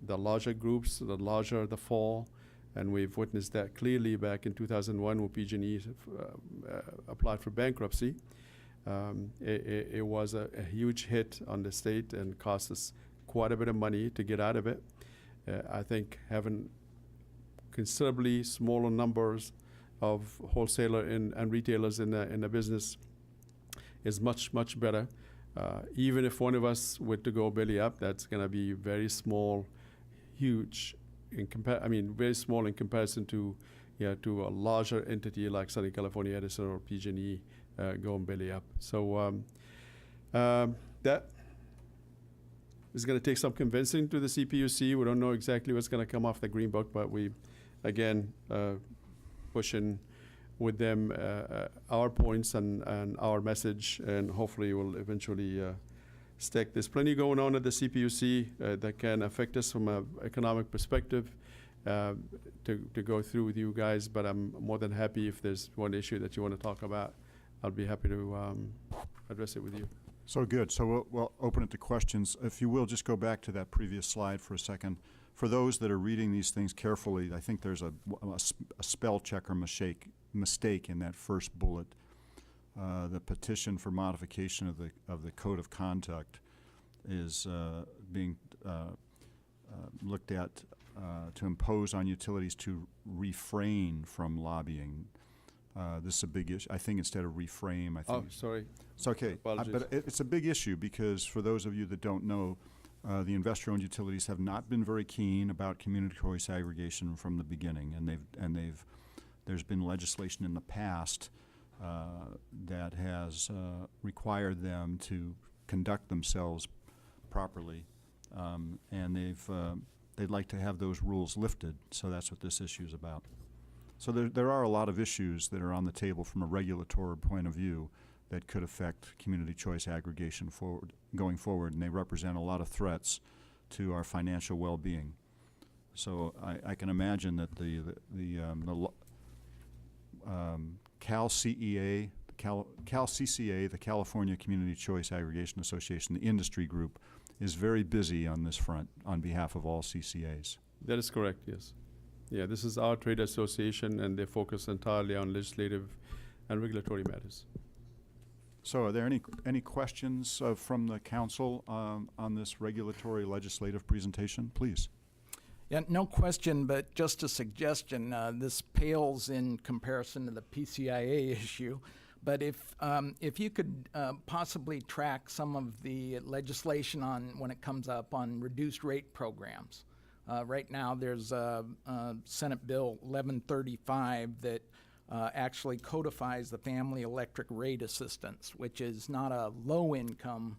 The larger groups, the larger the fall. And we've witnessed that clearly back in 2001 when PG&E applied for bankruptcy. It was a huge hit on the state and cost us quite a bit of money to get out of it. I think having considerably smaller numbers of wholesaler and retailers in the business is much, much better. Even if one of us were to go belly up, that's going to be very small, huge, very small in comparison to a larger entity like Southern California Edison or PG&E going belly up. So that is going to take some convincing to the CPUC. We don't know exactly what's going to come off the Green Book, but we, again, pushing with them our points and our message, and hopefully we'll eventually stick. There's plenty going on at the CPUC that can affect us from an economic perspective to go through with you guys, but I'm more than happy if there's one issue that you want to talk about. I'll be happy to address it with you. So good. So we'll open it to questions. If you will, just go back to that previous slide for a second. For those that are reading these things carefully, I think there's a spell check or mistake in that first bullet. The petition for modification of the code of conduct is being looked at to impose on utilities to refrain from lobbying. This is a big issue. I think instead of reframe, I think. Oh, sorry. It's okay. But it's a big issue because for those of you that don't know, the investor-owned utilities have not been very keen about community choice aggregation from the beginning, and there's been legislation in the past that has required them to conduct themselves properly, and they'd like to have those rules lifted. So that's what this issue is about. So there are a lot of issues that are on the table from a regulatory point of view that could affect community choice aggregation going forward, and they represent a lot of threats to our financial well-being. So I can imagine that the CalCCA, the California Community Choice Aggregation Association, the industry group, is very busy on this front on behalf of all CCAs. That is correct, yes. Yeah, this is our trade association, and they focus entirely on legislative and regulatory matters. So are there any questions from the council on this regulatory legislative presentation? Please. Yeah, no question, but just a suggestion. This pales in comparison to the PCIA issue, but if you could possibly track some of the legislation on when it comes up on reduced rate programs. Right now, there's Senate Bill 1135 that actually codifies the Family Electric Rate Assistance, which is not a low-income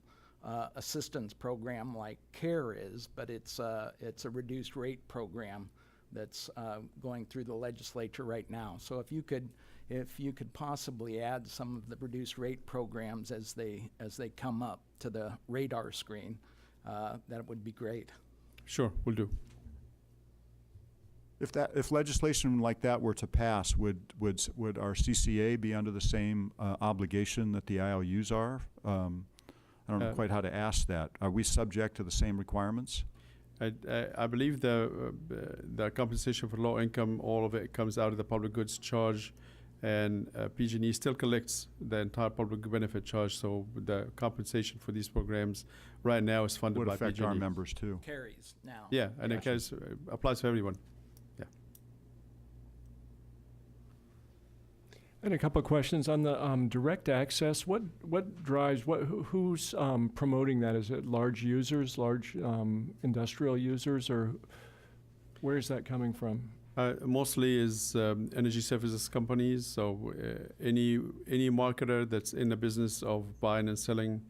assistance program like CARE is, but it's a reduced rate program that's going through the legislature right now. So if you could possibly add some of the reduced rate programs as they come up to the radar screen, that would be great. Sure, we'll do. If legislation like that were to pass, would our CCA be under the same obligation that the IOUs are? I don't know quite how to ask that. Are we subject to the same requirements? I believe the compensation for low income, all of it comes out of the public goods charge, and PG&E still collects the entire public benefit charge. So the compensation for these programs right now is funded Would by affect PG&E. our members too. Carries now. Yeah, and it applies to everyone. Yeah. And a couple of questions on the direct access. What drives who's promoting that? Is it large users, large industrial users, or where is that coming from? Mostly is energy services companies. So any marketer that's in the business of buying and selling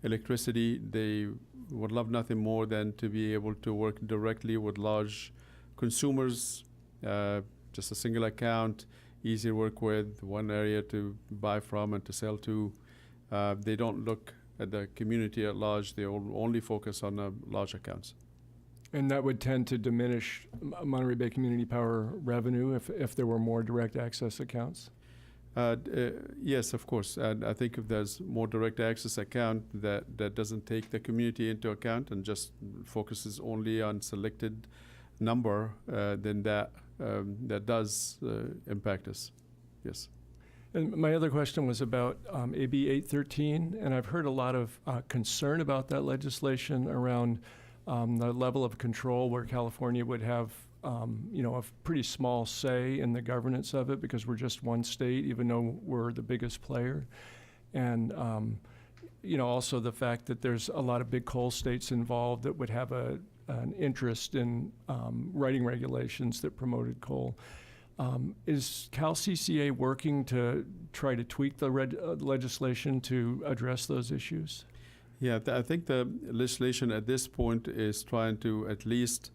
electricity, they would love nothing more than to be able to work directly with large consumers. Just a single account, easy to work with, one area to buy from and to sell to. They don't look at the community at large. They only focus on large accounts. And that would tend to diminish Monterey Bay Community Power revenue if there were more direct access accounts? Yes, of course. And I think if there's more direct access account that doesn't take the community into account and just focuses only on selected number, then that does impact us. Yes. And my other question was about AB 813, and I've heard a lot of concern about that legislation around the level of control where California would have, a pretty small say in the governance of it because we're just one state, even though we're the biggest player. And, also the fact that there's a lot of big coal states involved that would have an interest in writing regulations that promoted coal. Is CalCCA working to try to tweak the legislation to address those issues? Yeah, I think the legislation at this point is trying to at least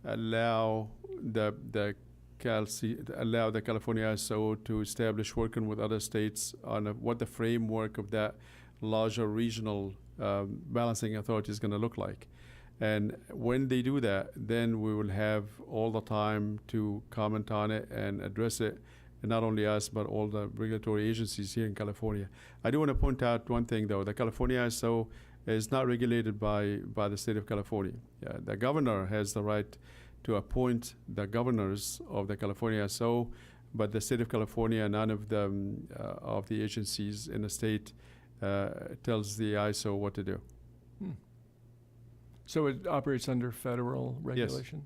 allow the California ISO to establish working with other states on what the framework of that larger regional balancing authority is going to look like. And when they do that, then we will have all the time to comment on it and address it, and not only us, but all the regulatory agencies here in California. I do want to point out one thing, though. The California ISO is not regulated by the state of California. The governor has the right to appoint the governors of the California ISO, but the state of California, none of the agencies in the state tells the ISO what to do. So it operates under federal regulation?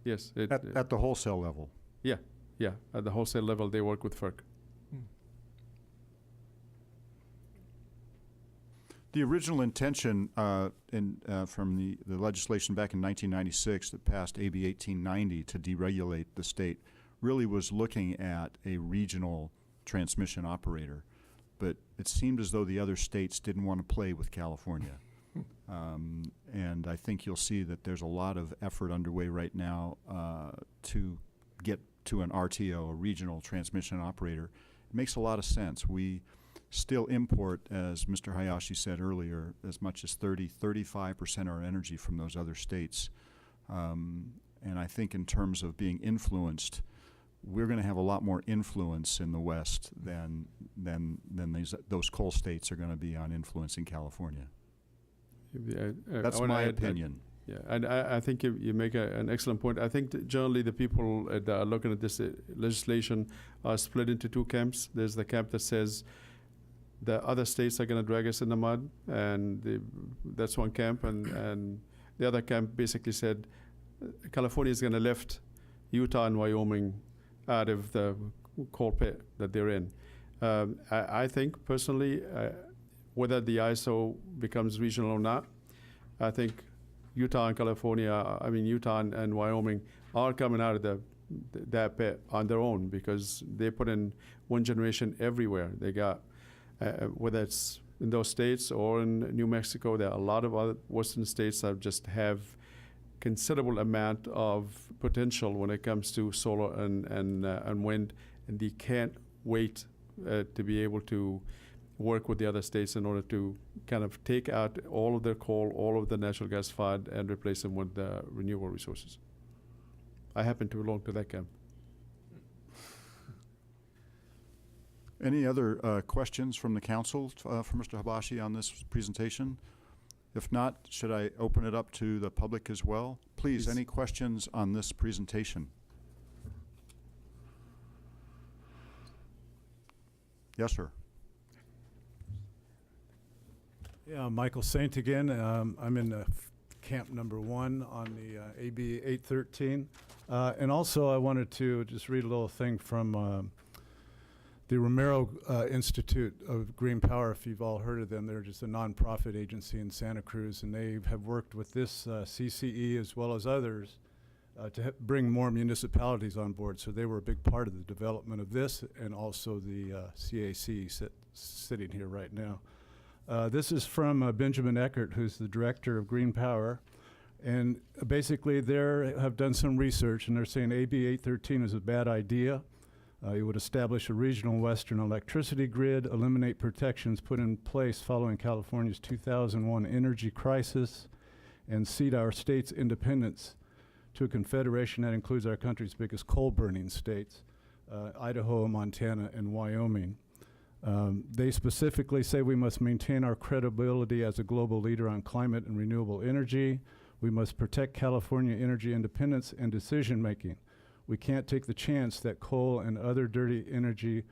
Yes. At the wholesale level? Yeah. At the wholesale level, they work with FERC. The original intention from the legislation back in 1996 that passed AB 1890 to deregulate the state really was looking at a regional transmission operator. But it seemed as though the other states didn't want to play with California. And I think you'll see that there's a lot of effort underway right now to get to an RTO, a regional transmission operator. It makes a lot of sense. We still import, as Mr. Hayashi said earlier, as much as 35% of our energy from those other states. And I think in terms of being influenced, we're going to have a lot more influence in the West than those coal states are going to be on influencing California. That's my opinion. And I think you make an excellent point. I think generally the people that are looking at this legislation are split into two camps. There's the camp that says the other states are going to drag us in the mud, and that's one camp. And the other camp basically said California is going to lift Utah and Wyoming out of the coal pit that they're in. I think personally, whether the ISO becomes regional or not, I think Utah and Wyoming are coming out of that pit on their own because they put in one generation everywhere. They got, whether it's in those states or in New Mexico, there are a lot of other western states that just have considerable amount of potential when it comes to solar and wind, and they can't wait to be able to work with the other states in order to kind of take out all of their coal, all of the natural gas fired, and replace them with renewable resources. I happen to belong to that camp. Any other questions from the council for Mr. Habashi on this presentation? If not, should I open it up to the public as well? Please, any questions on this presentation? Yes, sir. Yeah, Michael Saint again. I'm in camp number 1 on the AB 813. And also I wanted to just read a little thing from the Romero Institute of Green Power. If you've all heard of them, they're just a nonprofit agency in Santa Cruz, and they have worked with this CCE as well as others to bring more municipalities on board. So they were a big part of the development of this, and also the CAC sitting here right now. This is from Benjamin Eckert, who's the director of Green Power. And basically they have done some research, and they're saying AB 813 is a bad idea. It would establish a regional western electricity grid, eliminate protections put in place following California's 2001 energy crisis, and cede our state's independence to a confederation that includes our country's biggest coal-burning states, Idaho, Montana, and Wyoming. They specifically say we must maintain our credibility as a global leader on climate and renewable energy. We must protect California energy independence and decision-making. We can't take the chance that coal and other dirty energy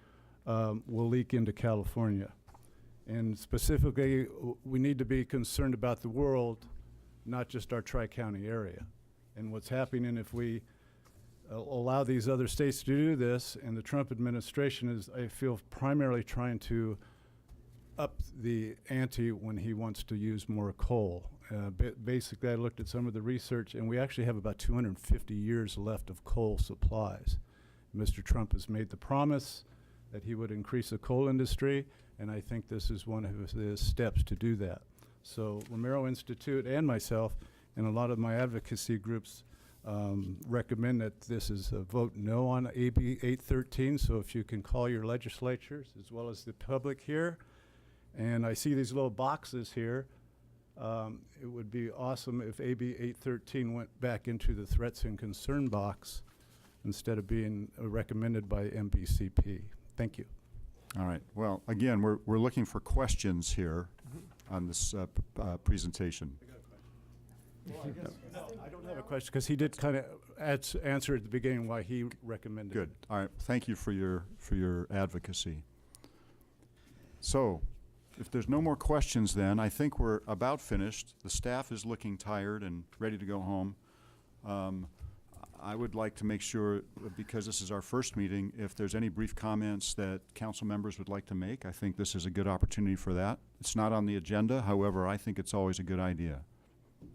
will leak into California. And specifically, we need to be concerned about the world, not just our Tri-County area. And what's happening if we allow these other states to do this, and the Trump administration is, I feel, primarily trying to up the ante when he wants to use more coal. Basically, I looked at some of the research, and we actually have about 250 years left of coal supplies. Mr. Trump has made the promise that he would increase the coal industry, and I think this is one of his steps to do that. So Romero Institute and myself and a lot of my advocacy groups recommend that this is a vote no on AB 813. So if you can call your legislatures as well as the public here. And I see these little boxes here. It would be awesome if AB 813 went back into the threats and concern box instead of being recommended by MBCP. Thank you. All right. Well, again, we're looking for questions here on this presentation. Well, I guess, no, I don't have a question because he did kind of answer at the beginning why he recommended Good. it. All right. Thank you for your advocacy. So, if there's no more questions, then I think we're about finished. The staff is looking tired and ready to go home. I would like to make sure, because this is our first meeting, if there's any brief comments that council members would like to make, I think this is a good opportunity for that. It's not on the agenda. However, I think it's always a good idea.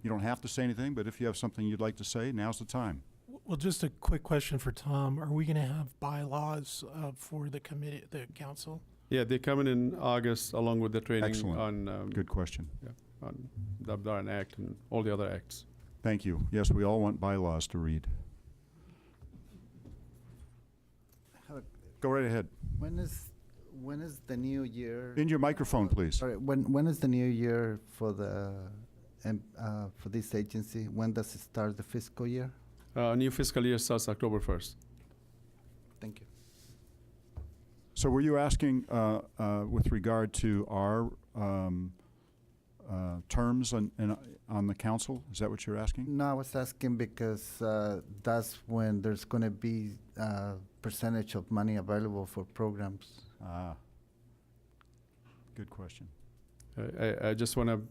You don't have to say anything, but if you have something you'd like to say, now's the time. Well, just a quick question for Tom. Are we going to have bylaws for the committee, the council? Yeah, they're coming in August along with the training. Excellent. On Good question. Yeah, on the Abdaran Act and all the other acts. Thank you. Yes, we all want bylaws to read. Go right ahead. When is the new year? In your microphone, please. Sorry, when is the new year for the for this agency? When does it start the fiscal year? New fiscal year starts October 1st. Thank you. So were you asking with regard to our terms on the council? Is that what you're asking? No, I was asking because that's when there's going to be percentage of money available for programs. Good question. I just want to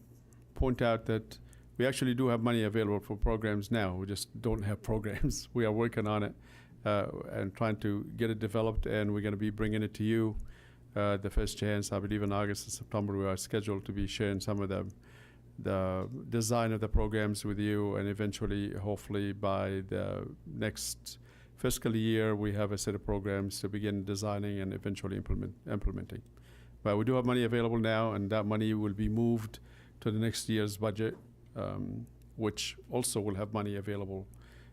point out that we actually do have money available for programs now. We just don't have programs. We are working on it and trying to get it developed, and we're going to be bringing it to you the first chance. I believe in August and September we are scheduled to be sharing some of the design of the programs with you, and eventually, hopefully, by the next fiscal year, we have a set of programs to begin designing and eventually implementing. But we do have money available now, and that money will be moved to the next year's budget, which also will have money available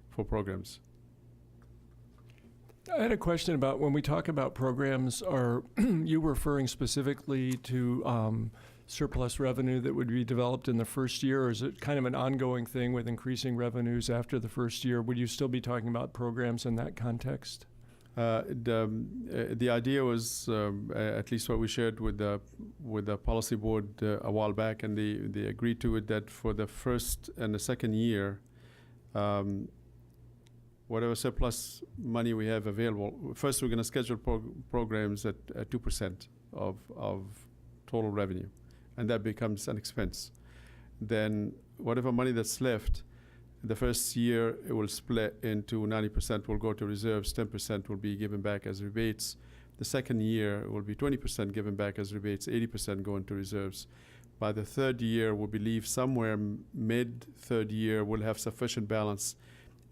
for programs. I had a question about when we talk about programs, are you referring specifically to surplus revenue that would be developed in the first year, or is it kind of an ongoing thing with increasing revenues after the first year? Would you still be talking about programs in that context? The idea was, at least what we shared with the policy board a while back, and they agreed to it, that for the first and the second year, whatever surplus money we have available, first we're going to schedule programs at 2%, of total revenue, and that becomes an expense. Then whatever money that's left, the first year it will split into 90% will go to reserves, 10% will be given back as rebates. The second year it will be 20% given back as rebates, 80% go into reserves. By the third year, we believe somewhere mid-third year, we'll have sufficient balance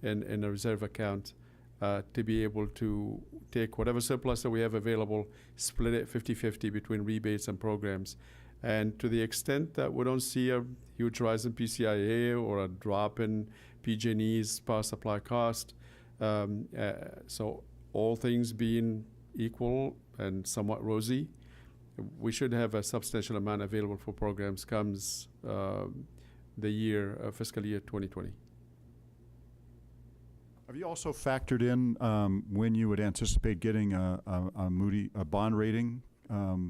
in a reserve account to be able to take whatever surplus that we have available, split it 50-50 between rebates and programs. And to the extent that we don't see a huge rise in PCIA or a drop in PG&E's power supply cost, so all things being equal and somewhat rosy, we should have a substantial amount available for programs comes the year, fiscal year 2020. Have you also factored in when you would anticipate getting a bond rating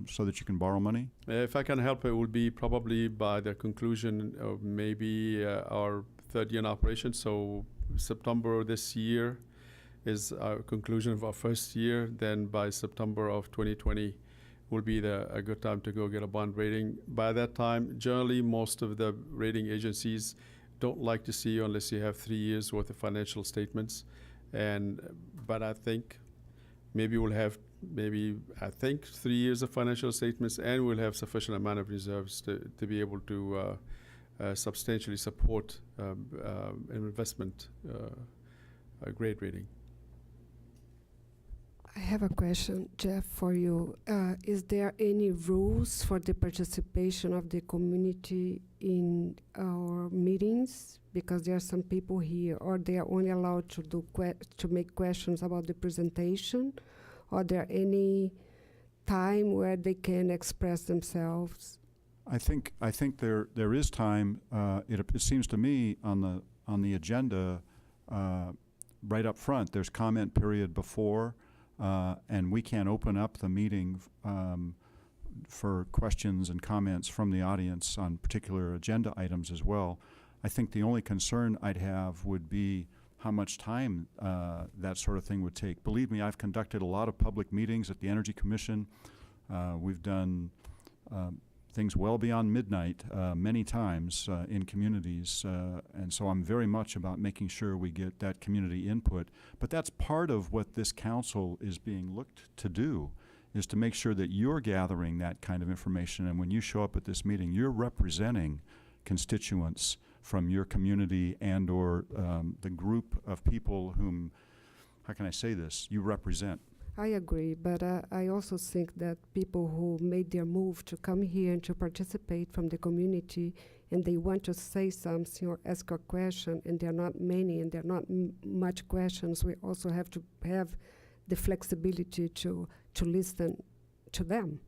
so that you can borrow money? If I can help, it will be probably by the conclusion of maybe our third year in operation. So September this year is our conclusion of our first year. Then by September of 2020 will be a good time to go get a bond rating. By that time, generally, most of the rating agencies don't like to see you unless you have 3 years worth of financial statements. But I think maybe we'll have 3 years of financial statements, and we'll have sufficient amount of reserves to be able to substantially support an investment grade rating. I have a question, Jeff, for you. Is there any rules for the participation of the community in our meetings? Because there are some people here, or they are only allowed to to make questions about the presentation? Are there any time where they can express themselves? I think there is time. It seems to me on the agenda right up front. There's comment period before. And we can open up the meeting for questions and comments from the audience on particular agenda items as well. I think the only concern I'd have would be how much time that sort of thing would take. Believe me, I've conducted a lot of public meetings at the Energy Commission. We've done things well beyond midnight many times in communities, and so I'm very much about making sure we get that community input. But that's part of what this council is being looked to do, is to make sure that you're gathering that kind of information, and when you show up at this meeting, you're representing constituents from your community and or the group of people whom, how can I say this, you represent. I agree, but I also think that people who made their move to come here and to participate from the community, and they want to say something or ask a question, and there are not many and there are not much questions, we also have to have the flexibility to listen to them.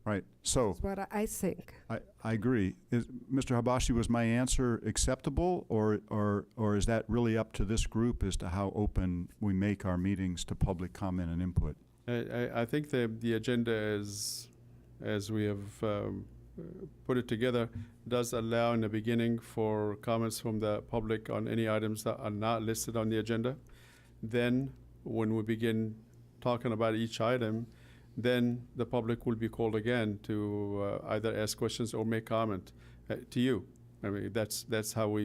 Right. So that's what I think. I agree. Mr. Habashi, was my answer acceptable, or is that really up to this group as to how open we make our meetings to public comment and input? I think the agenda, as we have put it together, does allow in the beginning for comments from the public on any items that are not listed on the agenda. Then when we begin talking about each item, then the public will be called again to either ask questions or make comment to you. I mean, that's how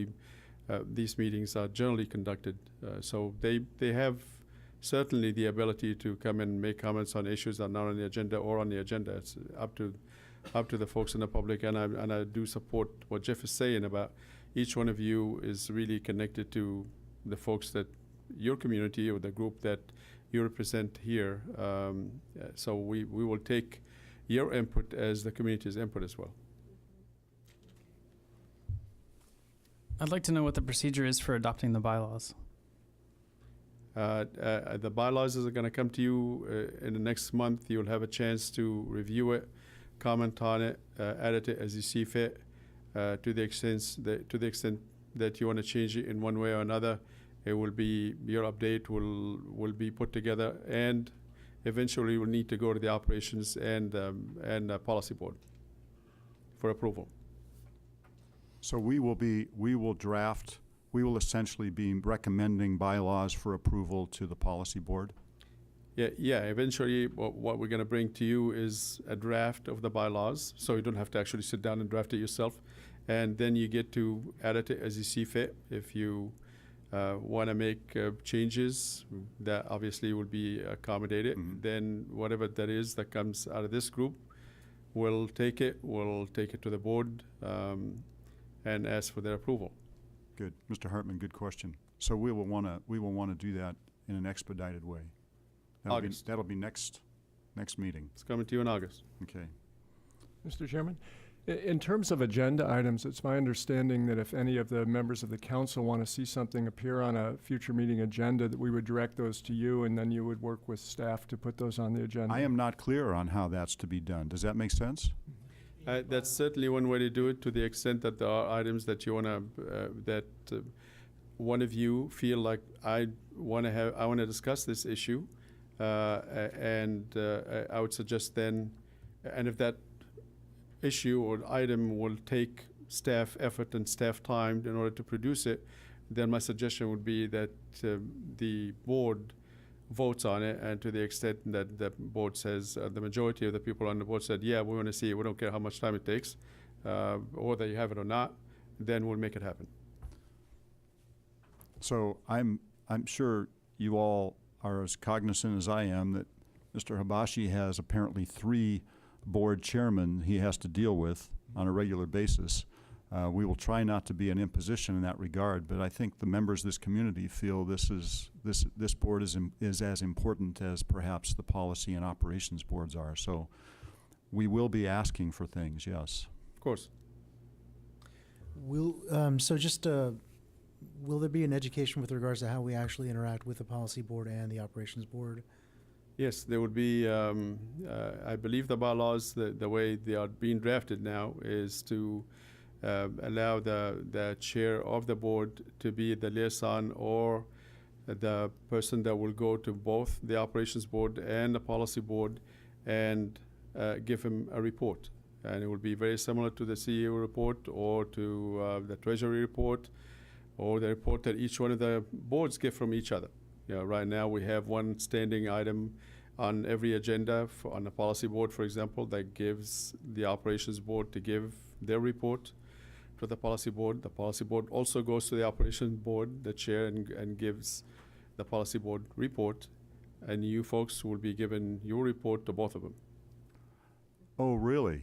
these meetings are generally conducted. So they have certainly the ability to come and make comments on issues that are not on the agenda or on the agenda. It's up to the folks in the public, and I do support what Jeff is saying about each one of you is really connected to the folks that your community or the group that you represent here. So we will take your input as the community's input as well. I'd like to know what the procedure is for adopting the bylaws. The bylaws are going to come to you in the next month. You'll have a chance to review it, comment on it, edit it as you see fit. To the extent that you want to change it in one way or another, it will be, your update will be put together, and eventually will need to go to the operations and policy board for approval. So we will essentially be recommending bylaws for approval to the policy board? Yeah. Eventually, what we're going to bring to you is a draft of the bylaws, so you don't have to actually sit down and draft it yourself, and then you get to edit it as you see fit. If you want to make changes, that obviously will be accommodated. Then whatever that is that comes out of this group, we'll take it to the board and ask for their approval. Good, Mr. Hartman. Good question. So we will want to do that in an expedited way. August. That'll be next meeting. It's coming to you in August. Okay. Mr. Chairman, in terms of agenda items, it's my understanding that if any of the members of the council want to see something appear on a future meeting agenda, that we would direct those to you, and then you would work with staff to put those on the agenda. I am not clear on how that's to be done. Does that make sense? That's certainly one way to do it, to the extent that there are items that you want to one of you feel like I want to discuss this issue, and I would suggest then, and if that issue or item will take staff effort and staff time in order to produce it, then my suggestion would be that the board votes on it, and to the extent that the board says, the majority of the people on the board said, yeah, we want to see it, we don't care how much time it takes, whether you have it or not, then we'll make it happen. So I'm sure you all are as cognizant as I am that Mr. Habashi has apparently 3 board chairmen he has to deal with on a regular basis. We will try not to be an imposition in that regard, but I think the members of this community feel this board is as important as perhaps the policy and operations boards are. So we will be asking for things, yes. Of course. Will there be an education with regards to how we actually interact with the policy board and the operations board? Yes, there would be, I believe the bylaws, the way they are being drafted now, is to allow the chair of the board to be the liaison or the person that will go to both the operations board and the policy board and give him a report. And it will be very similar to the CEO report or to the treasury report or the report that each one of the boards get from each other. Right now we have one standing item on every agenda on the policy board, for example, that gives the operations board to give their report to the policy board. The policy board also goes to the operations board, the chair, and gives the policy board report, and you folks will be given your report to both of them. Oh, really?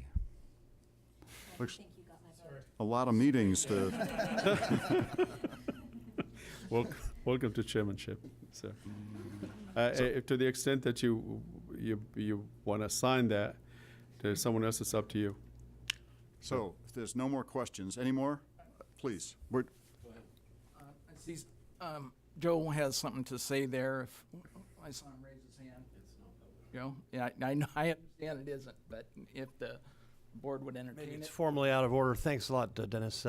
Looks a lot of meetings to. Welcome to chairmanship. So, to the extent that you want to assign that to someone else, it's up to you. So, if there's no more questions, any more? Please. Go ahead. Joe has something to say there. If I saw him raise his hand. Joe? Yeah, I know. I understand it isn't, but if the board would entertain Maybe it's it. formally out of order. Thanks a lot, Dennis.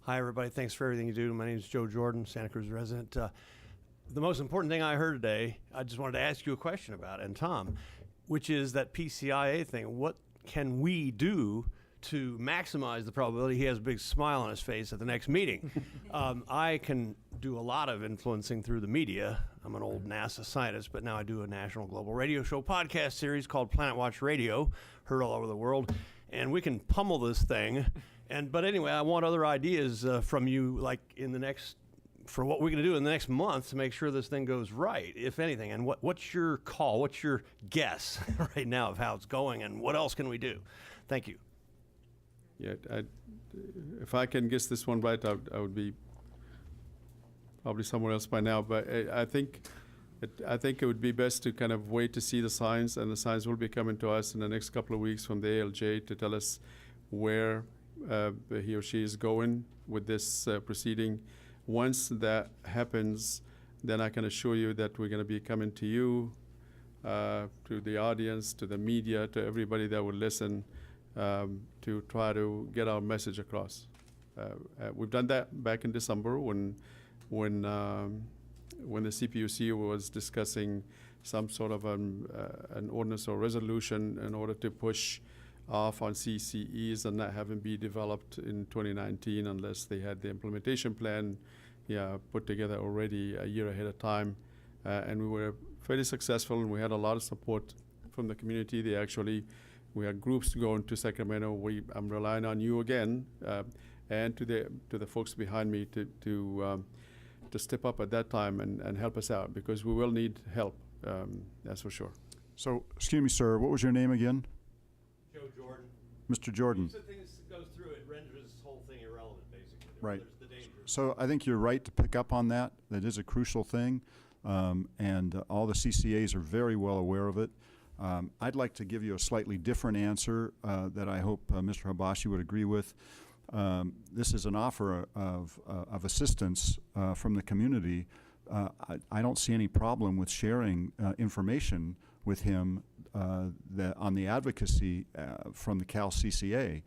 Hi, everybody. Thanks for everything you do. My name is Joe Jordan, Santa Cruz resident. The most important thing I heard today, I just wanted to ask you a question about, and Tom, which is that PCIA thing. What can we do to maximize the probability he has a big smile on his face at the next meeting? I can do a lot of influencing through the media. I'm an old NASA scientist, but now I do a national global radio show podcast series called Planet Watch Radio, heard all over the world. And we can pummel this thing. But anyway, I want other ideas from you, like for what we're going to do in the next month to make sure this thing goes right, if anything. And what's your call? What's your guess right now of how it's going, and what else can we do? Thank you. Yeah, if I can guess this one right, I would be probably somewhere else by now. But I think it would be best to kind of wait to see the signs, and the signs will be coming to us in the next couple of weeks from the ALJ to tell us where he or she is going with this proceeding. Once that happens, then I can assure you that we're going to be coming to you, to the audience, to the media, to everybody that will listen, to try to get our message across. We've done that back in December when the CPUC was discussing some sort of an ordinance or resolution in order to push off on CCEs and not having be developed in 2019 unless they had the implementation plan put together already a year ahead of time. and we were fairly successful, and we had a lot of support from the community. We had groups going to Sacramento. I'm relying on you again, and to the folks behind me to step up at that time and help us out, because we will need help. That's for sure. So, excuse me, sir, what was your name again? Joe Jordan. Mr. Jordan. The thing that goes through it renders this whole thing irrelevant, basically. Right. There's the danger. So I think you're right to pick up on that. That is a crucial thing, and all the CCAs are very well aware of it. I'd like to give you a slightly different answer that I hope Mr. Habashi would agree with. This is an offer of assistance from the community. I don't see any problem with sharing information with him on the advocacy from the Cal CCA.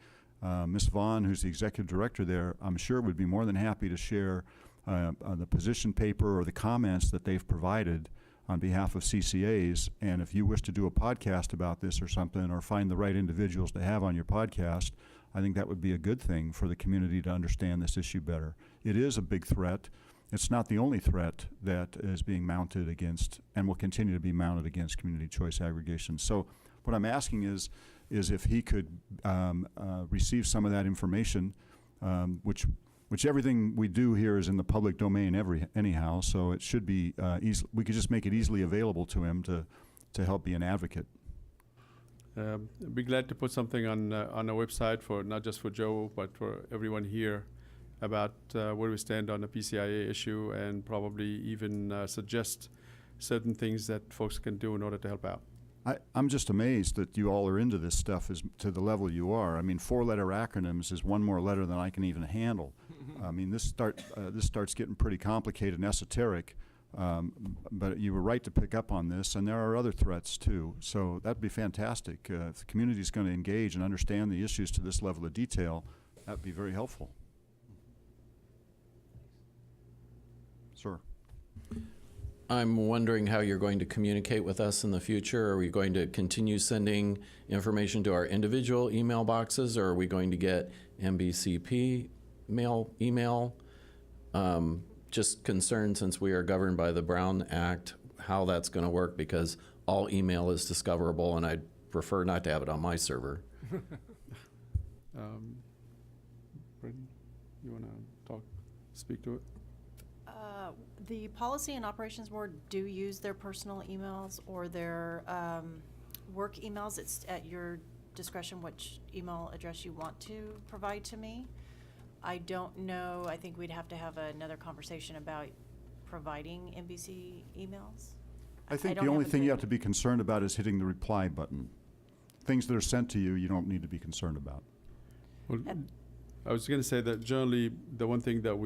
Ms. Vaughn, who's the executive director there, I'm sure would be more than happy to share the position paper or the comments that they've provided on behalf of CCAs. And if you wish to do a podcast about this or something, or find the right individuals to have on your podcast, I think that would be a good thing for the community to understand this issue better. It is a big threat. It's not the only threat that is being mounted against and will continue to be mounted against community choice aggregation. So what I'm asking is if he could receive some of that information, which everything we do here is in the public domain anyhow, so it should be we could just make it easily available to him to help be an advocate. I'd be glad to put something on our website for not just for Joe, but for everyone here about where we stand on the PCIA issue, and probably even suggest certain things that folks can do in order to help out. I'm just amazed that you all are into this stuff to the level you are. I mean, 4-letter acronyms is one more letter than I can even handle. I mean, this starts getting pretty complicated and esoteric. But you were right to pick up on this, and there are other threats too. So that'd be fantastic. If the community is going to engage and understand the issues to this level of detail, that'd be very helpful. Sir. I'm wondering how you're going to communicate with us in the future. Are we going to continue sending information to our individual email boxes, or are we going to get MBCP email? Just concerned, since we are governed by the Brown Act, how that's going to work, because all email is discoverable, and I'd prefer not to have it on my server. Brittany, you want to speak to it? The Policy and Operations Board do use their personal emails or their work emails. It's at your discretion which email address you want to provide to me. I don't know. I think we'd have to have another conversation about providing NBC emails. I think the only thing you have to be concerned about is hitting the reply button. Things that are sent to you, you don't need to be concerned about. Well, I was going to say that generally the one thing that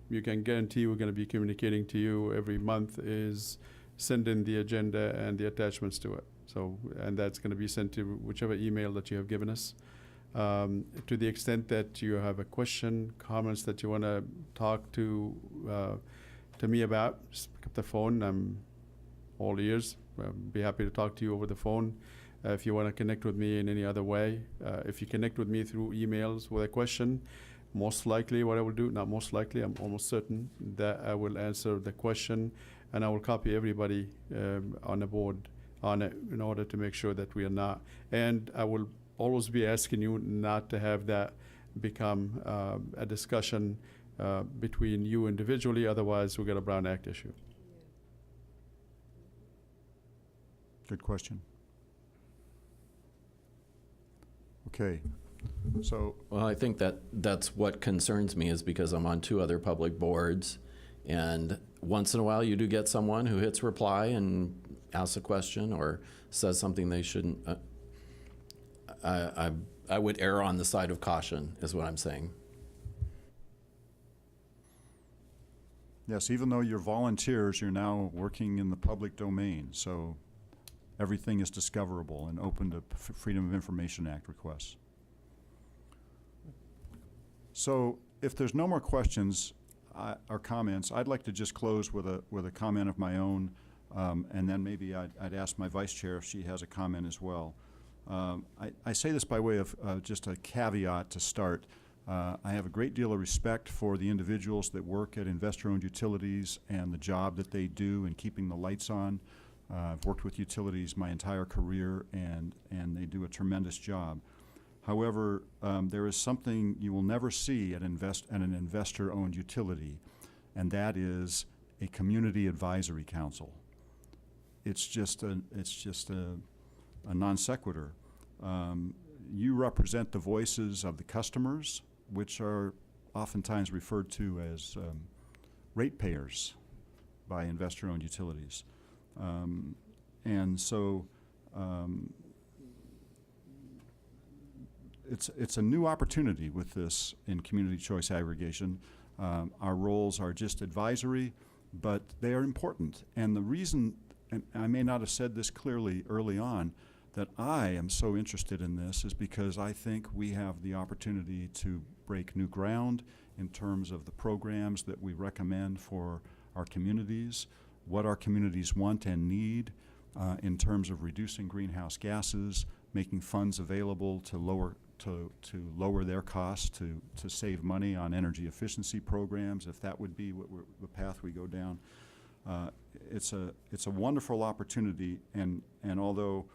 you can guarantee we're going to be communicating to you every month is send in the agenda and the attachments to it. So, and that's going to be sent to whichever email that you have given us. To the extent that you have a question, comments that you want to talk to me about, just pick up the phone. I'm all ears. I'll be happy to talk to you over the phone. If you want to connect with me in any other way, if you connect with me through emails with a question, most likely what I will do, not most likely, I'm almost certain that I will answer the question, and I will copy everybody on the board on it in order to make sure that we are not. And I will always be asking you not to have that become a discussion between you individually, otherwise we'll get a Brown Act issue. Good question. Okay, so. Well, I think that's what concerns me, is because I'm on 2 other public boards, and once in a while you do get someone who hits reply and asks a question or says something they shouldn't. I would err on the side of caution, is what I'm saying. Yes, even though you're volunteers, you're now working in the public domain, so everything is discoverable and open to Freedom of Information Act requests. So if there's no more questions or comments, I'd like to just close with a comment of my own, and then maybe I'd ask my vice chair if she has a comment as well. I say this by way of just a caveat to start. I have a great deal of respect for the individuals that work at investor-owned utilities and the job that they do in keeping the lights on. I've worked with utilities my entire career, and they do a tremendous job. However, there is something you will never see at an investor-owned utility, and that is a community advisory council. It's just a non sequitur. You represent the voices of the customers, which are oftentimes referred to as ratepayers by investor-owned utilities. And so it's a new opportunity with this in community choice aggregation. Our roles are just advisory, but they are important. And the reason, and I may not have said this clearly early on, that I am so interested in this is because I think we have the opportunity to break new ground in terms of the programs that we recommend for our communities, what our communities want and need in terms of reducing greenhouse gases, making funds available to lower their costs, to save money on energy efficiency programs, if that would be the path we go down. It's a wonderful opportunity, and although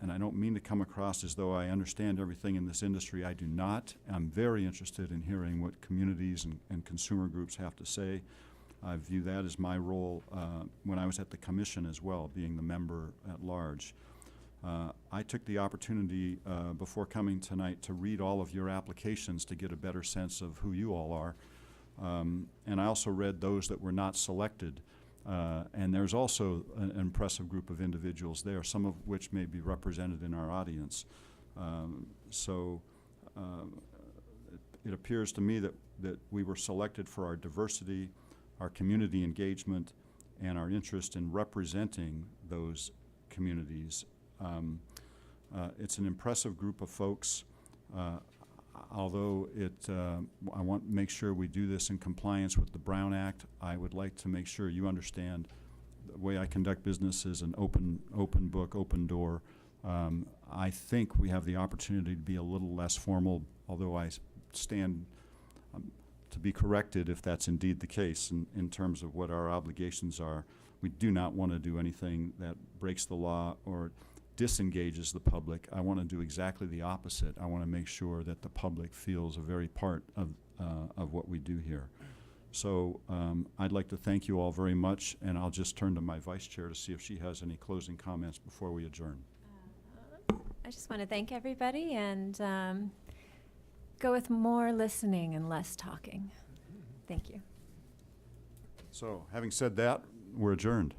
and I don't mean to come across as though I understand everything in this industry, I do not. I'm very interested in hearing what communities and consumer groups have to say. I view that as my role when I was at the commission as well, being the member at large. I took the opportunity before coming tonight to read all of your applications to get a better sense of who you all are. And I also read those that were not selected. And there's also an impressive group of individuals there, some of which may be represented in our audience. It appears to me that we were selected for our diversity, our community engagement, and our interest in representing those communities. It's an impressive group of folks. Although I want to make sure we do this in compliance with the Brown Act, I would like to make sure you understand the way I conduct business is an open book, open door. I think we have the opportunity to be a little less formal, although I stand to be corrected if that's indeed the case in terms of what our obligations are. We do not want to do anything that breaks the law or disengages the public. I want to do exactly the opposite. I want to make sure that the public feels a very part of what we do here. So I'd like to thank you all very much, and I'll just turn to my vice chair to see if she has any closing comments before we adjourn. I just want to thank everybody and go with more listening and less talking. Thank you. So having said that, we're adjourned.